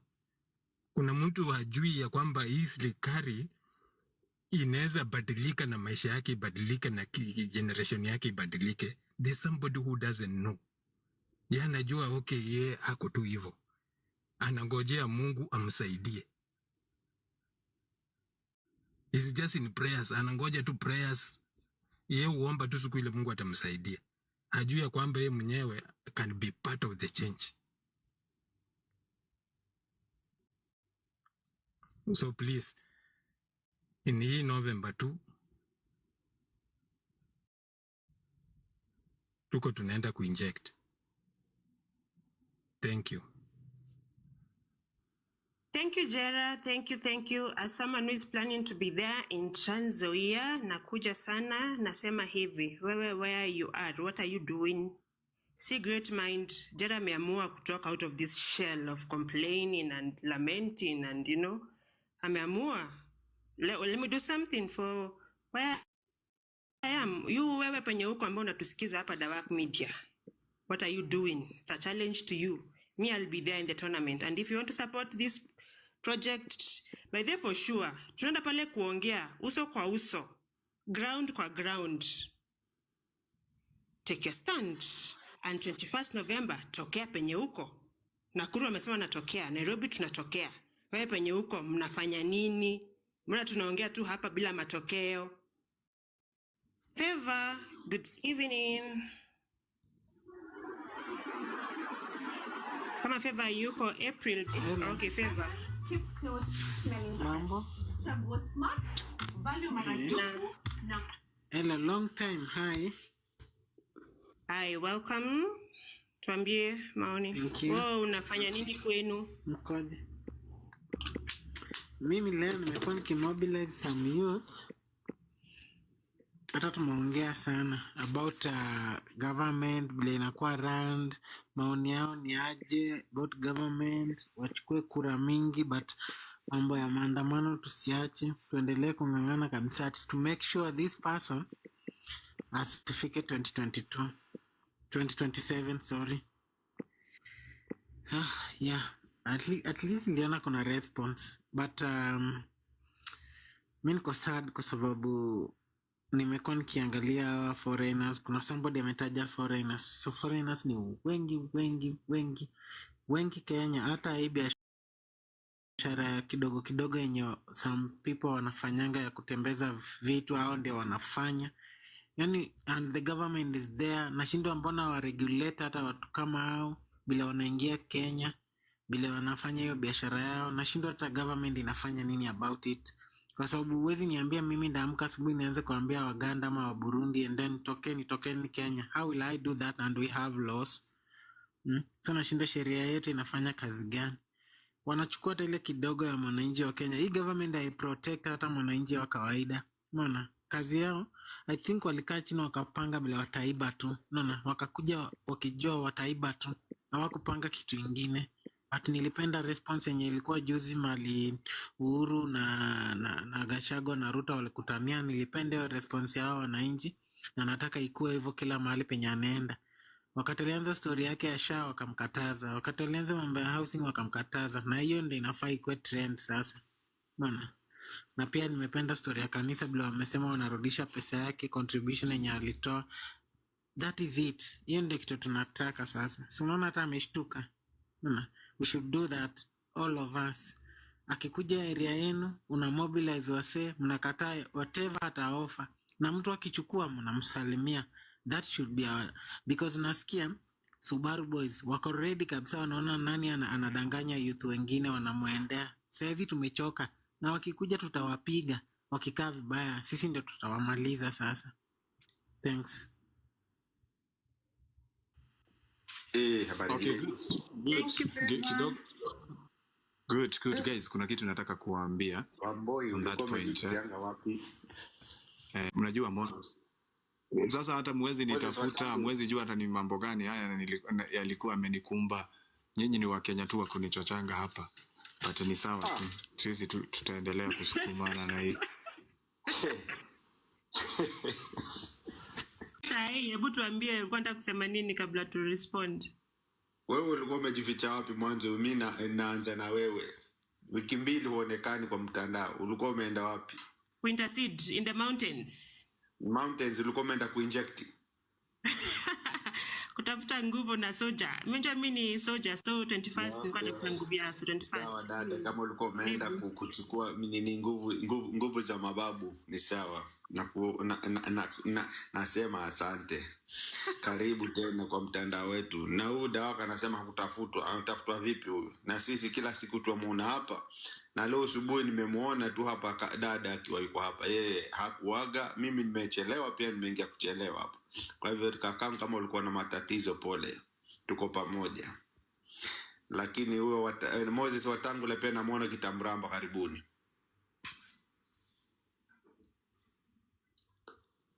Kuna mtu hajui ya kwamba hii serikali inaweza badilika na maisha yake ibadilike na generation yake ibadilike. There's somebody who doesn't know. Yeye anajua okay, yeye hako tu hivyo. Anangojea Mungu amsaidie. He's just in prayers, anangoja tu prayers. Yeye uomba tu siku ile Mungu atamsaidia. Hajui ya kwamba yeye mwenyewe can be part of the change. So please, in hii November 2, tuko tunaenda kuinject. Thank you. Thank you, Jera. Thank you. As someone who is planning to be there in Trans Nzoia, nakuja sana, nasema hivi. Wewe, where you are, what are you doing? See, great mind, Jera ameamua kutoka out of this shell of complaining and lamenting and, ameamua, let me do something for where I am. You, wewe penye huko ambao unatusikiza hapa Dawak Media. What are you doing? It's a challenge to you. Me, I'll be there in the tournament. And if you want to support this project, by there for sure, tunaenda pale kuongea, uso kwa uso, ground kwa ground. Take your stand. And 21st November, tokea penye huko. Nakuru wamesema natokea, Nairobi tunatokea. Wewe penye huko, mnafanya nini? Mbona tunaongea tu hapa bila matokeo? Favor, good evening. Kama Favor yuko April. Okay, Favor. Kids clothes smelling Mambo. Chagua smart. Value maradufu. Na. Hello, long time. Hi, welcome. Tuambie maoni. Thank you. Wow, unafanya nini kwenu? Mkode. Mimi leo nimekuwa nikimobilize some youth. Hata tumeongea sana about government, vile inakuwa run, maoni yao ni aje about government, wachukue kura mingi, but mambo ya maandamano tusiache, tuendelee kung'ang'ana kabisa to make sure this person has certificate 2027, sorry. Yeah, at least niliona kuna response, but mimi niko sad kwa sababu nimekuwa nikiangalia foreigners. Kuna somebody ametaja foreigners, so foreigners ni wengi Kenya. Hata hii biashara kidogo yenye some people wanafanyanga ya kutembeza vitu, hao ndio wanafanya, yani, and the government is there. Nashindwa mbona wa regulate hata watu kama hao bila wanaingia Kenya, bila wanafanya hiyo biashara yao. Nashindwa hata government inafanya nini about it, kwa sababu huwezi niambia mimi ndaamka asubuhi nianze kuambia Waganda ama wa Burundi and then tokeni Kenya. How will I do that and we have laws? So nashindwa sheria yetu inafanya kazi gani? Wanachukua hata ile kidogo ya mwananchi wa Kenya. Hii government hai protect hata mwananchi wa kawaida. Unaona? Kazi yao, I think walikaa chini wakapanga bila wataiba tu. Unaona? Wakakuja wakijua wataiba tu. Hawakupanga kitu ingine. But nilipenda response yenye ilikuwa juzi mali Uhuru na Gachagua na Ruto walikutania. Nilipenda hiyo response yao wananchi, na nataka ikuwe hivyo kila mahali penye anaenda. Wakati alianza story yake ya SHA wakamkataza, wakati alianza mambo ya housing wakamkataza, na hiyo ndio inafaa ikuwe trend sasa. Bana. Na pia nimependa story ya kanisa bila wamesema wanarudisha pesa yake contribution yenye alitoa. That is it. Hiyo ndio kitu tunataka sasa. So unaona hata ameshtuka. We should do that, all of us. Akikuja area yenu, una mobilize wase, mnakataa whatever ata offer, na mtu akichukua mnamsalimia. That should be our, because nasikia Subaru boys wako ready kabisa, wanaona nani anadanganya youth wengine wanamuendea. Saizi tumechoka, na wakikuja tutawapiga, wakikaa vibaya sisi ndio tutawamaliza sasa. Thanks. Okay, good guys, kuna kitu nataka kuwaambia on that point. Mnajua monos. Sasa hata mwezi nitafuta, mwezi jua hata ni mambo gani haya yalikuwa amenikumba. Nyinyi ni wa Kenya tu wa kunichochanga hapa. But ni sawa tu. Sisi tutaendelea kusukumana na hii. Hebu tuambie unataka kusema nini kabla tu respond. Wewe ulikuwa umejificha wapi mwanzo? Mimi naanza na wewe. Wiki mbili huonekani kwa mtandao. Ulikuwa umeenda wapi? Intercede in the mountains. Mountains ulikuwa umeenda kuinject. kutafuta nguvu na soja. Mimi ni soja, so 21st nilikuwa na nguvu ya 21st. Sawa dada, kama ulikuwa umeenda kuchukua nini nguvu za mababu ni sawa. Nasema asante. Karibu tena kwa mtandao wetu. Na huyu dawaka anasema hakutafutwa. Anatafutwa vipi huyu? Na sisi kila siku tuamuona hapa. Na leo asubuhi nimemuona tu hapa dada akiwa yuko hapa. Yeye hakuaga, mimi nimechelewa pia nimeingia kuchelewa hapa. Kwa hivyo kakangu, kama ulikuwa na matatizo pole. Tuko pamoja. Lakini huyo Moses Watangula pia namuona Kitambramba karibuni.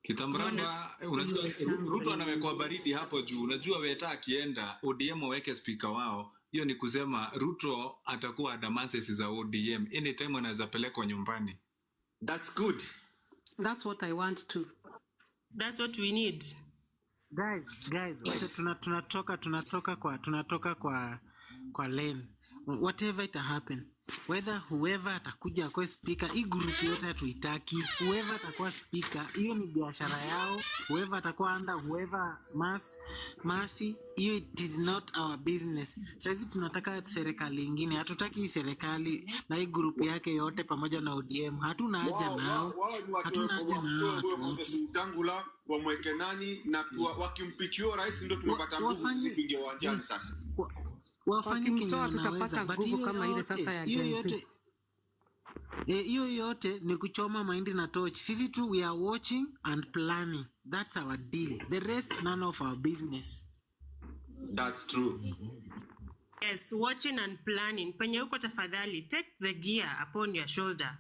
Kitambramba, unajua Ruto anawekwa baridi hapo juu. Unajua Weta akienda ODM waweke speaker wao. Hiyo ni kusema Ruto atakuwa Damases za ODM. Anytime anaweza pelekwa nyumbani. That's good. That's what I want to. That's what we need. Guys, tunatoka kwa lane. Whatever it happen, whether whoever atakuja kwa speaker, hii group yote hatuitaki. Whoever atakuwa speaker, hiyo ni biashara yao. Whoever atakuwa under whoever masi, hiyo it is not our business. Sasa tunataka serikali nyingine. Hatutaki serikali na hii group yake yote pamoja na ODM. Hatuna haja nao. Hatuna haja nao. Moses Watangula wamweke nani na wakimpichio rais ndio tumepata nguvu sisi kuingia uwanjani sasa. Wafanye kinyo naweza, but hiyo kama ile sasa ya genzi. Hiyo yote ni kuchoma mahindi na torch. Sisi tu we are watching and planning. That's our deal. The rest none of our business. That's true. Yes, watching and planning. Penye uko tafadhali, take the gear upon your shoulder.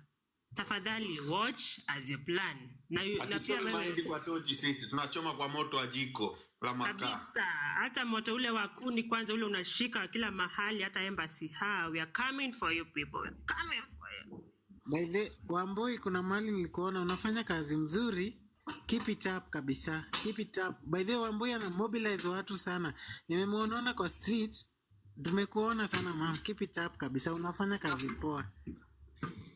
Tafadhali watch as you plan. Na pia mahindi kwa toji sisi tunachoma kwa moto wa jiko la makaa. Kabisa. Hata moto ule wa kuni kwanza ule unashika kila mahali, hata embassy. We are coming for you people. We are coming for you. By the Wamboi, kuna mali nilikuona unafanya kazi mzuri. Keep it up kabisa. Keep it up. By the Wamboi ana mobilize watu sana. Nimemuona kwa street. Tumekuona sana ma'am. Keep it up kabisa. Unafanya kazi poa.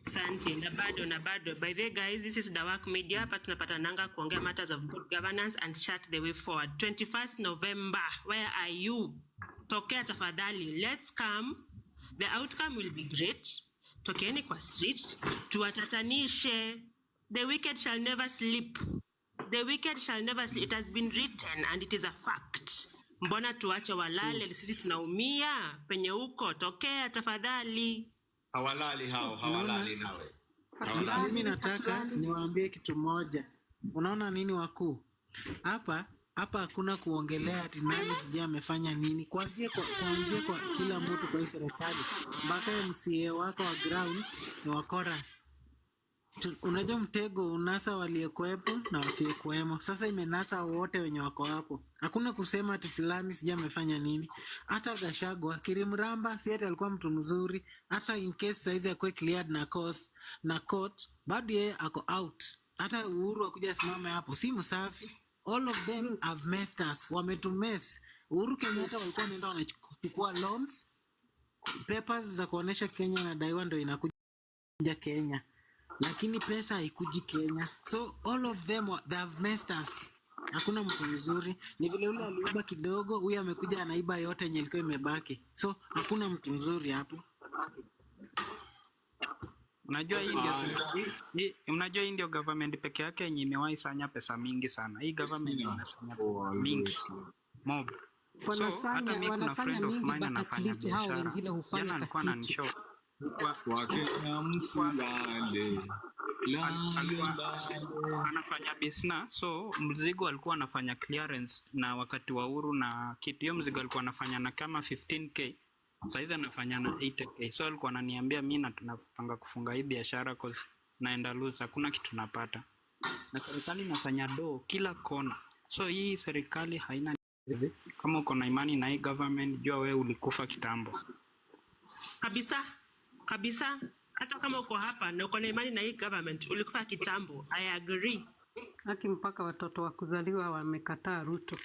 Asante, na bado. By the way guys, this is Dawak Media. Hapa tunapatananga kuongea matters of good governance and chart the way forward. 21st November, where are you? Tokea tafadhali. Let's come. The outcome will be great. Tokeeni kwa street. Tuwatatanishe. The wicked shall never sleep. The wicked shall never sleep. It has been written and it is a fact. Mbona tuache walale, sisi tunaumia. Penye uko, tokea tafadhali. Hawalali nawe. Mimi nataka niwaambie kitu moja. Unaona nini wakuu? Hapa hakuna kuongelea ati nani sija amefanya nini. Kuanzia kwa kila mtu kwa serikali mpaka MCA wako wa ground ni wakora. Unajua mtego unasa waliokuepo na wasiokuemo. Sasa imenasa wote wenye wako hapo. Hakuna kusema ati fulani sija amefanya nini. Hata Gachagua Kirimramba si ati alikuwa mtu mzuri. Hata in case saizi akwe cleared na court, bado yeye ako out. Hata Uhuru akuja simama hapo si msafi. All of them have messed us. Wametumess. Uhuru Kenyatta walikuwa wanaenda wanachukua loans, papers za kuonesha Kenya na daiwa ndio inakuja Kenya. Lakini pesa haikuji Kenya. So all of them they have messed us. Hakuna mtu mzuri. Ni vile ule aliiba kidogo, huyu amekuja anaiba yote yenye ilikuwa imebaki. So hakuna mtu mzuri hapo. Unajua hii ndio government peke yake yenye imewahi sanya pesa mingi sana. Hii government inasanya mingi. Mob. Wanasanya mingi but at least hao wengine hufanya kitu. Wakenya msilale. Anafanya business, so mzigo alikuwa anafanya clearance na wakati wa Uhuru na kitu hiyo mzigo alikuwa anafanya na kama 15k. Saizi anafanya na 80k. So alikuwa ananiambia mimi na tunapanga kufunga hii biashara cause naenda lose, hakuna kitu napata. Na serikali inafanya kila kona. So hii serikali haina, kama uko na imani na hii government, jua wewe ulikufa kitambo. Kabisa. Hata kama uko hapa na uko na imani na hii government, ulikufa kitambo. I agree. Haki mpaka watoto wa kuzaliwa wamekataa Ruto.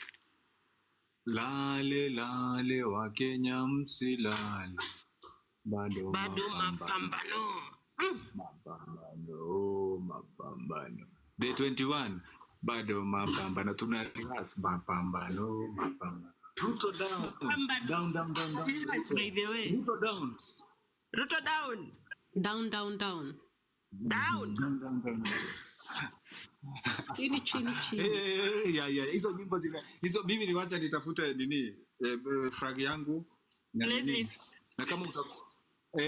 Lale Wakenya msilale. Bado mapambano. Day 21. bado mapambano, tuna relax mapambano. Ruto down. Down. By the way. Ruto down. Ruto down. Down. Chini. Yeah. Hizo nyimbo hizo mimi niwacha nitafute nini frag yangu na kama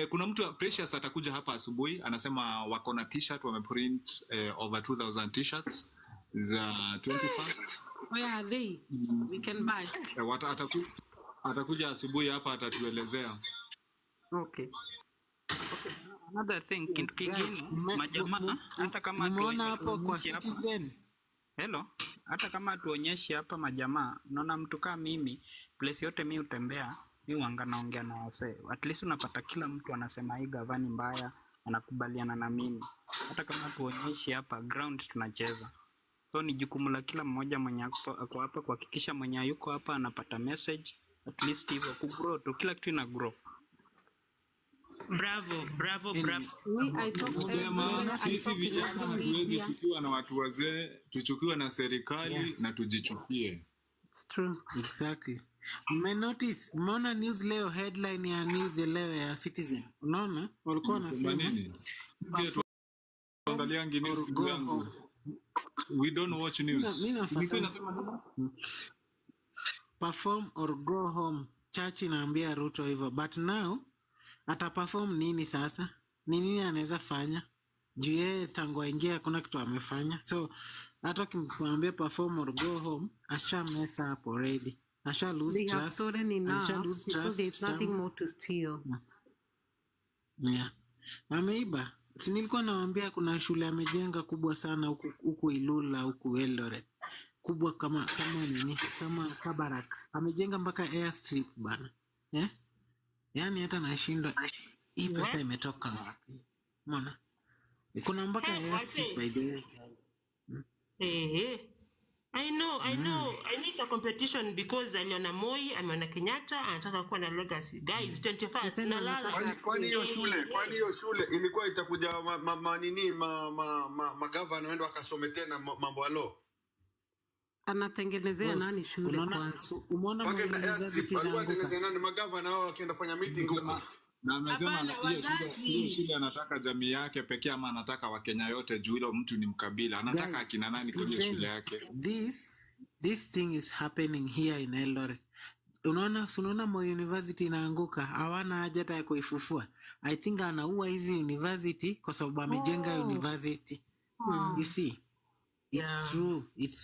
kuna mtu Precious atakuja hapa asubuhi anasema wako na t-shirt wameprint over 2000 t-shirts za 21st. Where are they? We can buy. Atakuja asubuhi hapa atatuelezea. Okay. Another thing kingine majamaa hata kama tumeona hapo kwa Citizen. Hello, hata kama tuonyeshe hapa majamaa, unaona mtu kama mimi, place yote mimi utembea, mimi wanga naongea na wase. At least unapata kila mtu anasema hii gavani mbaya, anakubaliana na mimi. Hata kama tuonyeshe hapa ground tunacheza. So ni jukumu la kila mmoja mwenye ako hapa kuhakikisha mwenye yuko hapa anapata message, at least hivyo kugrow tu, kila kitu ina grow. Bravo. Sisi vijana hatuwezi kuchukiwa na watu wazee, tuchukiwa na serikali na tujichukie. It's true. Exactly. Umeona news leo, headline ya news leo ya Citizen. Unaona? Walikuwa wanasema angalia news yangu. We don't watch news. Perform or go home. Church inaambia Ruto hivyo. But now ataperform nini sasa? Nini anaweza fanya? Juu yeye tangu aingia hakuna kitu amefanya. So hata ukimwambia perform or go home, asha mess up already. Asha lose trust. Because there's nothing more to steal. Yeah. Ameiba. Si nilikuwa nawaambia kuna shule amejenga kubwa sana huku Ilula, huku Eldoret. Kubwa kama Kabarak. Amejenga mpaka airstrip bana. Yaani hata nashindwa hii pesa imetoka wapi? Umeona? Kuna mpaka airstrip by the way. I know it's a competition because aliona Moi, ameona Kenyatta, anataka kuwa na legacy. Guys, 21st nalala. Kwani hiyo shule ilikuwa itakuja magavana waende wakasome tena mambo alo. Anatengenezea nani shule kwanza? Umeona university anatengenezea nani magavana hao wakienda fanya meeting huko. Na amesema hiyo shule anataka jamii yake pekee ama anataka Wakenya yote juu ile mtu ni mkabila. Anataka akina nani kwa shule yake. This thing is happening here in Eldoret. Unaona Moi University inaanguka, hawana haja hata ya kuifufua. I think anaua hizi university kwa sababu amejenga university. You see? It's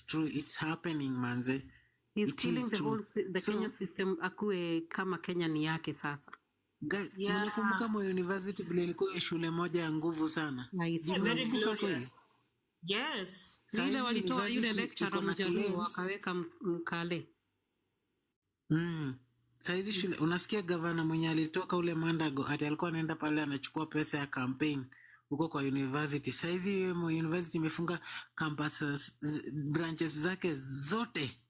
true. It's happening, manze. He's killing the Kenya system akue kama Kenya ni yake sasa. Unakumbuka Moi University vile ilikuwa shule moja ya nguvu sana? Very glorious. Yes. Ile walitoa yule lecturer mjaluo wakaweka Mkale. Saizi shule unasikia gavana mwenye alitoka ule Mandago ati alikuwa anaenda pale anachukua pesa ya campaign huko kwa university. Saizi Moi University imefunga campuses branches zake zote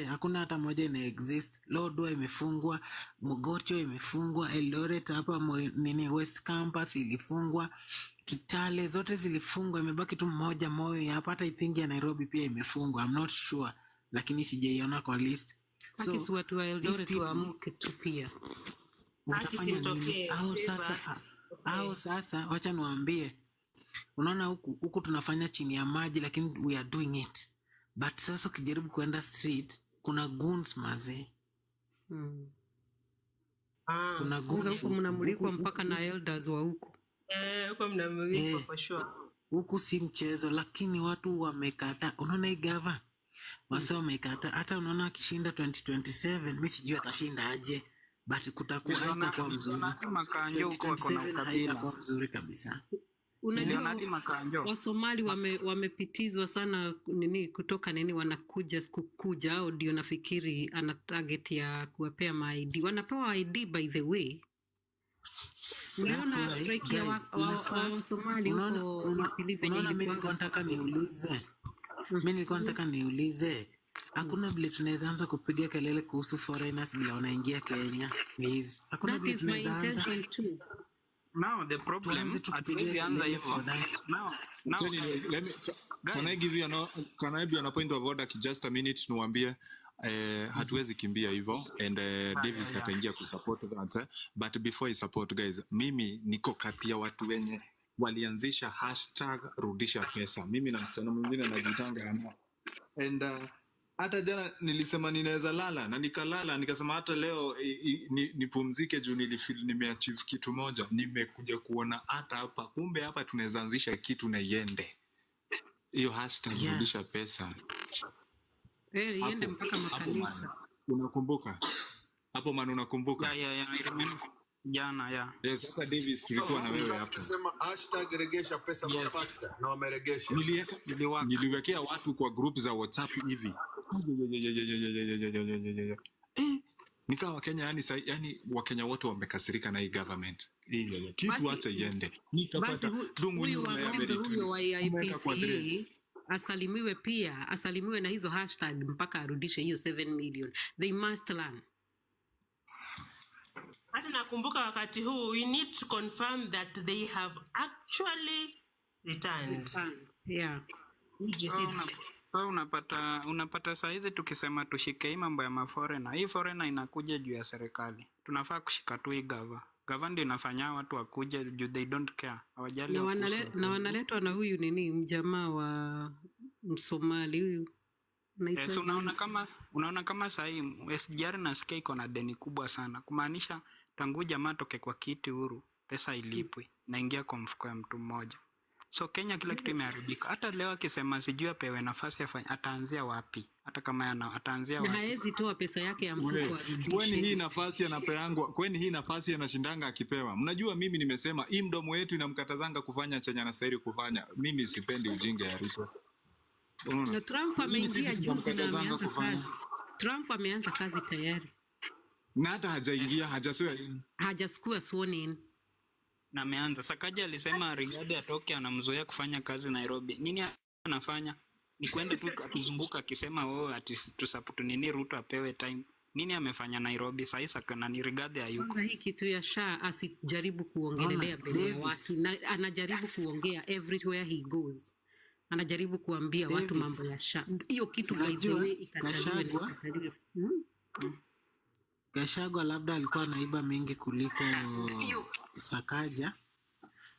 hakuna hata moja ina exist. Lodwar imefungwa, Mogocho imefungwa, Eldoret hapa West Campus ilifungwa, Kitale zote zilifungwa, imebaki tu moja Moi hapa. Hata I think ya Nairobi pia imefungwa, I'm not sure, lakini sijaiona kwa list. So watu wa Eldoret waamuke tu pia. Utafanya nini? Au sasa wacha niwaambie. Unaona huku tunafanya chini ya maji lakini we are doing it. But sasa ukijaribu kuenda street kuna goons maze. Kuna goons huko mnamulikwa mpaka na elders wa huko. Huko mnamulikwa for sure. Huku si mchezo lakini watu wamekata. Unaona hii gava? Wasa wamekata. Hata unaona akishinda 2027 mimi sijui atashinda aje. But kutakuwa haitakuwa mzuri. Makanjo huko wako na ukabila. Haitakuwa mzuri kabisa. Unajua Wasomali wamepitizwa sana kutoka wanakuja au ndio nafikiri ana target ya kuwapea ID. Wanapewa ID by the way. Unaona strike ya Wasomali huko Isilive yenye mimi nilikuwa nataka niulize. Hakuna vile tunaweza anza kupiga kelele kuhusu foreigners bila wanaingia Kenya. Please. Hakuna vile tunaweza anza. Now the problem Tuanze tukipigia hatuwezi anza kelele hivyo. for that. Now Jenny, can I give you can I be on a point of order just a minute niwaambie hatuwezi kimbia hivyo and Davis ataingia kusupport that but before I support guys, mimi niko kati ya watu wenye walianzisha #rudisha pesa. Mimi na msichana mwingine anajitanga and hata jana nilisema ninaweza lala na nikalala, nikasema hata leo nipumzike juu nilifeel nimeachieve kitu moja. Nimekuja kuona hata hapa kumbe hapa tunaweza anzisha kitu na iende. Hiyo #rudisha pesa. Iende mpaka makanisa. Unakumbuka? Hapo maana unakumbuka? Yeah, I remember. Jana. Yes, hata Davis tulikuwa na wewe hapo. Tunasema #regesha pesa kwa pasta na wameregesha. Niliwekea watu kwa group za WhatsApp hivi. Nikawa Wakenya yani Wakenya wote wamekasirika na hii government. Kitu acha iende. Nikapata huyu wa IPC asalimiwe na hizo hashtag mpaka arudishe hiyo 7 million. They must learn. Hata nakumbuka wakati huu we need to confirm that they have actually returned. Yeah. So unapata saizi tukisema tushike hii mambo ya maforena. Hii forena inakuja juu ya serikali. Tunafaa kushika tu hii gava ndio inafanya watu wakuje juu they don't care. Hawajali na wanaletwa na huyu mjamaa wa Msomali huyu. Yes, unaona kama sahi SGR na SK iko na deni kubwa sana. Kumaanisha tangu jamaa toke kwa kiti huru, pesa ilipwi na ingia kwa mfuko ya mtu mmoja. So Kenya kila kitu imeharibika. Hata leo akisema sijui apewe nafasi ataanzia wapi? Hata kama ataanzia wapi? Na haezi toa pesa yake ya mfuko arudishe. Kwani hii nafasi anapeangwa? Kwani hii nafasi anashindanga akipewa? Mnajua mimi nimesema hii mdomo wetu inamkatazanga kufanya chenye anastahili kufanya. Mimi sipendi ujinga ya Ruto. Na Trump ameingia juzi na ameanza kazi. Trump ameanza kazi tayari. Na hata hajaingia, hajaskua sworn in. Na ameanza. Sakaja alisema Rigathi atoke anamzoea kufanya kazi Nairobi. Nini anafanya? Ni kwenda tu akizunguka akisema ati tusaputu nini Ruto apewe time. Nini amefanya Nairobi? Sasa kana ni Rigathi hayuko. Kwanza hii kitu ya asijaribu kuongelelea mbele ya watu. Na anajaribu kuongea everywhere he goes. Anajaribu kuambia watu mambo ya hiyo kitu by the way ikataliwe. Gachagua labda alikuwa anaiba mingi kuliko Sakaja.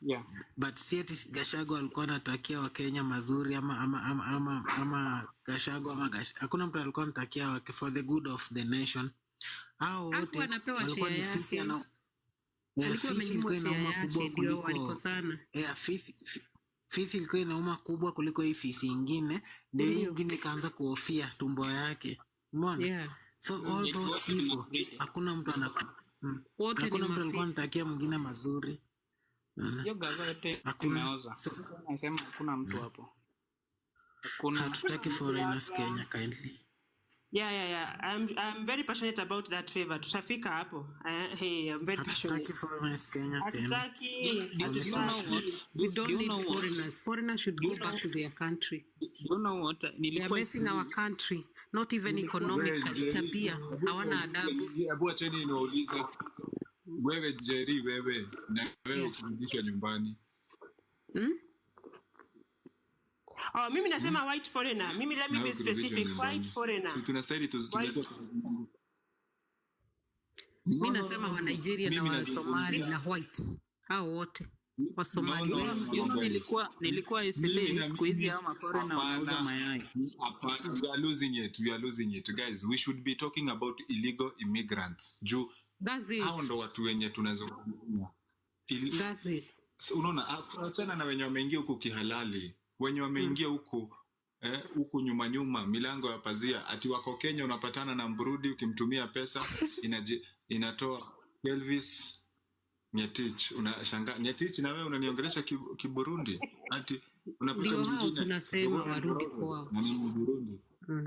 Yeah. But si ati Gachagua alikuwa anatakia Wakenya mazuri ama Gachagua hakuna mtu alikuwa anatakia for the good of the nation. Hao wote walikuwa ni fisi fisi ilikuwa inauma kubwa kuliko fisi ilikuwa inauma kubwa kuliko hii fisi ingine, ndio hii ingine kaanza kuhofia tumbo yake. Umeona? Yeah. So all those people hakuna mtu alikuwa anatakia mwingine mazuri. Hiyo gazeti imeoza. Nasema hakuna mtu hapo. Hatutaki foreigners Kenya kindly. Yeah. I'm very passionate about that favor. Tutafika hapo. Hey, I'm very passionate. Hatutaki foreigners Kenya. We don't need foreigners. Foreigners should go back to their country. You know what? They are messing our country. Not even economically. Tabia. Hawana adabu. Hebu acheni niwaulize. Wewe Jerry wewe na wewe ukirudishwa nyumbani. Mimi nasema white foreigner. Let me be specific. White foreigner. Si tunastahili tuzitulete. Mimi nasema wa Nigeria na wa Somali na white. Hao wote. Wa Somali. Nilikuwa ifile siku hizi hao foreigner wanauza mayai. We are losing it. Guys, we should be talking about illegal immigrants. That's it. Hao ndo watu wenye tunazungumzia. That's it. Unaona, achana na wenye wameingia huko kihalali. Wenye wameingia huko nyuma milango ya pazia ati wako Kenya unapatana na Mburudi ukimtumia pesa inatoa Elvis Nyetich, unashangaa Nyetich na wewe unaniongelesha Kiburundi ati unapata mwingine tunasema warudi kwao na ni Burundi.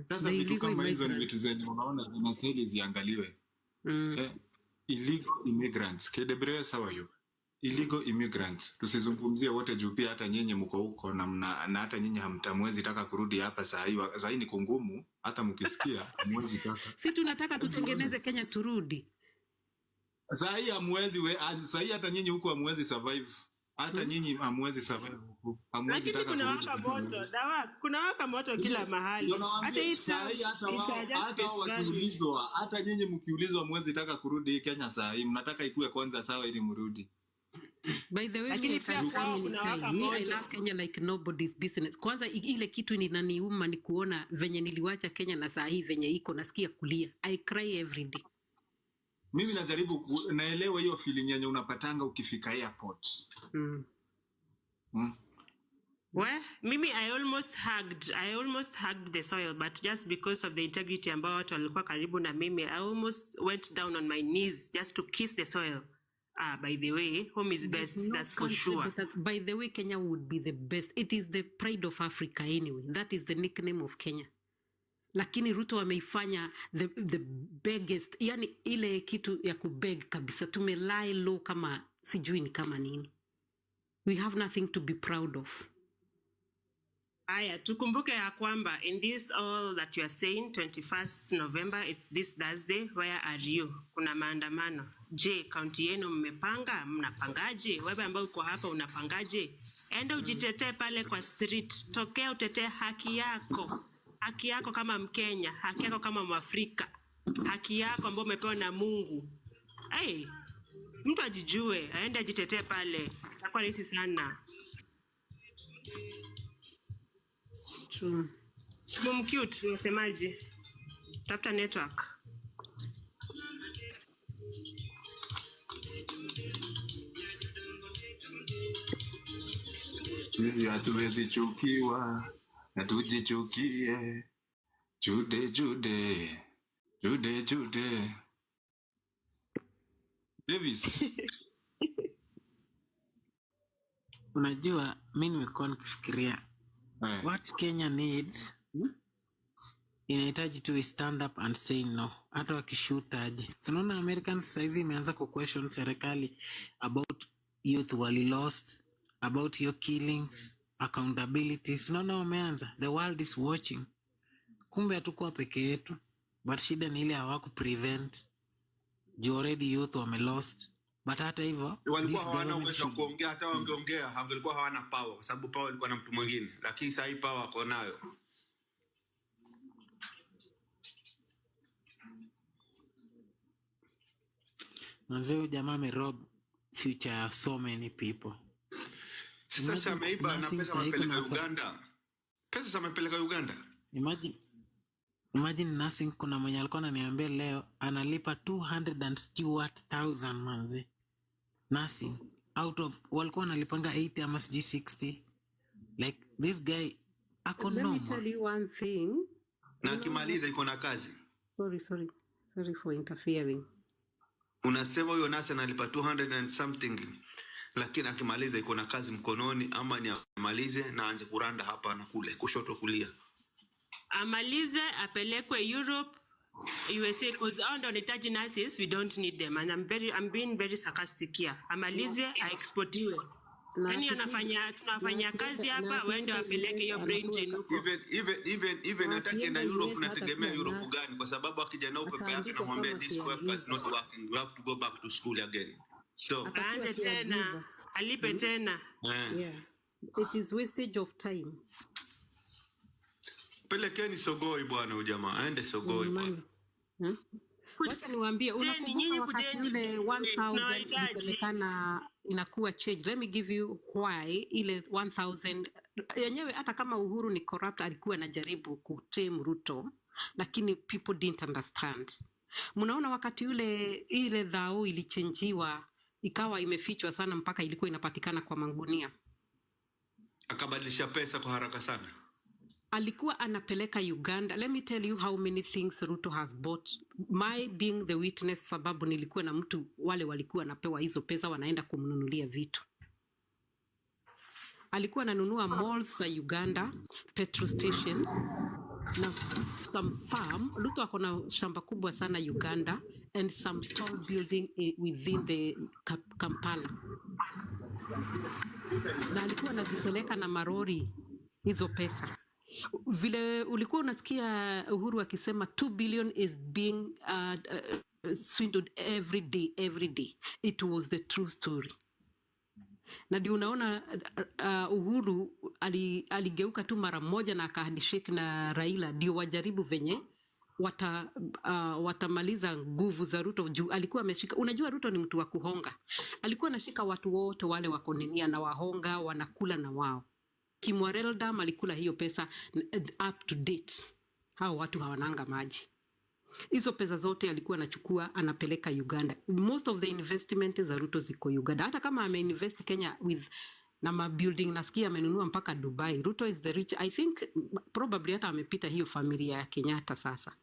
Sasa vitu kama hizo ni vitu zenye unaona zinastahili ziangaliwe. Illegal immigrants KW sawa hiyo. Illegal immigrants tusizungumzie wote juu pia hata nyinyi mko huko na hata nyinyi hamtamwezi taka kurudi hapa saa hii ni kungumu hata mkisikia mwezi taka. Si tunataka tutengeneze Kenya turudi. Sahi hamwezi sahi hata nyinyi huko hamwezi survive. Hata nyinyi hamwezi survive huko. Hamwezi taka kuna waka moto, kuna waka moto kila mahali. Hata hata nyinyi mkiulizwa hamwezi taka kurudi Kenya sahi. Mnataka ikue kwanza sawa ili mrudi. By the way, I love Kenya like nobody's business. Kwanza ile kitu ninaniuma ni kuona venye niliwacha Kenya na saa hii venye iko nasikia kulia. I cry every day. Mimi najaribu naelewa hiyo feeling yenye unapatanga ukifika airport. Well, mimi I almost hugged the soil, but just because of the integrity ambao watu walikuwa karibu na mimi, I almost went down on my knees just to kiss the soil. By the way, home is best, that's for sure. By the way, Kenya would be the best. It is the pride of Africa anyway. That is the nickname of Kenya. Lakini Ruto ameifanya the biggest, yani ile kitu ya kubeg kabisa. Tumelai low kama sijui ni kama nini. We have nothing to be proud of. Aya, tukumbuke ya kwamba in this all that you are saying, 21st November, it's this Thursday, where are you? Kuna maandamano. Je, kaunti yenu mmepanga? Mnapangaje? Wewe ambao uko hapa unapangaje? Enda ujitetee pale kwa street. Tokea utetee haki yako. Haki yako kama Mkenya, haki yako kama Mwafrika. Haki yako ambayo umepewa na Mungu. Hey, mtu ajijue, aende ajitetee pale. Itakuwa rahisi sana. Mumcute, unasemaje? Tafuta network. Sisi hatuwezi chukiwa, hatujichukie. Jude. Davis. Unajua, mimi nimekuwa nikifikiria what Kenya needs, inahitaji tu stand up and say no. Hata wakishuta aje. Tunaona American saizi imeanza ku-question serikali about youth wali lost, about your killings, accountability. Tunaona wameanza. The world is watching. Kumbe hatukuwa peke yetu. But shida ni ile hawaku prevent. You already youth wame lost. But hata hivyo walikuwa hawana uwezo wa kuongea, hata wangeongea hangelikuwa hawana power, kwa sababu power ilikuwa na mtu mwingine, lakini sasa hii power wako nayo. Mzee jamaa amerob future ya so many people. Sasa ameiba na pesa amepeleka Uganda. Pesa amepeleka Uganda. Imagine nursing, kuna mwenye alikuwa ananiambia leo analipa 200,000 manzi. Nursing out of walikuwa analipanga 80 ama 60. Like this guy ako normal. Let me tell you one thing. Na akimaliza iko na kazi. Sorry for interfering. Unasema huyo nurse analipa 200 and something, lakini akimaliza iko na kazi mkononi, ama ni amalize na aanze kuranda hapa na kule kushoto kulia. Amalize apelekwe Europe, USA, because all the retired nurses, we don't need them, and I'm being very sarcastic here. Amalize aexportiwe. Yaani tunafanya kazi hapa, wende wapeleke hiyo brain drain huko. Even atake na Europe, nategemea Europe gani? Kwa sababu akija na upepe yake na mwambia this work is not working, you have to go back to school again. So aanze tena, alipe tena. Yeah. It is wastage of time. Pelekeni Sogoi bwana, ujamaa aende Sogoi bwana. Wacha niwaambie, unakumbuka wakati ule 1000 ilisemekana inakuwa change. Let me give you why ile 1000 yenyewe, hata kama Uhuru ni corrupt, alikuwa anajaribu kutame Ruto, lakini people didn't understand. Mnaona wakati ule ile dhao ilichenjiwa, ikawa imefichwa sana mpaka ilikuwa inapatikana kwa mangunia. Akabadilisha pesa kwa haraka sana. Alikuwa anapeleka Uganda. Let me tell you how many things Ruto has bought. My being the witness, sababu nilikuwa na mtu wale walikuwa napewa hizo pesa wanaenda kumnunulia vitu. Alikuwa ananunua malls za Uganda, petrol station na some farm. Ruto ako na shamba kubwa sana Uganda, and some tall building within the Kampala. Na alikuwa anazipeleka na marori hizo pesa. Vile ulikuwa unasikia Uhuru akisema 2 billion is being swindled every day. It was the true story. Na ndio unaona Uhuru aligeuka tu mara moja na akahandshake na Raila ndio wajaribu venye watamaliza nguvu za Ruto juu alikuwa ameshika. Unajua Ruto ni mtu wa kuhonga. Alikuwa anashika watu wote wale wako nini na wahonga, wanakula na wao. Kimwareldam alikula hiyo pesa up to date. Hao watu hawananga maji. Hizo pesa zote alikuwa anachukua anapeleka Uganda. Most of the investment za Ruto ziko Uganda. Hata kama ameinvest Kenya with na mabuilding nasikia amenunua mpaka Dubai. Ruto is the rich. I think probably hata amepita hiyo familia ya Kenyatta sasa.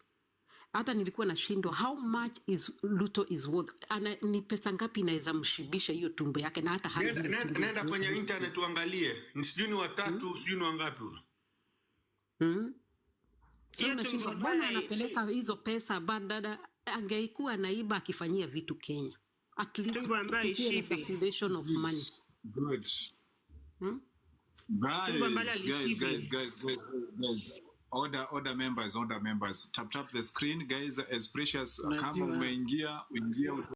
Hata nilikuwa nashindwa how much is Ruto is worth. Ni pesa ngapi inaweza mshibisha hiyo tumbo yake na hata nenda kwenye internet uangalie. Sijui ni watatu, sijui ni wangapi. So nashindwa bwana anapeleka hizo pesa badala angeikuwa naiba akifanyia vitu Kenya. At least circulation of money. Good. Guys. Order members. Tap the screen, guys. As precious kama umeingia